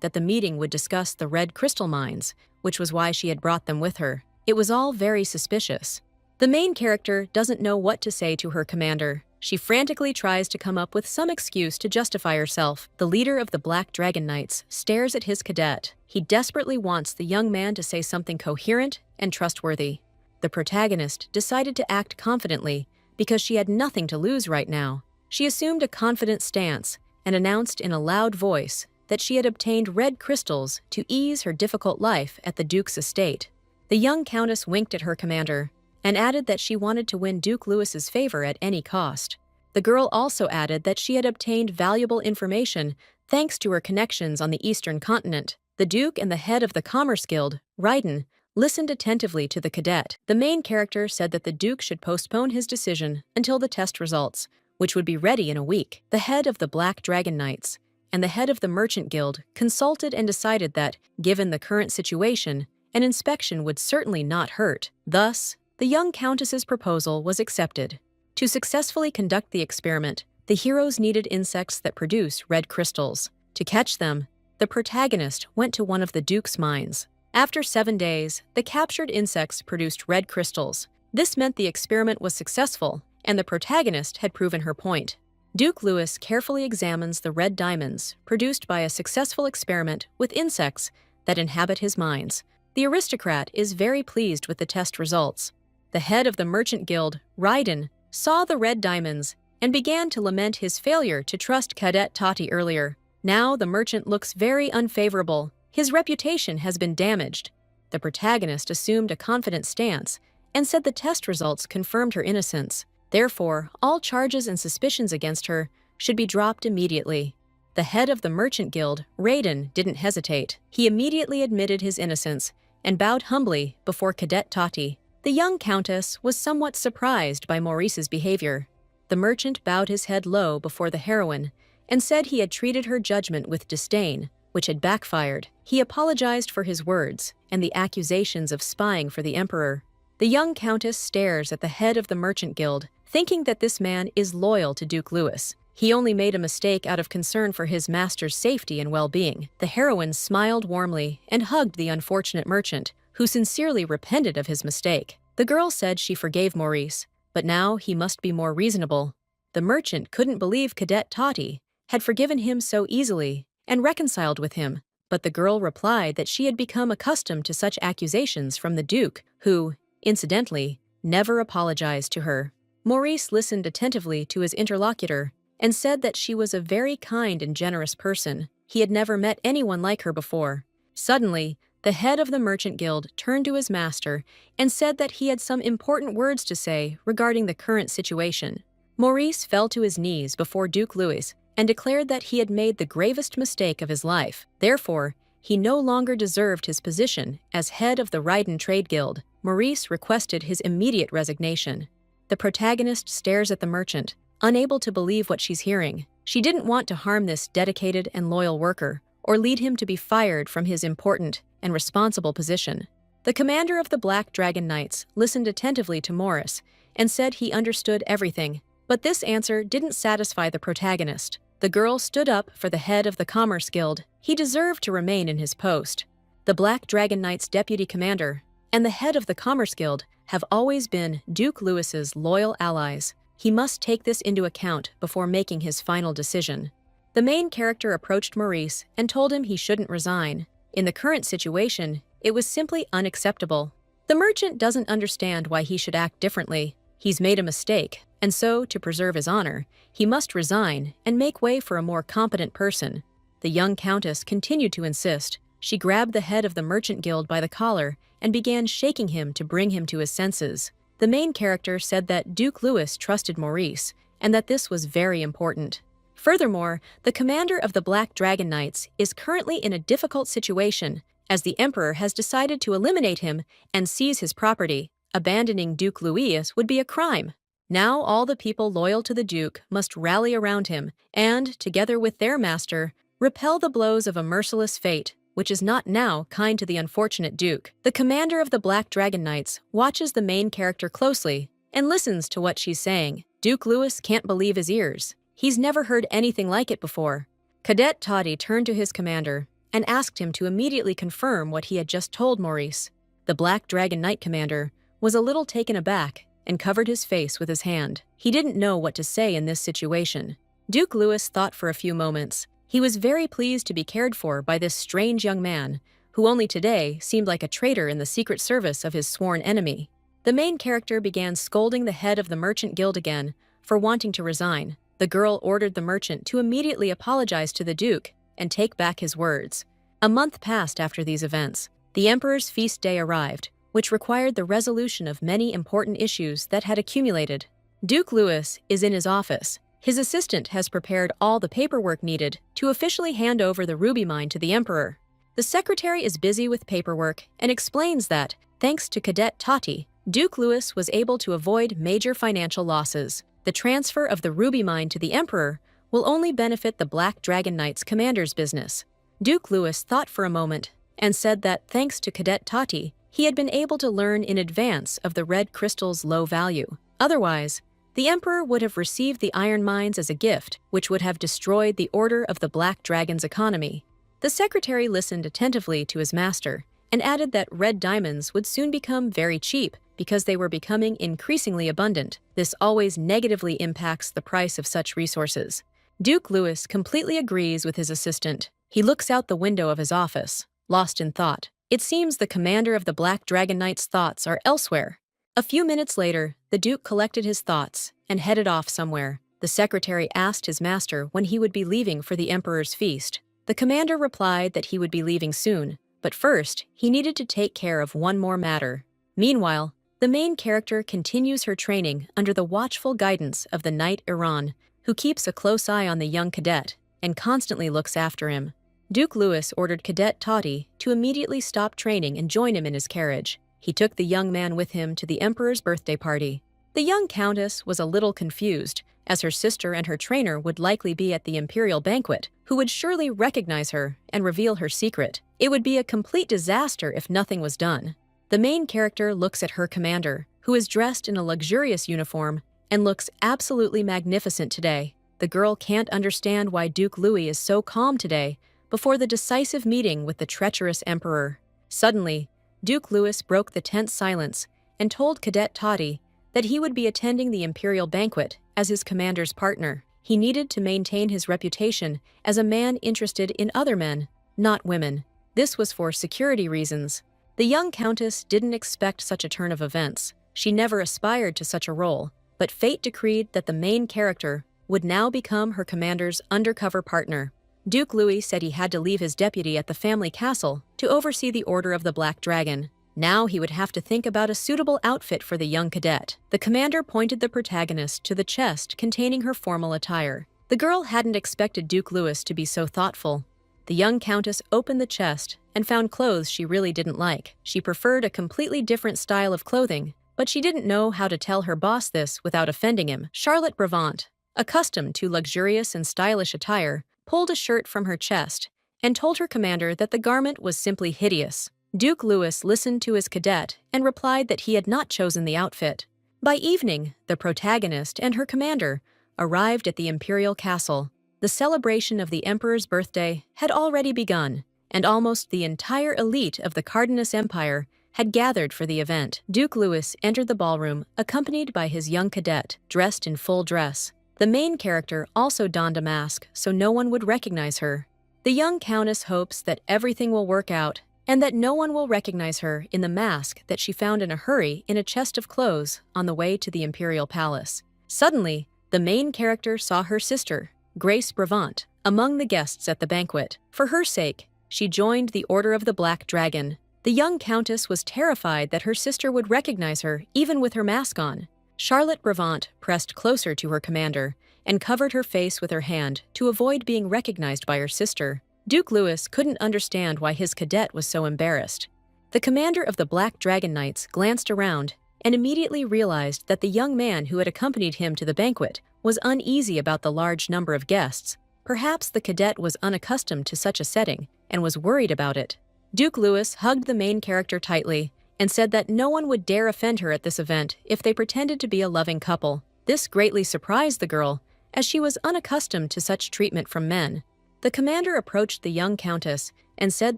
that the meeting would discuss the red crystal mines, which was why she had brought them with her. It was all very suspicious. The main character doesn't know what to say to her commander. She frantically tries to come up with some excuse to justify herself. The leader of the Black Dragon Knights stares at his cadet. He desperately wants the young man to say something coherent and trustworthy. The protagonist decided to act confidently because she had nothing to lose right now. She assumed a confident stance and announced in a loud voice that she had obtained red crystals to ease her difficult life at the Duke's estate. The young countess winked at her commander and added that she wanted to win Duke Louis's favor at any cost. The girl also added that she had obtained valuable information thanks to her connections on the eastern continent. The Duke and the head of the Commerce Guild, Ryden, listened attentively to the cadet. The main character said that the Duke should postpone his decision until the test results, which would be ready in a week. The head of the Black Dragon Knights and the head of the Merchant Guild consulted and decided that, given the current situation, an inspection would certainly not hurt. Thus, the young countess's proposal was accepted. To successfully conduct the experiment, the heroes needed insects that produce red crystals. To catch them, the protagonist went to one of the Duke's mines. After 7 days, the captured insects produced red crystals. This meant the experiment was successful, and the protagonist had proven her point. Duke Lewis carefully examines the red diamonds produced by a successful experiment with insects that inhabit his mines. The aristocrat is very pleased with the test results. The head of the merchant guild, Raiden, saw the red diamonds and began to lament his failure to trust Cadet Tati earlier. Now the merchant looks very unfavorable. His reputation has been damaged. The protagonist assumed a confident stance and said the test results confirmed her innocence. Therefore, all charges and suspicions against her should be dropped immediately. The head of the merchant guild, Raiden, didn't hesitate. He immediately admitted his innocence and bowed humbly before Cadet Tati. The young countess was somewhat surprised by Maurice's behavior. The merchant bowed his head low before the heroine and said he had treated her judgment with disdain, which had backfired. He apologized for his words and the accusations of spying for the emperor. The young countess stares at the head of the merchant guild, thinking that this man is loyal to Duke Lewis. He only made a mistake out of concern for his master's safety and well-being. The heroine smiled warmly and hugged the unfortunate merchant, who sincerely repented of his mistake. The girl said she forgave Maurice, but now he must be more reasonable. The merchant couldn't believe Cadet Tati had forgiven him so easily and reconciled with him, but the girl replied that she had become accustomed to such accusations from the Duke, who, incidentally, never apologized to her. Maurice listened attentively to his interlocutor and said that she was a very kind and generous person. He had never met anyone like her before. Suddenly, the head of the merchant guild turned to his master and said that he had some important words to say regarding the current situation. Maurice fell to his knees before Duke Louis and declared that he had made the gravest mistake of his life. Therefore, he no longer deserved his position as head of the Raiden Trade Guild. Maurice requested his immediate resignation. The protagonist stares at the merchant, unable to believe what she's hearing. She didn't want to harm this dedicated and loyal worker, or lead him to be fired from his important and responsible position. The commander of the Black Dragon Knights listened attentively to Morris and said he understood everything, but this answer didn't satisfy the protagonist. The girl stood up for the head of the Commerce Guild. He deserved to remain in his post. The Black Dragon Knights deputy commander and the head of the Commerce Guild have always been Duke Louis's loyal allies. He must take this into account before making his final decision. The main character approached Maurice and told him he shouldn't resign. In the current situation, it was simply unacceptable. The merchant doesn't understand why he should act differently. He's made a mistake, and so, to preserve his honor, he must resign and make way for a more competent person. The young countess continued to insist. She grabbed the head of the merchant guild by the collar and began shaking him to bring him to his senses. The main character said that Duke Louis trusted Maurice and that this was very important. Furthermore, the commander of the Black Dragon Knights is currently in a difficult situation, as the Emperor has decided to eliminate him and seize his property. Abandoning Duke Louis would be a crime. Now all the people loyal to the Duke must rally around him and, together with their master, repel the blows of a merciless fate, which is not now kind to the unfortunate Duke. The commander of the Black Dragon Knights watches the main character closely and listens to what she's saying. Duke Louis can't believe his ears. He's never heard anything like it before. Cadet Toddy turned to his commander and asked him to immediately confirm what he had just told Maurice. The Black Dragon Knight commander was a little taken aback and covered his face with his hand. He didn't know what to say in this situation. Duke Louis thought for a few moments. He was very pleased to be cared for by this strange young man, who only today seemed like a traitor in the secret service of his sworn enemy. The main character began scolding the head of the merchant guild again for wanting to resign. The girl ordered the merchant to immediately apologize to the Duke and take back his words. A month passed after these events. The Emperor's feast day arrived, which required the resolution of many important issues that had accumulated. Duke Louis is in his office. His assistant has prepared all the paperwork needed to officially hand over the ruby mine to the Emperor. The secretary is busy with paperwork and explains that, thanks to Cadet Tati, Duke Louis was able to avoid major financial losses. The transfer of the ruby mine to the Emperor will only benefit the Black Dragon Knights commander's business. Duke Louis thought for a moment and said that thanks to Cadet Tati, he had been able to learn in advance of the red crystal's low value. Otherwise, the Emperor would have received the iron mines as a gift, which would have destroyed the order of the Black Dragon's economy. The secretary listened attentively to his master and added that red diamonds would soon become very cheap because they were becoming increasingly abundant. This always negatively impacts the price of such resources. Duke Louis completely agrees with his assistant. He looks out the window of his office, lost in thought. It seems the commander of the Black Dragon Knight's thoughts are elsewhere. A few minutes later, the Duke collected his thoughts and headed off somewhere. The secretary asked his master when he would be leaving for the Emperor's feast. The commander replied that he would be leaving soon, but first, he needed to take care of one more matter. Meanwhile, the main character continues her training under the watchful guidance of the Knight Iran, who keeps a close eye on the young cadet and constantly looks after him. Duke Louis ordered Cadet Toddy to immediately stop training and join him in his carriage. He took the young man with him to the Emperor's birthday party. The young countess was a little confused, as her sister and her trainer would likely be at the imperial banquet, who would surely recognize her and reveal her secret. It would be a complete disaster if nothing was done. The main character looks at her commander, who is dressed in a luxurious uniform and looks absolutely magnificent today. The girl can't understand why Duke Louis is so calm today before the decisive meeting with the treacherous emperor. Suddenly, Duke Louis broke the tense silence and told Cadet Toddy that he would be attending the imperial banquet as his commander's partner. He needed to maintain his reputation as a man interested in other men, not women. This was for security reasons. The young countess didn't expect such a turn of events. She never aspired to such a role, but fate decreed that the main character would now become her commander's undercover partner. Duke Louis said he had to leave his deputy at the family castle to oversee the Order of the Black Dragon. Now he would have to think about a suitable outfit for the young cadet. The commander pointed the protagonist to the chest containing her formal attire. The girl hadn't expected Duke Louis to be so thoughtful. The young countess opened the chest and found clothes she really didn't like. She preferred a completely different style of clothing, but she didn't know how to tell her boss this without offending him. Charlotte Bravant, accustomed to luxurious and stylish attire, pulled a shirt from her chest and told her commander that the garment was simply hideous. Duke Louis listened to his cadet and replied that he had not chosen the outfit. By evening, the protagonist and her commander arrived at the imperial castle. The celebration of the emperor's birthday had already begun, and almost the entire elite of the Cardenas Empire had gathered for the event. Duke Louis entered the ballroom accompanied by his young cadet, dressed in full dress. The main character also donned a mask so no one would recognize her. The young countess hopes that everything will work out and that no one will recognize her in the mask that she found in a hurry in a chest of clothes on the way to the imperial palace. Suddenly, the main character saw her sister, Grace Bravant, among the guests at the banquet. For her sake, she joined the Order of the Black Dragon. The young countess was terrified that her sister would recognize her even with her mask on. Charlotte Bravant pressed closer to her commander and covered her face with her hand to avoid being recognized by her sister. Duke Louis couldn't understand why his cadet was so embarrassed. The commander of the Black Dragon Knights glanced around and immediately realized that the young man who had accompanied him to the banquet was uneasy about the large number of guests. Perhaps the cadet was unaccustomed to such a setting and was worried about it. Duke Louis hugged the main character tightly and said that no one would dare offend her at this event if they pretended to be a loving couple. This greatly surprised the girl, as she was unaccustomed to such treatment from men. The commander approached the young countess and said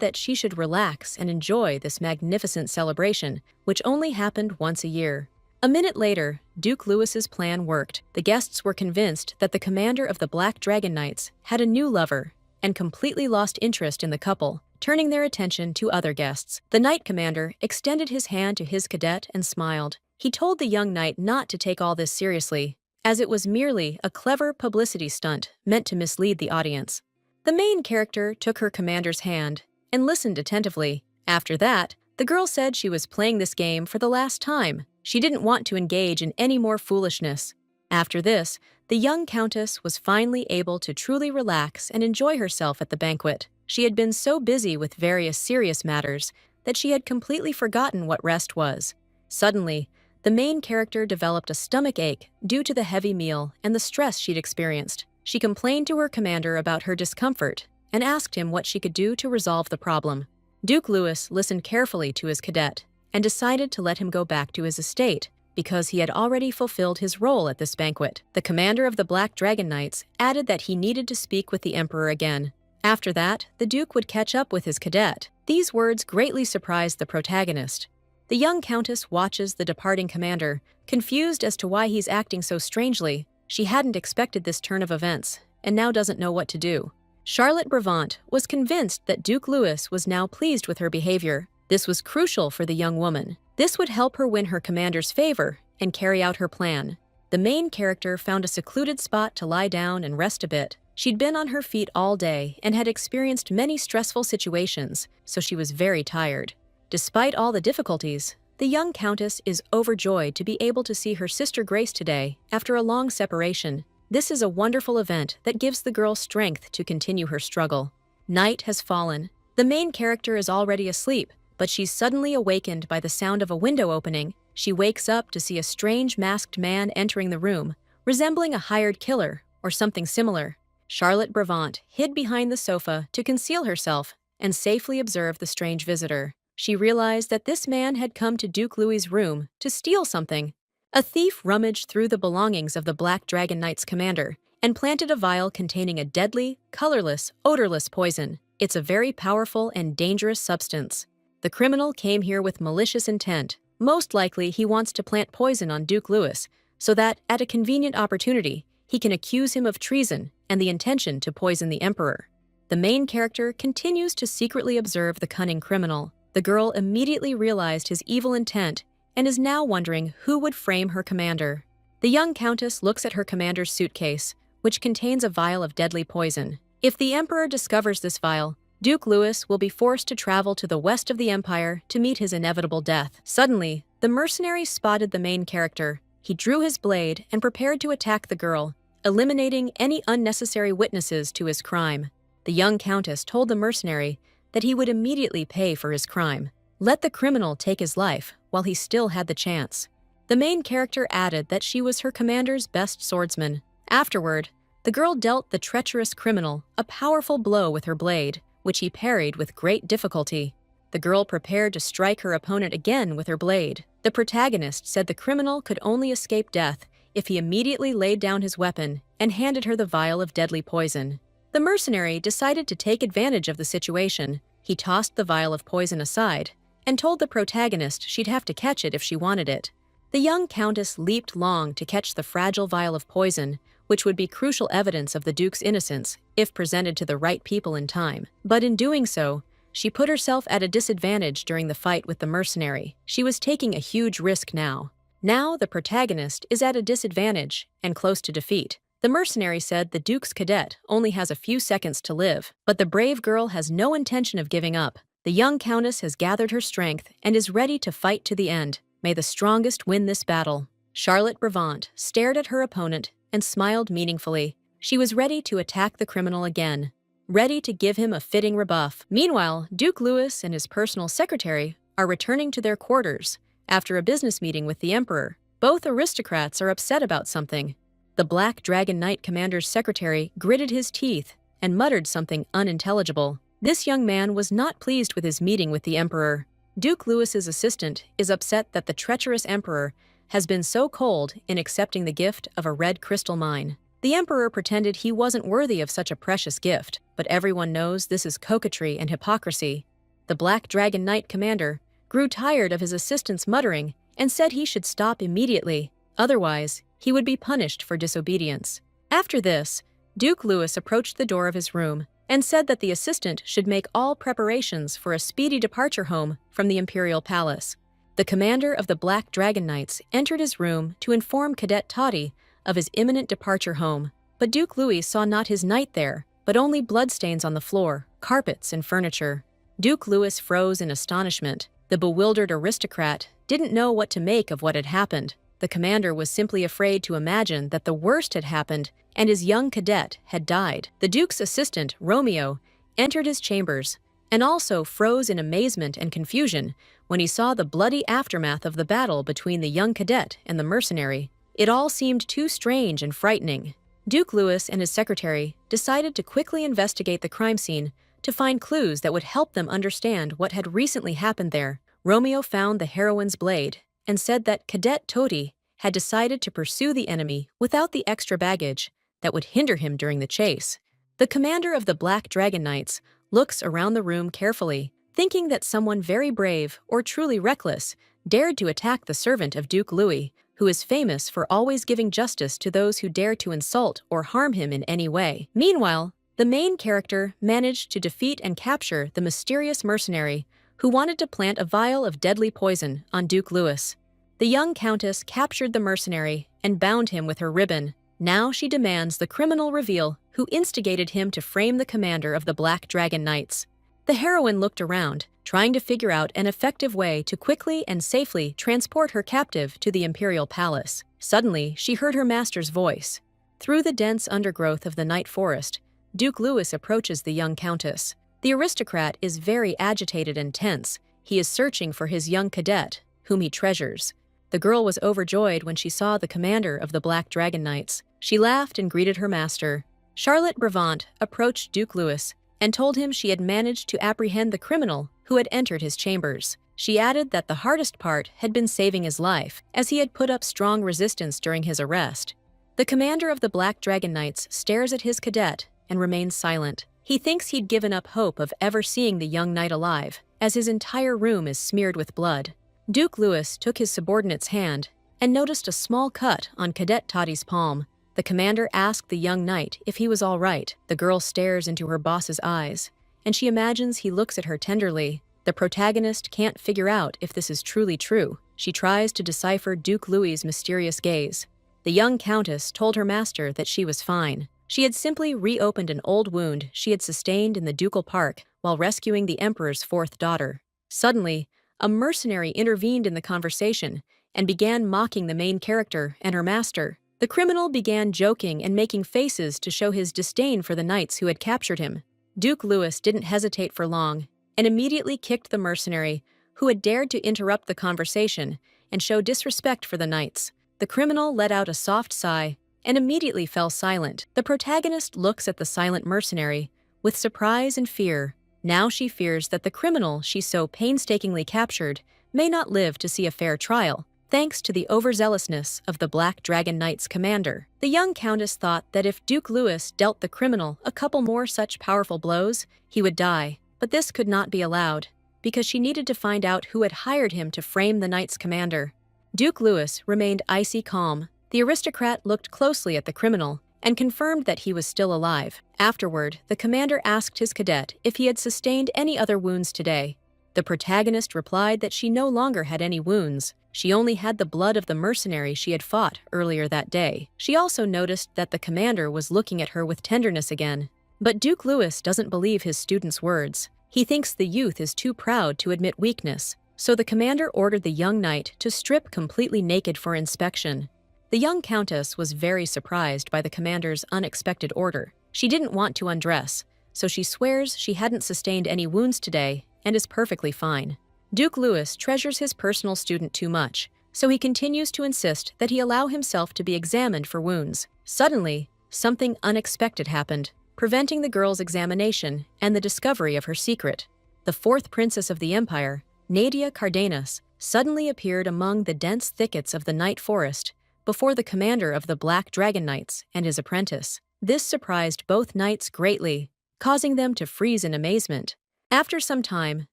that she should relax and enjoy this magnificent celebration, which only happened once a year. A minute later, Duke Louis's plan worked. The guests were convinced that the commander of the Black Dragon Knights had a new lover and completely lost interest in the couple, turning their attention to other guests. The knight commander extended his hand to his cadet and smiled. He told the young knight not to take all this seriously, as it was merely a clever publicity stunt meant to mislead the audience. The main character took her commander's hand and listened attentively. After that, the girl said she was playing this game for the last time. She didn't want to engage in any more foolishness. After this, the young countess was finally able to truly relax and enjoy herself at the banquet. She had been so busy with various serious matters that she had completely forgotten what rest was. Suddenly, the main character developed a stomach ache due to the heavy meal and the stress she'd experienced. She complained to her commander about her discomfort and asked him what she could do to resolve the problem. Duke Louis listened carefully to his cadet and decided to let him go back to his estate because he had already fulfilled his role at this banquet. The commander of the Black Dragon Knights added that he needed to speak with the emperor again. After that, the Duke would catch up with his cadet These words greatly surprised the protagonist. The young countess watches the departing commander, confused as to why he's acting so strangely. She hadn't expected this turn of events, and now doesn't know what to do. Charlotte Brevant was convinced that Duke Louis was now pleased with her behavior. This was crucial for the young woman. This would help her win her commander's favor and carry out her plan. The main character found a secluded spot to lie down and rest a bit. She'd been on her feet all day and had experienced many stressful situations, so she was very tired. Despite all the difficulties, the young countess is overjoyed to be able to see her sister Grace today after a long separation. This is a wonderful event that gives the girl strength to continue her struggle. Night has fallen. The main character is already asleep, but she's suddenly awakened by the sound of a window opening. She wakes up to see a strange masked man entering the room, resembling a hired killer or something similar. Charlotte Brevant hid behind the sofa to conceal herself and safely observe the strange visitor. She realized that this man had come to Duke Louis's room to steal something. A thief rummaged through the belongings of the Black Dragon Knight's commander and planted a vial containing a deadly, colorless, odorless poison. It's a very powerful and dangerous substance. The criminal came here with malicious intent. Most likely, he wants to plant poison on Duke Louis so that, at a convenient opportunity, he can accuse him of treason and the intention to poison the emperor. The main character continues to secretly observe the cunning criminal. The girl immediately realized his evil intent and is now wondering who would frame her commander. The young countess looks at her commander's suitcase, which contains a vial of deadly poison. If the emperor discovers this vial, Duke Louis will be forced to travel to the west of the empire to meet his inevitable death. Suddenly, the mercenary spotted the main character. He drew his blade and prepared to attack the girl, eliminating any unnecessary witnesses to his crime. The young countess told the mercenary that he would immediately pay for his crime. Let the criminal take his life while he still had the chance. The main character added that she was her commander's best swordsman. Afterward, the girl dealt the treacherous criminal a powerful blow with her blade, which he parried with great difficulty. The girl prepared to strike her opponent again with her blade. The protagonist said the criminal could only escape death if he immediately laid down his weapon and handed her the vial of deadly poison. The mercenary decided to take advantage of the situation. He tossed the vial of poison aside and told the protagonist she'd have to catch it if she wanted it. The young countess leaped long to catch the fragile vial of poison, which would be crucial evidence of the Duke's innocence if presented to the right people in time. But in doing so, she put herself at a disadvantage during the fight with the mercenary. She was taking a huge risk now. Now the protagonist is at a disadvantage and close to defeat. The mercenary said the Duke's cadet only has a few seconds to live, but the brave girl has no intention of giving up. The young countess has gathered her strength and is ready to fight to the end. May the strongest win this battle. Charlotte Brevant stared at her opponent and smiled meaningfully. She was ready to attack the criminal again, ready to give him a fitting rebuff. Meanwhile, Duke Louis and his personal secretary are returning to their quarters after a business meeting with the emperor. Both aristocrats are upset about something. The Black Dragon Knight commander's secretary gritted his teeth and muttered something unintelligible. This young man was not pleased with his meeting with the emperor. Duke Louis's assistant is upset that the treacherous emperor has been so cold in accepting the gift of a red crystal mine. The emperor pretended he wasn't worthy of such a precious gift, but everyone knows this is coquetry and hypocrisy. The Black Dragon Knight commander grew tired of his assistant's muttering and said he should stop immediately, otherwise he would be punished for disobedience. After this, Duke Louis approached the door of his room and said that the assistant should make all preparations for a speedy departure home from the imperial palace. The commander of the Black Dragon Knights entered his room to inform Cadet Toddy of his imminent departure home, but Duke Louis saw not his knight there, but only bloodstains on the floor, carpets, and furniture. Duke Louis froze in astonishment. The bewildered aristocrat didn't know what to make of what had happened. The commander was simply afraid to imagine that the worst had happened and his young cadet had died. The Duke's assistant, Romeo, entered his chambers and also froze in amazement and confusion when he saw the bloody aftermath of the battle between the young cadet and the mercenary. It all seemed too strange and frightening. Duke Louis and his secretary decided to quickly investigate the crime scene to find clues that would help them understand what had recently happened there. Romeo found the heroine's blade and said that Cadet Todi had decided to pursue the enemy without the extra baggage that would hinder him during the chase. The commander of the Black Dragon Knights looks around the room carefully, thinking that someone very brave or truly reckless dared to attack the servant of Duke Louis, who is famous for always giving justice to those who dare to insult or harm him in any way. Meanwhile, the main character managed to defeat and capture the mysterious mercenary who wanted to plant a vial of deadly poison on Duke Louis. The young countess captured the mercenary and bound him with her ribbon. Now she demands the criminal reveal who instigated him to frame the commander of the Black Dragon Knights. The heroine looked around, trying to figure out an effective way to quickly and safely transport her captive to the imperial palace. Suddenly, she heard her master's voice. Through the dense undergrowth of the night forest, Duke Louis approaches the young countess. The aristocrat is very agitated and tense. He is searching for his young cadet, whom he treasures. The girl was overjoyed when she saw the commander of the Black Dragon Knights. She laughed and greeted her master. Charlotte Brevant approached Duke Louis and told him she had managed to apprehend the criminal who had entered his chambers. She added that the hardest part had been saving his life, as he had put up strong resistance during his arrest. The commander of the Black Dragon Knights stares at his cadet and remains silent. He thinks he'd given up hope of ever seeing the young knight alive, as his entire room is smeared with blood. Duke Louis took his subordinate's hand and noticed a small cut on Cadet Toddy's palm. The commander asked the young knight if he was all right. The girl stares into her boss's eyes, and she imagines he looks at her tenderly. The protagonist can't figure out if this is truly true. She tries to decipher Duke Louis's mysterious gaze. The young countess told her master that she was fine. She had simply reopened an old wound she had sustained in the ducal park while rescuing the emperor's fourth daughter. Suddenly, a mercenary intervened in the conversation and began mocking the main character and her master. The criminal began joking and making faces to show his disdain for the knights who had captured him. Duke Louis didn't hesitate for long and immediately kicked the mercenary who had dared to interrupt the conversation and show disrespect for the knights. The criminal let out a soft sigh and immediately fell silent. The protagonist looks at the silent mercenary with surprise and fear. Now she fears that the criminal she so painstakingly captured may not live to see a fair trial, thanks to the overzealousness of the Black Dragon Knight's commander. The young countess thought that if Duke Louis dealt the criminal a couple more such powerful blows, he would die. But this could not be allowed, because she needed to find out who had hired him to frame the knight's commander. Duke Louis remained icy calm. The aristocrat looked closely at the criminal and confirmed that he was still alive. Afterward, the commander asked his cadet if he had sustained any other wounds today. The protagonist replied that she no longer had any wounds. She only had the blood of the mercenary she had fought earlier that day. She also noticed that the commander was looking at her with tenderness again. But Duke Louis doesn't believe his student's words. He thinks the youth is too proud to admit weakness, so the commander ordered the young knight to strip completely naked for inspection. The young countess was very surprised by the commander's unexpected order. She didn't want to undress, so she swears she hadn't sustained any wounds today and is perfectly fine. Duke Louis treasures his personal student too much, so he continues to insist that he allow himself to be examined for wounds. Suddenly, something unexpected happened, preventing the girl's examination and the discovery of her secret. The fourth princess of the empire, Nadia Cardenas, suddenly appeared among the dense thickets of the night forest before the commander of the Black Dragon Knights and his apprentice. This surprised both knights greatly, causing them to freeze in amazement. After some time,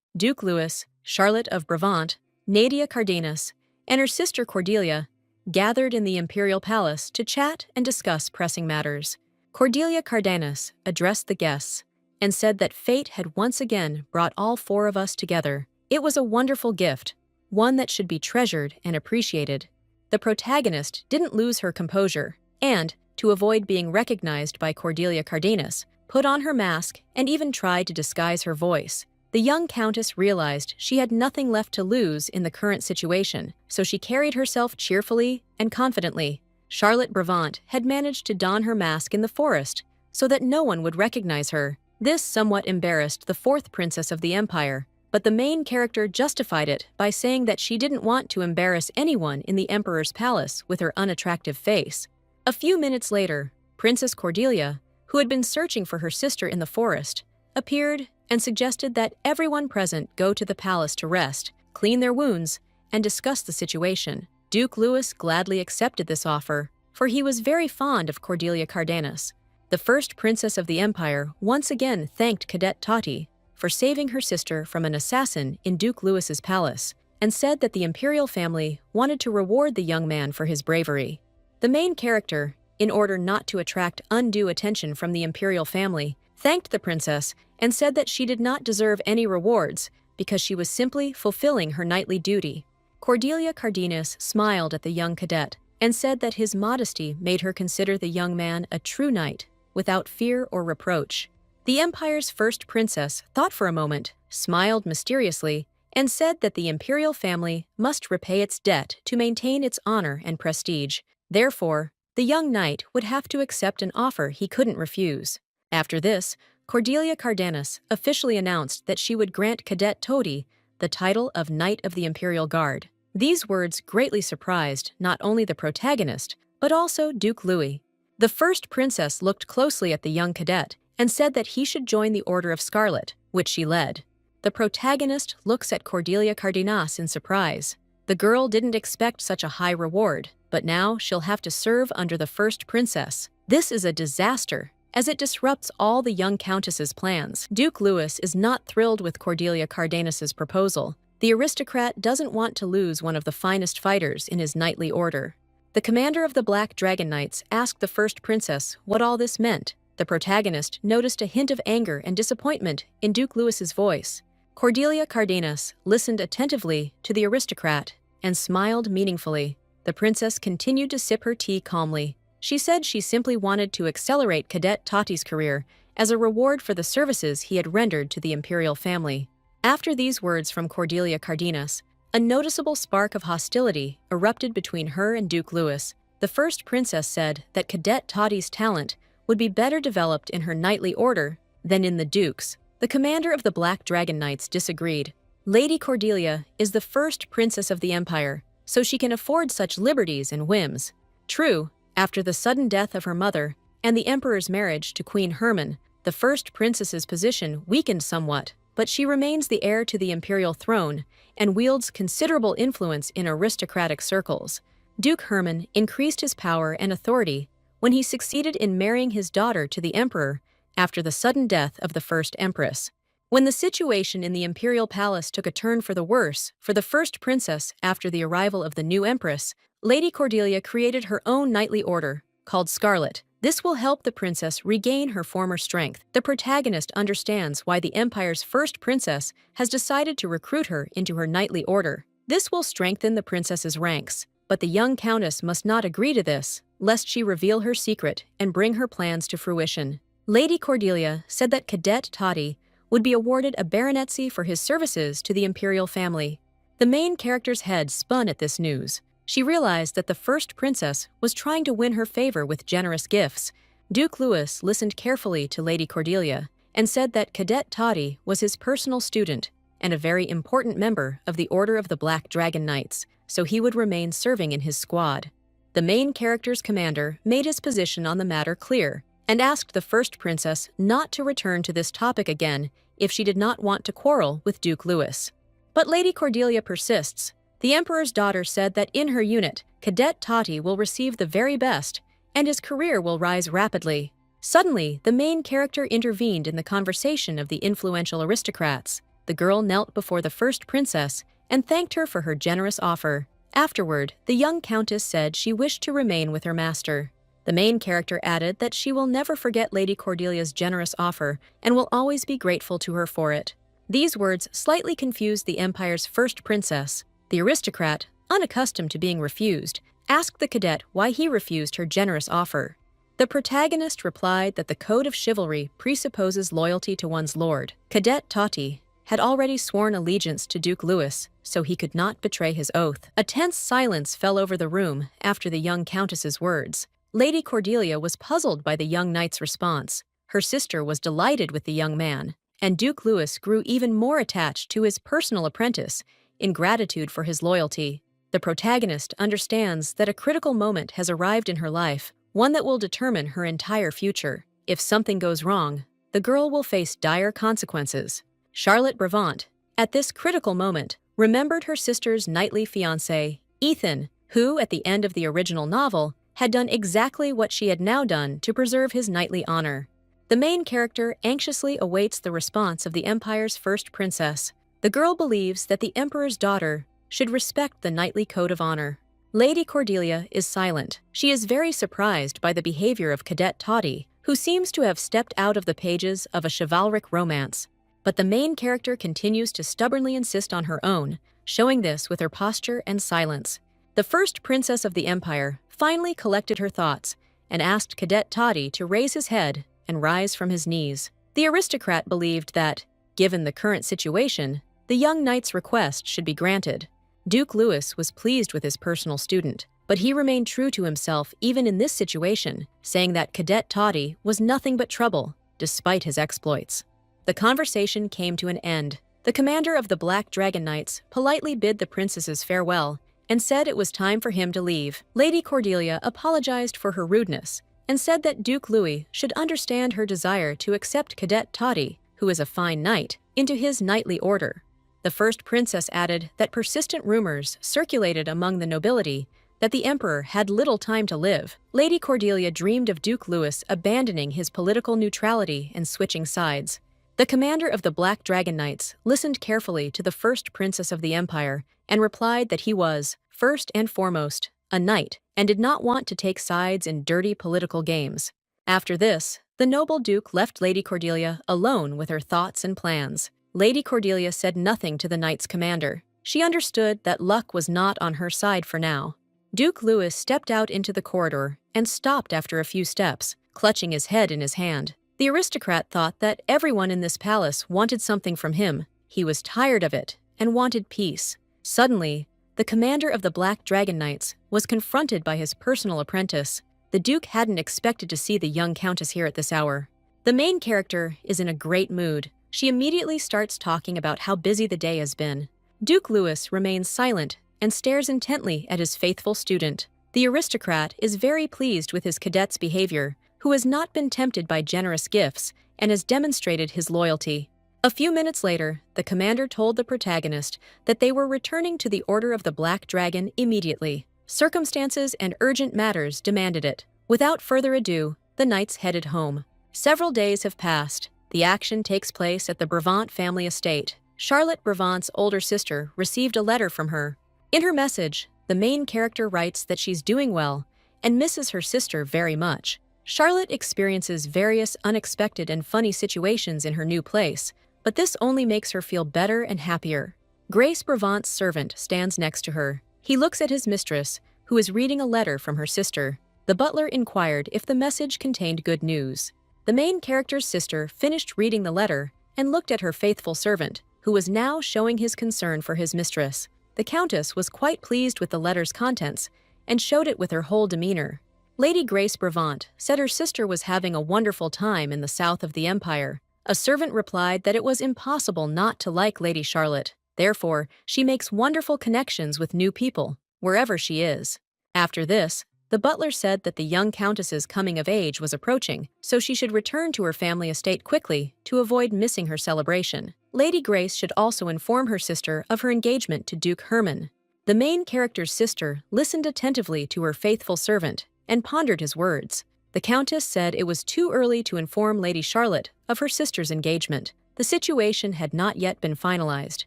Duke Louis, Charlotte of Brabant, Nadia Cardenas, and her sister Cordelia gathered in the imperial palace to chat and discuss pressing matters. Cordelia Cardenas addressed the guests and said that fate had once again brought all four of us together. It was a wonderful gift, one that should be treasured and appreciated. The protagonist didn't lose her composure and, to avoid being recognized by Cordelia Cardenas, put on her mask and even tried to disguise her voice. The young countess realized she had nothing left to lose in the current situation, so she carried herself cheerfully and confidently. Charlotte Brevant had managed to don her mask in the forest so that no one would recognize her. This somewhat embarrassed the fourth princess of the empire, but the main character justified it by saying that she didn't want to embarrass anyone in the emperor's palace with her unattractive face. A few minutes later, Princess Cordelia, who had been searching for her sister in the forest, appeared and suggested that everyone present go to the palace to rest, clean their wounds, and discuss the situation. Duke Louis gladly accepted this offer, for he was very fond of Cordelia Cardenas. The first princess of the empire once again thanked Cadet Toddy for saving her sister from an assassin in Duke Louis's palace, and said that the imperial family wanted to reward the young man for his bravery. The main character, in order not to attract undue attention from the imperial family, thanked the princess and said that she did not deserve any rewards because she was simply fulfilling her knightly duty. Cordelia Cardenas smiled at the young cadet and said that his modesty made her consider the young man a true knight, without fear or reproach. The empire's first princess thought for a moment, smiled mysteriously, and said that the imperial family must repay its debt to maintain its honor and prestige. Therefore, the young knight would have to accept an offer he couldn't refuse. After this, Cordelia Cardenas officially announced that she would grant Cadet Todi the title of Knight of the Imperial Guard. These words greatly surprised not only the protagonist, but also Duke Louis. The first princess looked closely at the young cadet and said that he should join the Order of Scarlet, which she led. The protagonist looks at Cordelia Cardenas in surprise. The girl didn't expect such a high reward, but now she'll have to serve under the first princess. This is a disaster, as it disrupts all the young countess's plans. Duke Louis is not thrilled with Cordelia Cardenas's proposal. The aristocrat doesn't want to lose one of the finest fighters in his knightly order. The commander of the Black Dragon Knights asked the first princess what all this meant. The protagonist noticed a hint of anger and disappointment in Duke Louis's voice. Cordelia Cardenas listened attentively to the aristocrat and smiled meaningfully. The princess continued to sip her tea calmly. She said she simply wanted to accelerate Cadet Tati's career as a reward for the services he had rendered to the imperial family. After these words from Cordelia Cardenas, a noticeable spark of hostility erupted between her and Duke Louis. The first princess said that Cadet Tati's talent would be better developed in her knightly order than in the Duke's. The commander of the Black Dragon Knights disagreed. Lady Cordelia is the first princess of the empire, so she can afford such liberties and whims. True, after the sudden death of her mother and the emperor's marriage to Queen Herman, the first princess's position weakened somewhat, but she remains the heir to the imperial throne and wields considerable influence in aristocratic circles. Duke Herman increased his power and authority when he succeeded in marrying his daughter to the emperor after the sudden death of the first empress. When the situation in the imperial palace took a turn for the worse for the first princess after the arrival of the new empress, Lady Cordelia created her own knightly order, called Scarlet. This will help the princess regain her former strength. The protagonist understands why the empire's first princess has decided to recruit her into her knightly order. This will strengthen the princess's ranks, but the young countess must not agree to this, lest she reveal her secret and bring her plans to fruition. Lady Cordelia said that Cadet Tati would be awarded a baronetcy for his services to the imperial family. The main character's head spun at this news. She realized that the first princess was trying to win her favor with generous gifts. Duke Louis listened carefully to Lady Cordelia and said that Cadet Tati was his personal student and a very important member of the Order of the Black Dragon Knights, so he would remain serving in his squad. The main character's commander made his position on the matter clear and asked the first princess not to return to this topic again if she did not want to quarrel with Duke Louis. But Lady Cordelia persists. The emperor's daughter said that in her unit, Cadet Tati will receive the very best, and his career will rise rapidly. Suddenly, the main character intervened in the conversation of the influential aristocrats. The girl knelt before the first princess and thanked her for her generous offer. Afterward, the young countess said she wished to remain with her master. The main character added that she will never forget Lady Cordelia's generous offer and will always be grateful to her for it. These words slightly confused the empire's first princess. The aristocrat, unaccustomed to being refused, asked the cadet why he refused her generous offer. The protagonist replied that the code of chivalry presupposes loyalty to one's lord. Cadet Tati had already sworn allegiance to Duke Louis, so he could not betray his oath. A tense silence fell over the room after the young countess's words. Lady Cordelia was puzzled by the young knight's response. Her sister was delighted with the young man, and Duke Louis grew even more attached to his personal apprentice in gratitude for his loyalty. The protagonist understands that a critical moment has arrived in her life, one that will determine her entire future. If something goes wrong, the girl will face dire consequences. Charlotte Brevant, at this critical moment, remembered her sister's knightly fiancé, Ethan, who, at the end of the original novel, had done exactly what she had now done to preserve his knightly honor. The main character anxiously awaits the response of the Empire's first princess. The girl believes that the Emperor's daughter should respect the knightly code of honor. Lady Cordelia is silent. She is very surprised by the behavior of Cadet Toddy, who seems to have stepped out of the pages of a chivalric romance. But the main character continues to stubbornly insist on her own, showing this with her posture and silence. The first princess of the Empire finally collected her thoughts and asked Cadet Toddy to raise his head and rise from his knees. The aristocrat believed that, given the current situation, the young knight's request should be granted. Duke Louis was pleased with his personal student, but he remained true to himself even in this situation, saying that Cadet Toddy was nothing but trouble, despite his exploits. The conversation came to an end. The commander of the Black Dragon Knights politely bid the princesses farewell and said it was time for him to leave. Lady Cordelia apologized for her rudeness and said that Duke Louis should understand her desire to accept Cadet Toddy, who is a fine knight, into his knightly order. The first princess added that persistent rumors circulated among the nobility that the emperor had little time to live. Lady Cordelia dreamed of Duke Louis abandoning his political neutrality and switching sides. The commander of the Black Dragon Knights listened carefully to the first princess of the empire and replied that he was, first and foremost, a knight and did not want to take sides in dirty political games. After this, the noble duke left Lady Cordelia alone with her thoughts and plans. Lady Cordelia said nothing to the knight's commander. She understood that luck was not on her side for now. Duke Louis stepped out into the corridor and stopped after a few steps, clutching his head in his hand. The aristocrat thought that everyone in this palace wanted something from him. He was tired of it and wanted peace. Suddenly, the commander of the Black Dragon Knights was confronted by his personal apprentice. The duke hadn't expected to see the young countess here at this hour. The main character is in a great mood. She immediately starts talking about how busy the day has been. Duke Louis remains silent and stares intently at his faithful student. The aristocrat is very pleased with his cadet's behavior, who has not been tempted by generous gifts and has demonstrated his loyalty. A few minutes later, the commander told the protagonist that they were returning to the Order of the Black Dragon immediately. Circumstances and urgent matters demanded it. Without further ado, the knights headed home. Several days have passed. The action takes place at the Brabant family estate. Charlotte Brabant's older sister received a letter from her. In her message, the main character writes that she's doing well and misses her sister very much. Charlotte experiences various unexpected and funny situations in her new place, but this only makes her feel better and happier. Grace Brabant's servant stands next to her. He looks at his mistress, who is reading a letter from her sister. The butler inquired if the message contained good news. The main character's sister finished reading the letter and looked at her faithful servant, who was now showing his concern for his mistress. The countess was quite pleased with the letter's contents and showed it with her whole demeanor. Lady Grace Brabant said her sister was having a wonderful time in the south of the empire. A servant replied that it was impossible not to like Lady Charlotte. Therefore, she makes wonderful connections with new people, wherever she is. After this, the butler said that the young countess's coming of age was approaching, so she should return to her family estate quickly to avoid missing her celebration. Lady Grace should also inform her sister of her engagement to Duke Herman. The main character's sister listened attentively to her faithful servant and pondered his words. The countess said it was too early to inform Lady Charlotte of her sister's engagement. The situation had not yet been finalized.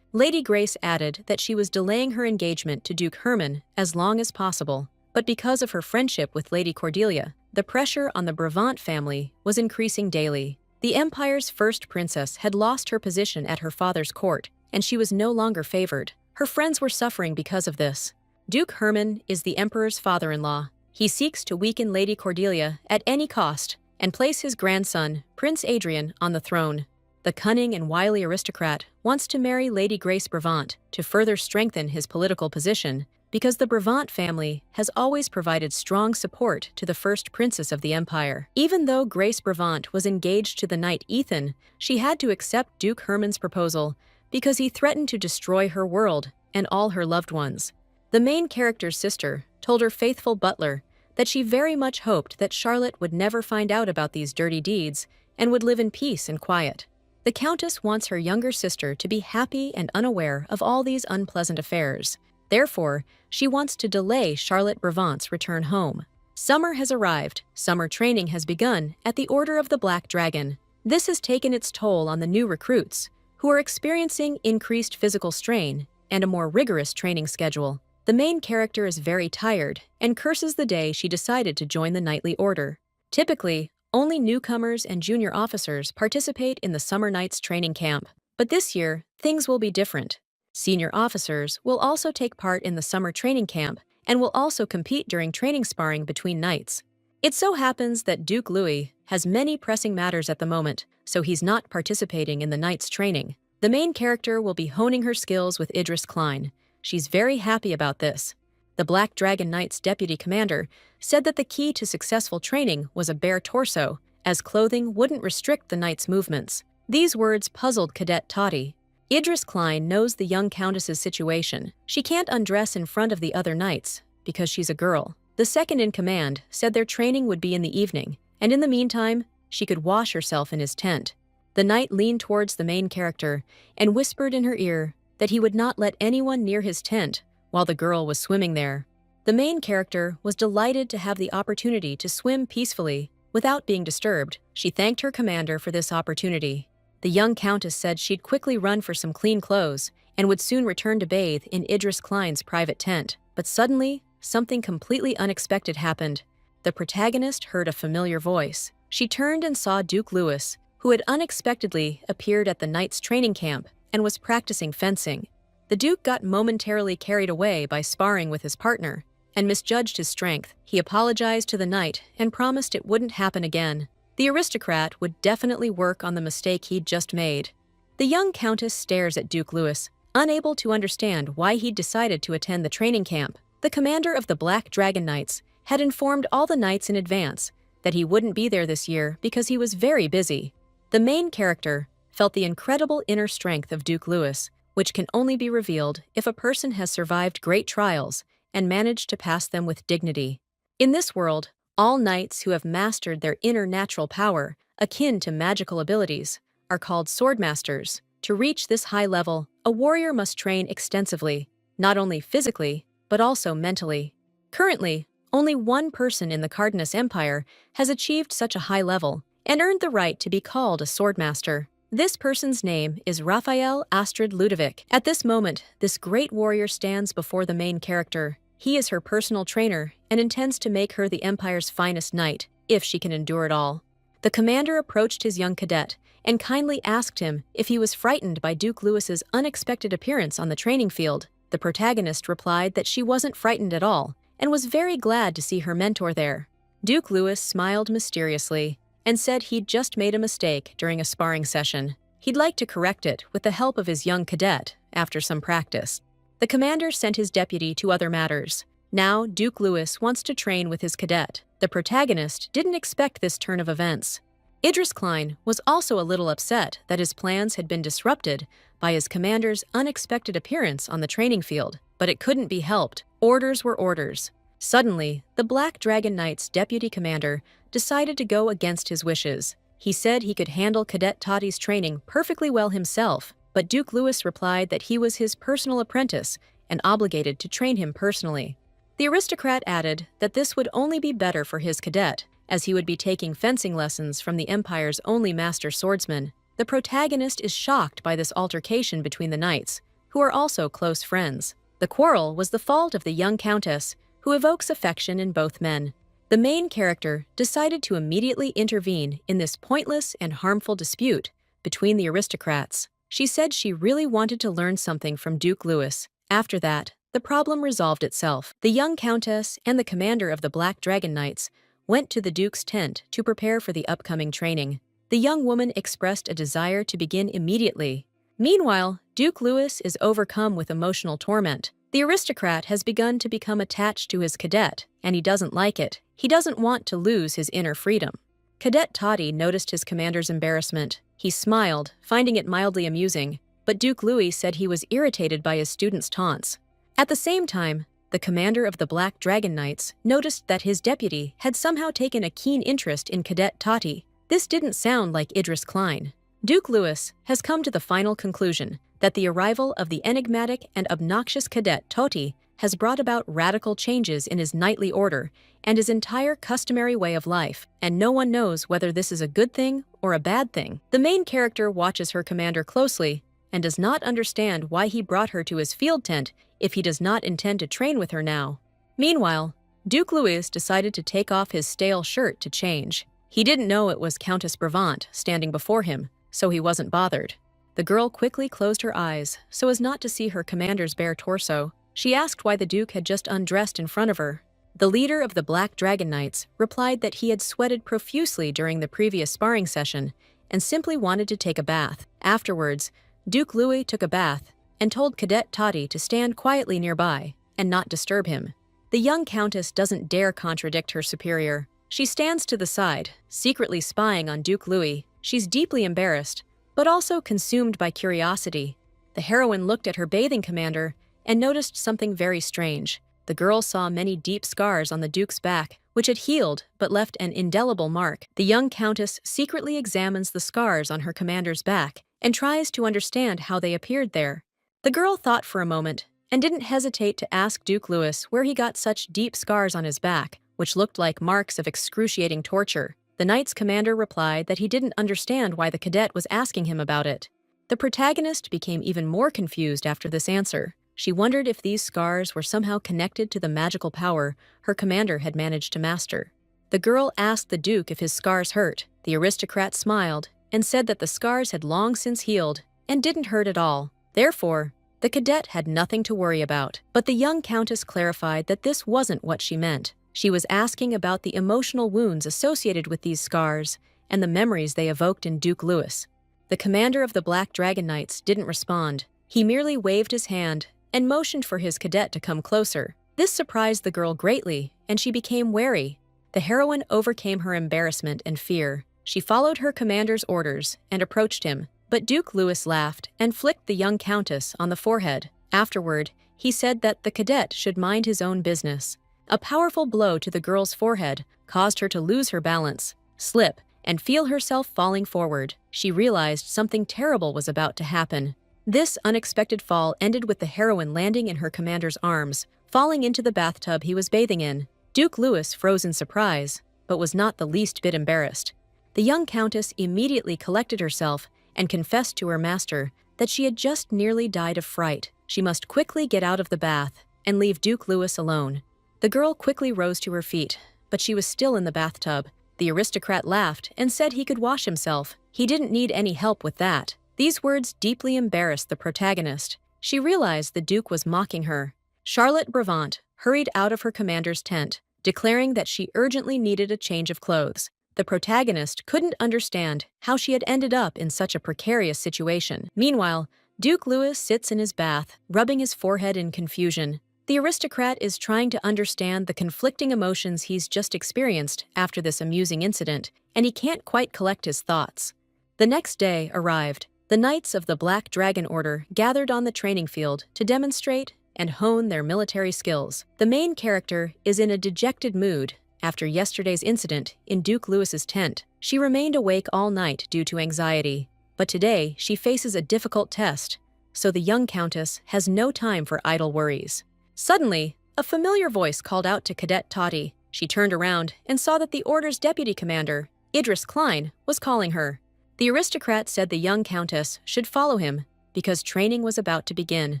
Lady Grace added that she was delaying her engagement to Duke Herman as long as possible, but because of her friendship with Lady Cordelia, the pressure on the Brabant family was increasing daily. The empire's first princess had lost her position at her father's court, and she was no longer favored. Her friends were suffering because of this. Duke Herman is the emperor's father-in-law. He seeks to weaken Lady Cordelia at any cost and place his grandson, Prince Adrian, on the throne. The cunning and wily aristocrat wants to marry Lady Grace Brabant to further strengthen his political position because the Brabant family has always provided strong support to the first princess of the empire. Even though Grace Brabant was engaged to the knight Ethan, she had to accept Duke Herman's proposal because he threatened to destroy her world and all her loved ones. The main character's sister told her faithful butler that she very much hoped that Charlotte would never find out about these dirty deeds and would live in peace and quiet. The countess wants her younger sister to be happy and unaware of all these unpleasant affairs. Therefore, she wants to delay Charlotte Brabant's return home. Summer has arrived. Summer training has begun at the order of the Black Dragon. This has taken its toll on the new recruits, who are experiencing increased physical strain and a more rigorous training schedule. The main character is very tired and curses the day she decided to join the knightly order. Typically, only newcomers and junior officers participate in the Summer Nights training camp, but this year, things will be different. Senior officers will also take part in the summer training camp and will also compete during training sparring between knights. It so happens that Duke Louis has many pressing matters at the moment, so he's not participating in the knights training. The main character will be honing her skills with Idris Klein. She's very happy about this. The Black Dragon Knight's deputy commander said that the key to successful training was a bare torso, as clothing wouldn't restrict the knight's movements. These words puzzled Cadet Toddy. Idris Klein knows the young countess's situation. She can't undress in front of the other knights because she's a girl. The second-in-command said their training would be in the evening, and in the meantime, she could wash herself in his tent. The knight leaned towards the main character and whispered in her ear that he would not let anyone near his tent while the girl was swimming there. The main character was delighted to have the opportunity to swim peacefully without being disturbed. She thanked her commander for this opportunity. The young countess said she'd quickly run for some clean clothes and would soon return to bathe in Idris Klein's private tent. But suddenly, something completely unexpected happened. The protagonist heard a familiar voice. She turned and saw Duke Louis, who had unexpectedly appeared at the knight's training camp and was practicing fencing. The Duke got momentarily carried away by sparring with his partner and misjudged his strength. He apologized to the knight and promised it wouldn't happen again. The aristocrat would definitely work on the mistake he'd just made. The young countess stares at Duke Louis, unable to understand why he'd decided to attend the training camp. The commander of the Black Dragon Knights had informed all the knights in advance that he wouldn't be there this year because he was very busy. The main character felt the incredible inner strength of Duke Louis, which can only be revealed if a person has survived great trials and managed to pass them with dignity. In this world, all knights who have mastered their inner natural power, akin to magical abilities, are called swordmasters. To reach this high level, a warrior must train extensively, not only physically, but also mentally. Currently, only one person in the Cardenas Empire has achieved such a high level and earned the right to be called a swordmaster. This person's name is Raphael Astrid Ludovic. At this moment, this great warrior stands before the main character. He is her personal trainer and intends to make her the Empire's finest knight, if she can endure it all. The commander approached his young cadet and kindly asked him if he was frightened by Duke Louis's unexpected appearance on the training field. The protagonist replied that she wasn't frightened at all and was very glad to see her mentor there. Duke Louis smiled mysteriously and said he'd just made a mistake during a sparring session. He'd like to correct it with the help of his young cadet after some practice. The commander sent his deputy to other matters. Now, Duke Louis wants to train with his cadet. The protagonist didn't expect this turn of events. Idris Klein was also a little upset that his plans had been disrupted by his commander's unexpected appearance on the training field, but it couldn't be helped. Orders were orders. Suddenly, the Black Dragon Knight's deputy commander decided to go against his wishes. He said he could handle Cadet Toddy's training perfectly well himself, but Duke Louis replied that he was his personal apprentice and obligated to train him personally. The aristocrat added that this would only be better for his cadet, as he would be taking fencing lessons from the Empire's only master swordsman. The protagonist is shocked by this altercation between the knights, who are also close friends. The quarrel was the fault of the young countess, who evokes affection in both men. The main character decided to immediately intervene in this pointless and harmful dispute between the aristocrats. She said she really wanted to learn something from Duke Louis. After that, the problem resolved itself. The young countess and the commander of the Black Dragon Knights went to the Duke's tent to prepare for the upcoming training. The young woman expressed a desire to begin immediately. Meanwhile, Duke Louis is overcome with emotional torment. The aristocrat has begun to become attached to his cadet, and he doesn't like it. He doesn't want to lose his inner freedom. Cadet Toddy noticed his commander's embarrassment. He smiled, finding it mildly amusing, but Duke Louis said he was irritated by his students' taunts. At the same time, the commander of the Black Dragon Knights noticed that his deputy had somehow taken a keen interest in Cadet Toddy. This didn't sound like Idris Klein. Duke Louis has come to the final conclusion that the arrival of the enigmatic and obnoxious Cadet Toti has brought about radical changes in his knightly order and his entire customary way of life, and no one knows whether this is a good thing or a bad thing. The main character watches her commander closely and does not understand why he brought her to his field tent if he does not intend to train with her now. Meanwhile, Duke Louis decided to take off his stale shirt to change. He didn't know it was Countess Bravant standing before him, so he wasn't bothered. The girl quickly closed her eyes so as not to see her commander's bare torso. She asked why the Duke had just undressed in front of her. The leader of the Black Dragon Knights replied that he had sweated profusely during the previous sparring session and simply wanted to take a bath. Afterwards, Duke Louis took a bath and told Cadet Toddy to stand quietly nearby and not disturb him. The young countess doesn't dare contradict her superior. She stands to the side, secretly spying on Duke Louis. She's deeply embarrassed, but also consumed by curiosity. The heroine looked at her bathing commander and noticed something very strange. The girl saw many deep scars on the Duke's back, which had healed but left an indelible mark. The young countess secretly examines the scars on her commander's back and tries to understand how they appeared there. The girl thought for a moment and didn't hesitate to ask Duke Louis where he got such deep scars on his back, which looked like marks of excruciating torture. The knight's commander replied that he didn't understand why the cadet was asking him about it. The protagonist became even more confused after this answer. She wondered if these scars were somehow connected to the magical power her commander had managed to master. The girl asked the Duke if his scars hurt. The aristocrat smiled and said that the scars had long since healed and didn't hurt at all. Therefore, the cadet had nothing to worry about. But the young countess clarified that this wasn't what she meant. She was asking about the emotional wounds associated with these scars and the memories they evoked in Duke Louis. The commander of the Black Dragon Knights didn't respond. He merely waved his hand and motioned for his cadet to come closer. This surprised the girl greatly, and she became wary. The heroine overcame her embarrassment and fear. She followed her commander's orders and approached him, but Duke Louis laughed and flicked the young countess on the forehead. Afterward, he said that the cadet should mind his own business. A powerful blow to the girl's forehead caused her to lose her balance, slip, and feel herself falling forward. She realized something terrible was about to happen. This unexpected fall ended with the heroine landing in her commander's arms, falling into the bathtub he was bathing in. Duke Louis froze in surprise, but was not the least bit embarrassed. The young countess immediately collected herself and confessed to her master that she had just nearly died of fright. She must quickly get out of the bath and leave Duke Louis alone. The girl quickly rose to her feet, but she was still in the bathtub. The aristocrat laughed and said he could wash himself. He didn't need any help with that. These words deeply embarrassed the protagonist. She realized the Duke was mocking her. Charlotte Bravant hurried out of her commander's tent, declaring that she urgently needed a change of clothes. The protagonist couldn't understand how she had ended up in such a precarious situation. Meanwhile, Duke Louis sits in his bath, rubbing his forehead in confusion. The aristocrat is trying to understand the conflicting emotions he's just experienced after this amusing incident, and he can't quite collect his thoughts. The next day arrived. The Knights of the Black Dragon Order gathered on the training field to demonstrate and hone their military skills. The main character is in a dejected mood after yesterday's incident in Duke Louis's tent. She remained awake all night due to anxiety, but today she faces a difficult test, so the young countess has no time for idle worries. Suddenly, a familiar voice called out to Cadet Toddy. She turned around and saw that the Order's deputy commander, Idris Klein, was calling her. The aristocrat said the young countess should follow him because training was about to begin.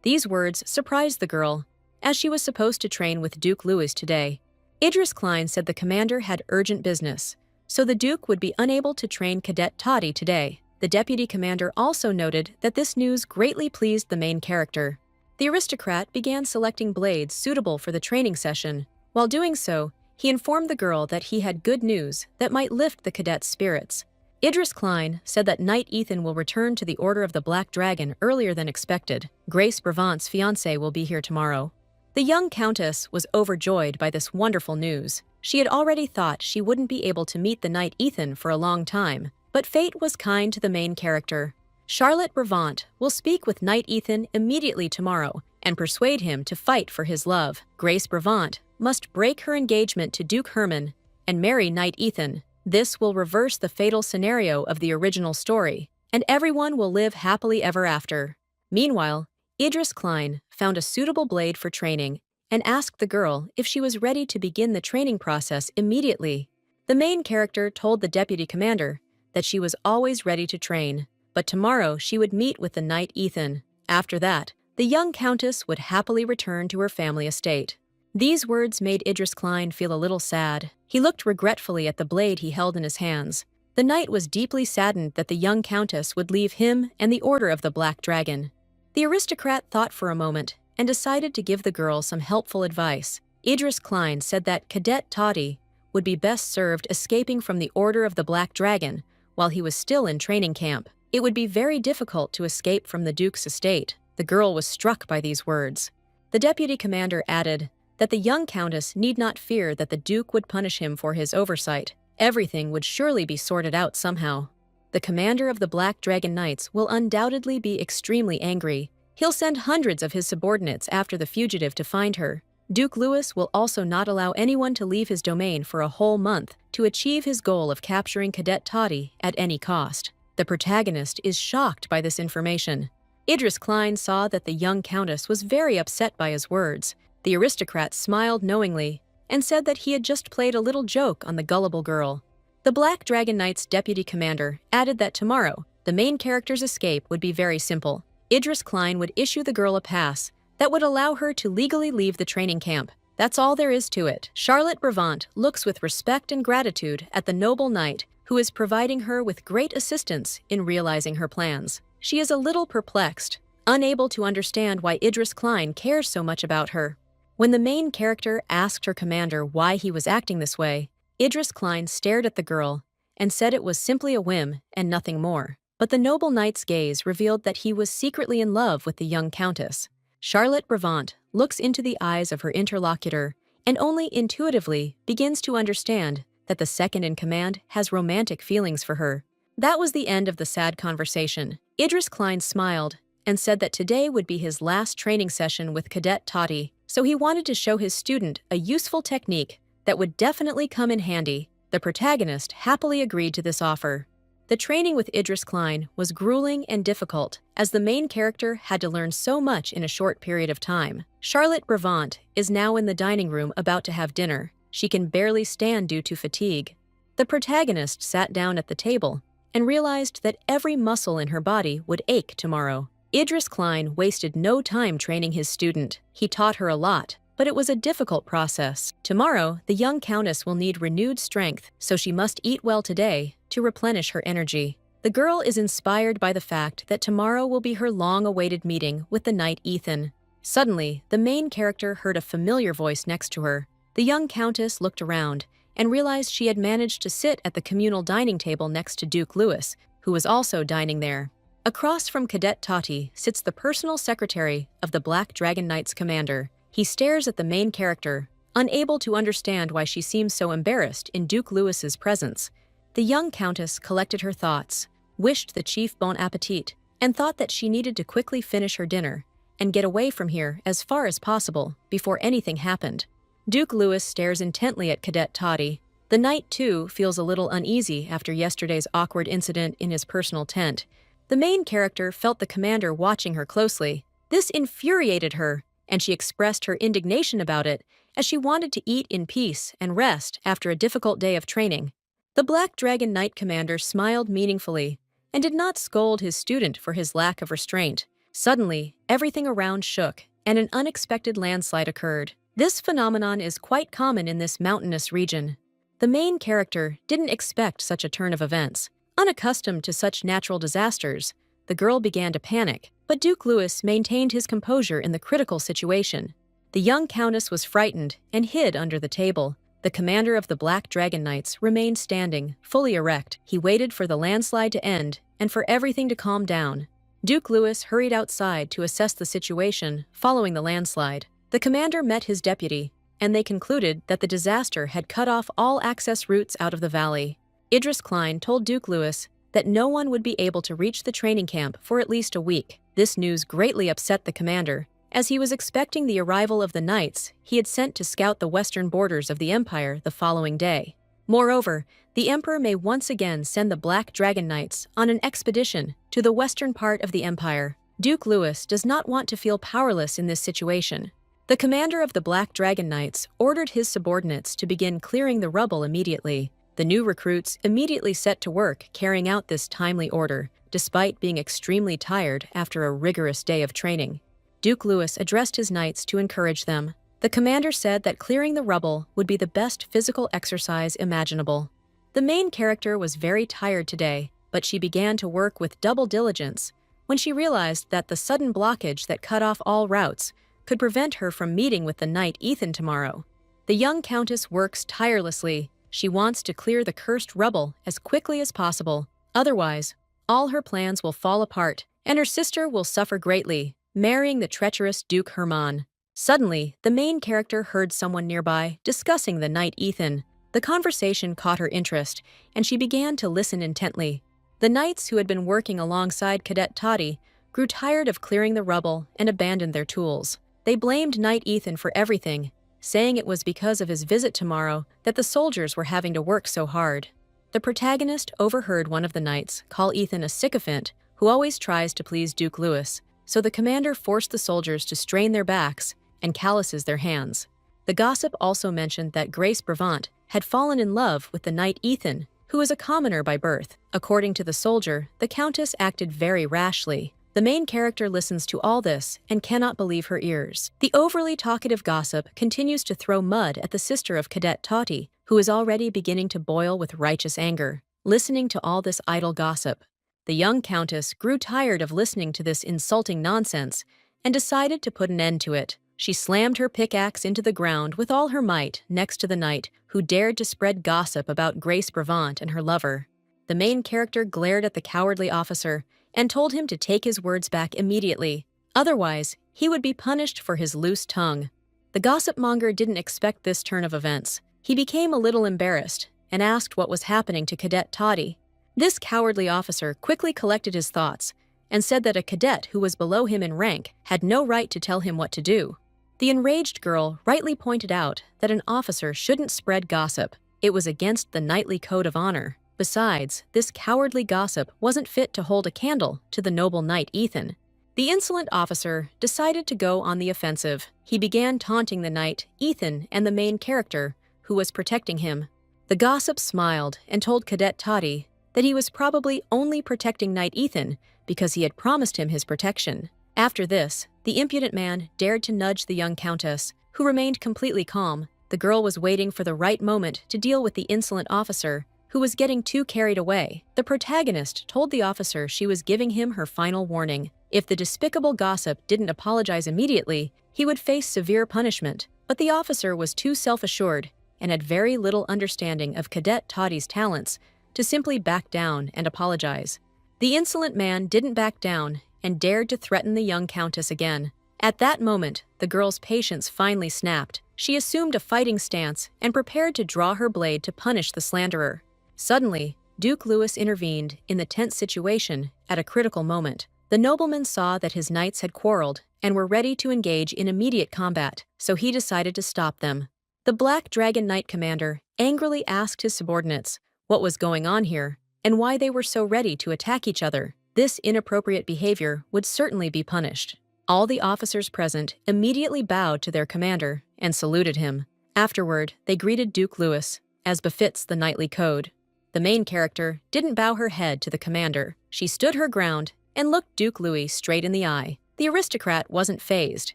These words surprised the girl, as she was supposed to train with Duke Louis today. Idris Klein said the commander had urgent business, so the Duke would be unable to train Cadet Toddy today. The deputy commander also noted that this news greatly pleased the main character. The aristocrat began selecting blades suitable for the training session. While doing so, he informed the girl that he had good news that might lift the cadet's spirits. Idris Klein said that Knight Ethan will return to the Order of the Black Dragon earlier than expected. Grace Bravant's fiancé will be here tomorrow. The young countess was overjoyed by this wonderful news. She had already thought she wouldn't be able to meet the Knight Ethan for a long time, but fate was kind to the main character. Charlotte Bravant will speak with Knight Ethan immediately tomorrow and persuade him to fight for his love. Grace Bravant must break her engagement to Duke Herman and marry Knight Ethan. This will reverse the fatal scenario of the original story, and everyone will live happily ever after. Meanwhile, Idris Klein found a suitable blade for training and asked the girl if she was ready to begin the training process immediately. The main character told the deputy commander that she was always ready to train, but tomorrow she would meet with the knight Ethan. After that, the young countess would happily return to her family estate. These words made Idris Klein feel a little sad. He looked regretfully at the blade he held in his hands. The knight was deeply saddened that the young countess would leave him and the Order of the Black Dragon. The aristocrat thought for a moment and decided to give the girl some helpful advice. Idris Klein said that Cadet Toddy would be best served escaping from the Order of the Black Dragon while he was still in training camp. It would be very difficult to escape from the Duke's estate. The girl was struck by these words. The deputy commander added that the young countess need not fear that the Duke would punish him for his oversight. Everything would surely be sorted out somehow. The commander of the Black Dragon Knights will undoubtedly be extremely angry. He'll send hundreds of his subordinates after the fugitive to find her. Duke Louis will also not allow anyone to leave his domain for a whole month to achieve his goal of capturing Cadet Toddy at any cost. The protagonist is shocked by this information. Idris Klein saw that the young countess was very upset by his words. The aristocrat smiled knowingly and said that he had just played a little joke on the gullible girl. The Black Dragon Knight's deputy commander added that tomorrow, the main character's escape would be very simple. Idris Klein would issue the girl a pass that would allow her to legally leave the training camp. That's all there is to it. Charlotte Brevant looks with respect and gratitude at the noble knight who is providing her with great assistance in realizing her plans. She is a little perplexed, unable to understand why Idris Klein cares so much about her. When the main character asked her commander why he was acting this way, Idris Klein stared at the girl and said it was simply a whim and nothing more. But the noble knight's gaze revealed that he was secretly in love with the young countess. Charlotte Brevant looks into the eyes of her interlocutor and only intuitively begins to understand that the second-in-command has romantic feelings for her. That was the end of the sad conversation. Idris Klein smiled and said that today would be his last training session with Cadet Toddy, so he wanted to show his student a useful technique that would definitely come in handy. The protagonist happily agreed to this offer. The training with Idris Klein was grueling and difficult, as the main character had to learn so much in a short period of time. Charlotte Brevant is now in the dining room about to have dinner. She can barely stand due to fatigue. The protagonist sat down at the table and realized that every muscle in her body would ache tomorrow. Idris Klein wasted no time training his student. He taught her a lot, but it was a difficult process. Tomorrow, the young countess will need renewed strength, so she must eat well today to replenish her energy. The girl is inspired by the fact that tomorrow will be her long-awaited meeting with the knight Ethan. Suddenly, the main character heard a familiar voice next to her. The young countess looked around and realized she had managed to sit at the communal dining table next to Duke Louis, who was also dining there. Across from Cadet Toddy sits the personal secretary of the Black Dragon Knight's commander. He stares at the main character, unable to understand why she seems so embarrassed in Duke Louis's presence. The young countess collected her thoughts, wished the chief bon appetit, and thought that she needed to quickly finish her dinner and get away from here as far as possible before anything happened. Duke Louis stares intently at Cadet Toddy. The knight, too, feels a little uneasy after yesterday's awkward incident in his personal tent. The main character felt the commander watching her closely. This infuriated her, and she expressed her indignation about it as she wanted to eat in peace and rest after a difficult day of training. The Black Dragon Knight commander smiled meaningfully and did not scold his student for his lack of restraint. Suddenly, everything around shook, and an unexpected landslide occurred. This phenomenon is quite common in this mountainous region. The main character didn't expect such a turn of events. Unaccustomed to such natural disasters, the girl began to panic, but Duke Louis maintained his composure in the critical situation. The young countess was frightened and hid under the table. The commander of the Black Dragon Knights remained standing, fully erect. He waited for the landslide to end and for everything to calm down. Duke Louis hurried outside to assess the situation following the landslide. The commander met his deputy, and they concluded that the disaster had cut off all access routes out of the valley. Idris Klein told Duke Louis that no one would be able to reach the training camp for at least a week. This news greatly upset the commander, as he was expecting the arrival of the knights he had sent to scout the western borders of the empire the following day. Moreover, the emperor may once again send the Black Dragon Knights on an expedition to the western part of the empire. Duke Louis does not want to feel powerless in this situation. The commander of the Black Dragon Knights ordered his subordinates to begin clearing the rubble immediately. The new recruits immediately set to work carrying out this timely order, despite being extremely tired after a rigorous day of training. Duke Louis addressed his knights to encourage them. The commander said that clearing the rubble would be the best physical exercise imaginable. The main character was very tired today, but she began to work with double diligence when she realized that the sudden blockage that cut off all routes could prevent her from meeting with the knight Ethan tomorrow. The young countess works tirelessly. She wants to clear the cursed rubble as quickly as possible. Otherwise, all her plans will fall apart, and her sister will suffer greatly, marrying the treacherous Duke Herman. Suddenly, the main character heard someone nearby discussing the knight Ethan. The conversation caught her interest, and she began to listen intently. The knights who had been working alongside Cadet Toddy grew tired of clearing the rubble and abandoned their tools. They blamed Knight Ethan for everything, saying it was because of his visit tomorrow that the soldiers were having to work so hard. The protagonist overheard one of the knights call Ethan a sycophant who always tries to please Duke Louis, so the commander forced the soldiers to strain their backs and calluses their hands. The gossip also mentioned that Grace Brevant had fallen in love with the knight Ethan, who is a commoner by birth. According to the soldier, the countess acted very rashly. The main character listens to all this and cannot believe her ears. The overly talkative gossip continues to throw mud at the sister of Cadet Toddy, who is already beginning to boil with righteous anger. Listening to all this idle gossip, the young countess grew tired of listening to this insulting nonsense and decided to put an end to it. She slammed her pickaxe into the ground with all her might next to the knight who dared to spread gossip about Grace Brevant and her lover. The main character glared at the cowardly officer and told him to take his words back immediately. Otherwise, he would be punished for his loose tongue. The gossip monger didn't expect this turn of events. He became a little embarrassed and asked what was happening to Cadet Toddy. This cowardly officer quickly collected his thoughts and said that a cadet who was below him in rank had no right to tell him what to do. The enraged girl rightly pointed out that an officer shouldn't spread gossip. It was against the knightly code of honor. Besides, this cowardly gossip wasn't fit to hold a candle to the noble knight Ethan. The insolent officer decided to go on the offensive. He began taunting the knight Ethan and the main character, who was protecting him. The gossip smiled and told Cadet Toddy that he was probably only protecting knight Ethan because he had promised him his protection. After this, the impudent man dared to nudge the young countess, who remained completely calm. The girl was waiting for the right moment to deal with the insolent officer, who was getting too carried away. The protagonist told the officer she was giving him her final warning. If the despicable gossip didn't apologize immediately, he would face severe punishment. But the officer was too self-assured and had very little understanding of Cadet Toddy's talents to simply back down and apologize. The insolent man didn't back down and dared to threaten the young countess again. At that moment, the girl's patience finally snapped. She assumed a fighting stance and prepared to draw her blade to punish the slanderer. Suddenly, Duke Louis intervened in the tense situation at a critical moment. The nobleman saw that his knights had quarreled and were ready to engage in immediate combat, so he decided to stop them. The Black Dragon Knight commander angrily asked his subordinates what was going on here and why they were so ready to attack each other. This inappropriate behavior would certainly be punished. All the officers present immediately bowed to their commander and saluted him. Afterward, they greeted Duke Louis, as befits the knightly code. The main character didn't bow her head to the commander. She stood her ground and looked Duke Louis straight in the eye. The aristocrat wasn't fazed.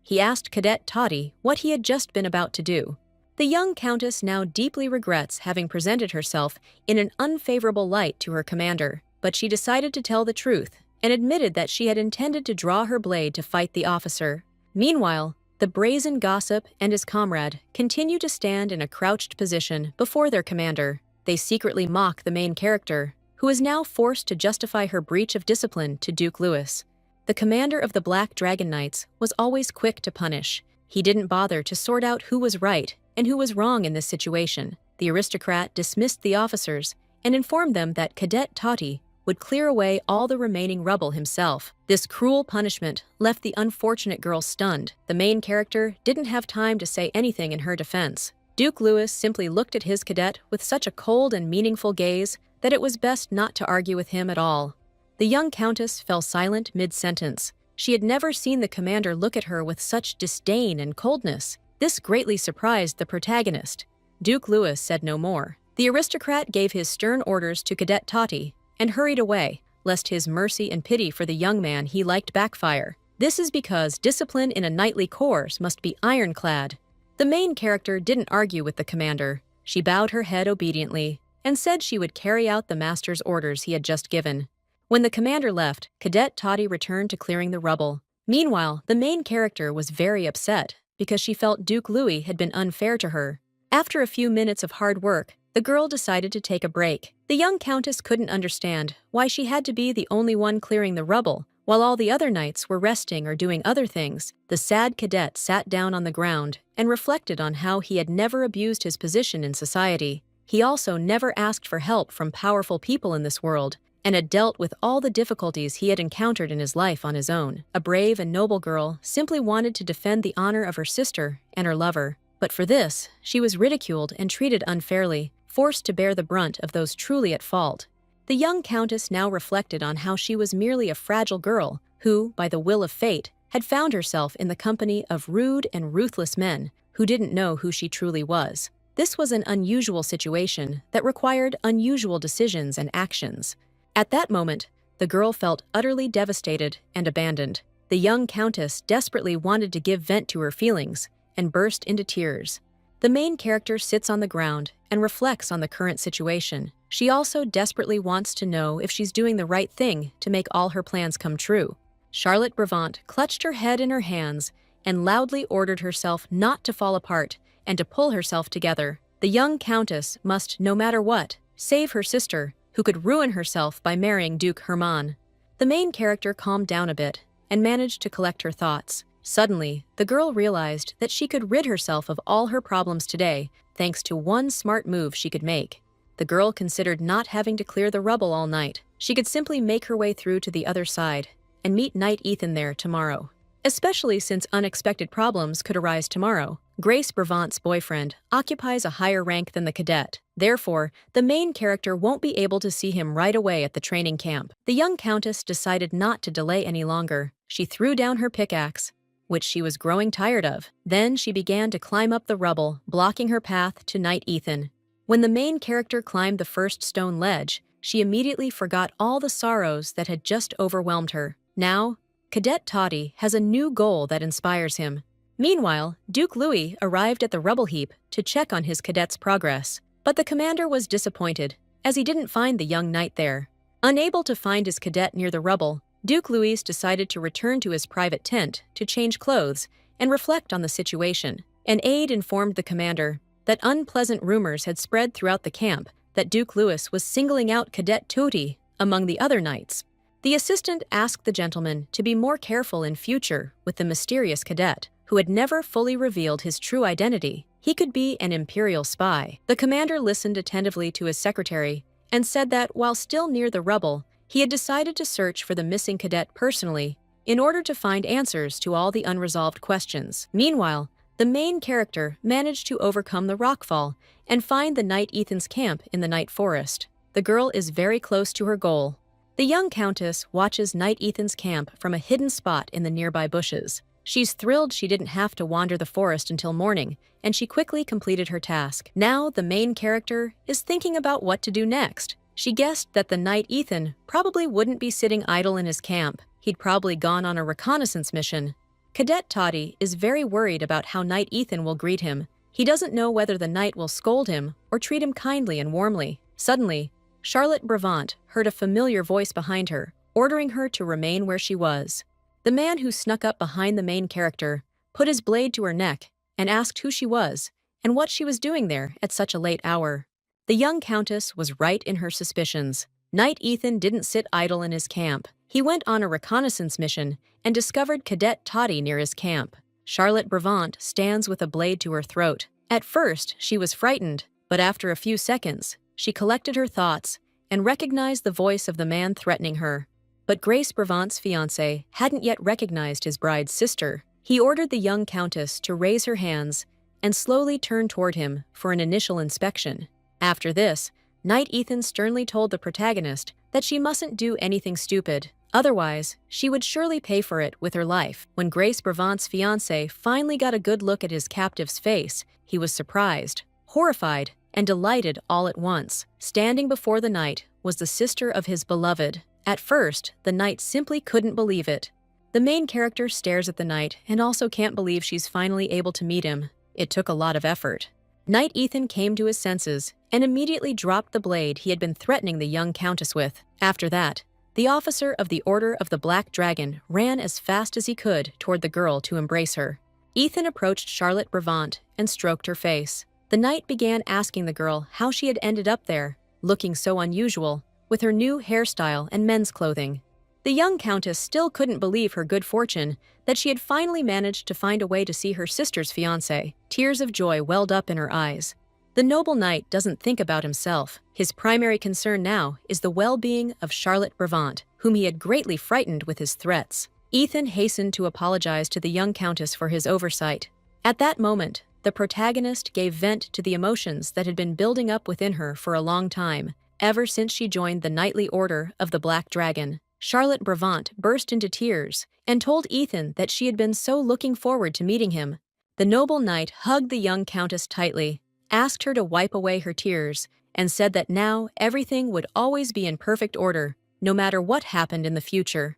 He asked Cadet Toddy what he had just been about to do. The young countess now deeply regrets having presented herself in an unfavorable light to her commander, but she decided to tell the truth and admitted that she had intended to draw her blade to fight the officer. Meanwhile, the brazen gossip and his comrade continue to stand in a crouched position before their commander. They secretly mock the main character, who is now forced to justify her breach of discipline to Duke Louis. The commander of the Black Dragon Knights was always quick to punish. He didn't bother to sort out who was right and who was wrong in this situation. The aristocrat dismissed the officers and informed them that Cadet Toddy would clear away all the remaining rubble himself. This cruel punishment left the unfortunate girl stunned. The main character didn't have time to say anything in her defense. Duke Louis simply looked at his cadet with such a cold and meaningful gaze that it was best not to argue with him at all. The young countess fell silent mid-sentence. She had never seen the commander look at her with such disdain and coldness. This greatly surprised the protagonist. Duke Louis said no more. The aristocrat gave his stern orders to Cadet Tati and hurried away, lest his mercy and pity for the young man he liked backfire. This is because discipline in a knightly course must be ironclad. The main character didn't argue with the commander. She bowed her head obediently and said she would carry out the master's orders he had just given. When the commander left, Cadet Tati returned to clearing the rubble. Meanwhile, the main character was very upset because she felt Duke Louis had been unfair to her. After a few minutes of hard work, the girl decided to take a break. The young countess couldn't understand why she had to be the only one clearing the rubble, while all the other knights were resting or doing other things. The sad cadet sat down on the ground and reflected on how he had never abused his position in society. He also never asked for help from powerful people in this world, and had dealt with all the difficulties he had encountered in his life on his own. A brave and noble girl simply wanted to defend the honor of her sister and her lover. But for this, she was ridiculed and treated unfairly, forced to bear the brunt of those truly at fault. The young countess now reflected on how she was merely a fragile girl who, by the will of fate, had found herself in the company of rude and ruthless men who didn't know who she truly was. This was an unusual situation that required unusual decisions and actions. At that moment, the girl felt utterly devastated and abandoned. The young countess desperately wanted to give vent to her feelings and burst into tears. The main character sits on the ground and reflects on the current situation. She also desperately wants to know if she's doing the right thing to make all her plans come true. Charlotte Brevant clutched her head in her hands and loudly ordered herself not to fall apart and to pull herself together. The young countess must, no matter what, save her sister, who could ruin herself by marrying Duke Herman. The main character calmed down a bit and managed to collect her thoughts. Suddenly, the girl realized that she could rid herself of all her problems today thanks to one smart move she could make. The girl considered not having to clear the rubble all night. She could simply make her way through to the other side and meet Knight Ethan there tomorrow. Especially since unexpected problems could arise tomorrow. Grace Brevant's boyfriend occupies a higher rank than the cadet. Therefore, the main character won't be able to see him right away at the training camp. The young countess decided not to delay any longer. She threw down her pickaxe, which she was growing tired of. Then she began to climb up the rubble, blocking her path to Knight Ethan. When the main character climbed the first stone ledge, she immediately forgot all the sorrows that had just overwhelmed her. Now, Cadet Toddy has a new goal that inspires him. Meanwhile, Duke Louis arrived at the rubble heap to check on his cadet's progress. But the commander was disappointed, as he didn't find the young knight there. Unable to find his cadet near the rubble, Duke Louis decided to return to his private tent to change clothes and reflect on the situation. An aide informed the commander that unpleasant rumors had spread throughout the camp that Duke Louis was singling out Cadet Toti among the other knights. The assistant asked the gentleman to be more careful in future with the mysterious cadet, who had never fully revealed his true identity. He could be an imperial spy. The commander listened attentively to his secretary and said that while still near the rubble, he had decided to search for the missing cadet personally in order to find answers to all the unresolved questions. Meanwhile, the main character managed to overcome the rockfall and find the Knight Ethan's camp in the night forest. The girl is very close to her goal. The young countess watches Knight Ethan's camp from a hidden spot in the nearby bushes. She's thrilled she didn't have to wander the forest until morning, and she quickly completed her task. Now the main character is thinking about what to do next. She guessed that the Knight Ethan probably wouldn't be sitting idle in his camp. He'd probably gone on a reconnaissance mission. Cadet Toddy is very worried about how Knight Ethan will greet him. He doesn't know whether the knight will scold him or treat him kindly and warmly. Suddenly, Charlotte Brevant heard a familiar voice behind her, ordering her to remain where she was. The man who snuck up behind the main character put his blade to her neck and asked who she was and what she was doing there at such a late hour. The young countess was right in her suspicions. Knight Ethan didn't sit idle in his camp. He went on a reconnaissance mission and discovered Cadet Toddy near his camp. Charlotte Brevant stands with a blade to her throat. At first, she was frightened, but after a few seconds, she collected her thoughts and recognized the voice of the man threatening her. But Grace Brevant's fiancé hadn't yet recognized his bride's sister. He ordered the young countess to raise her hands and slowly turn toward him for an initial inspection. After this, Knight Ethan sternly told the protagonist that she mustn't do anything stupid, Otherwise, she would surely pay for it with her life. When Grace Bravant's fiancé finally got a good look at his captive's face, he was surprised, horrified, and delighted all at once. Standing before the knight was the sister of his beloved. At first, the knight simply couldn't believe it. The main character stares at the knight and also can't believe she's finally able to meet him. It took a lot of effort. Knight Ethan came to his senses and immediately dropped the blade he had been threatening the young countess with. After that, the officer of the Order of the Black Dragon ran as fast as he could toward the girl to embrace her. Ethan approached Charlotte Bravant and stroked her face. The knight began asking the girl how she had ended up there, looking so unusual, with her new hairstyle and men's clothing. The young countess still couldn't believe her good fortune that she had finally managed to find a way to see her sister's fiancé. Tears of joy welled up in her eyes. The noble knight doesn't think about himself. His primary concern now is the well-being of Charlotte Bravant, whom he had greatly frightened with his threats. Ethan hastened to apologize to the young countess for his oversight. At that moment, the protagonist gave vent to the emotions that had been building up within her for a long time, ever since she joined the knightly order of the Black Dragon. Charlotte Bravant burst into tears and told Ethan that she had been so looking forward to meeting him. The noble knight hugged the young countess tightly, asked her to wipe away her tears, and said that now everything would always be in perfect order, no matter what happened in the future.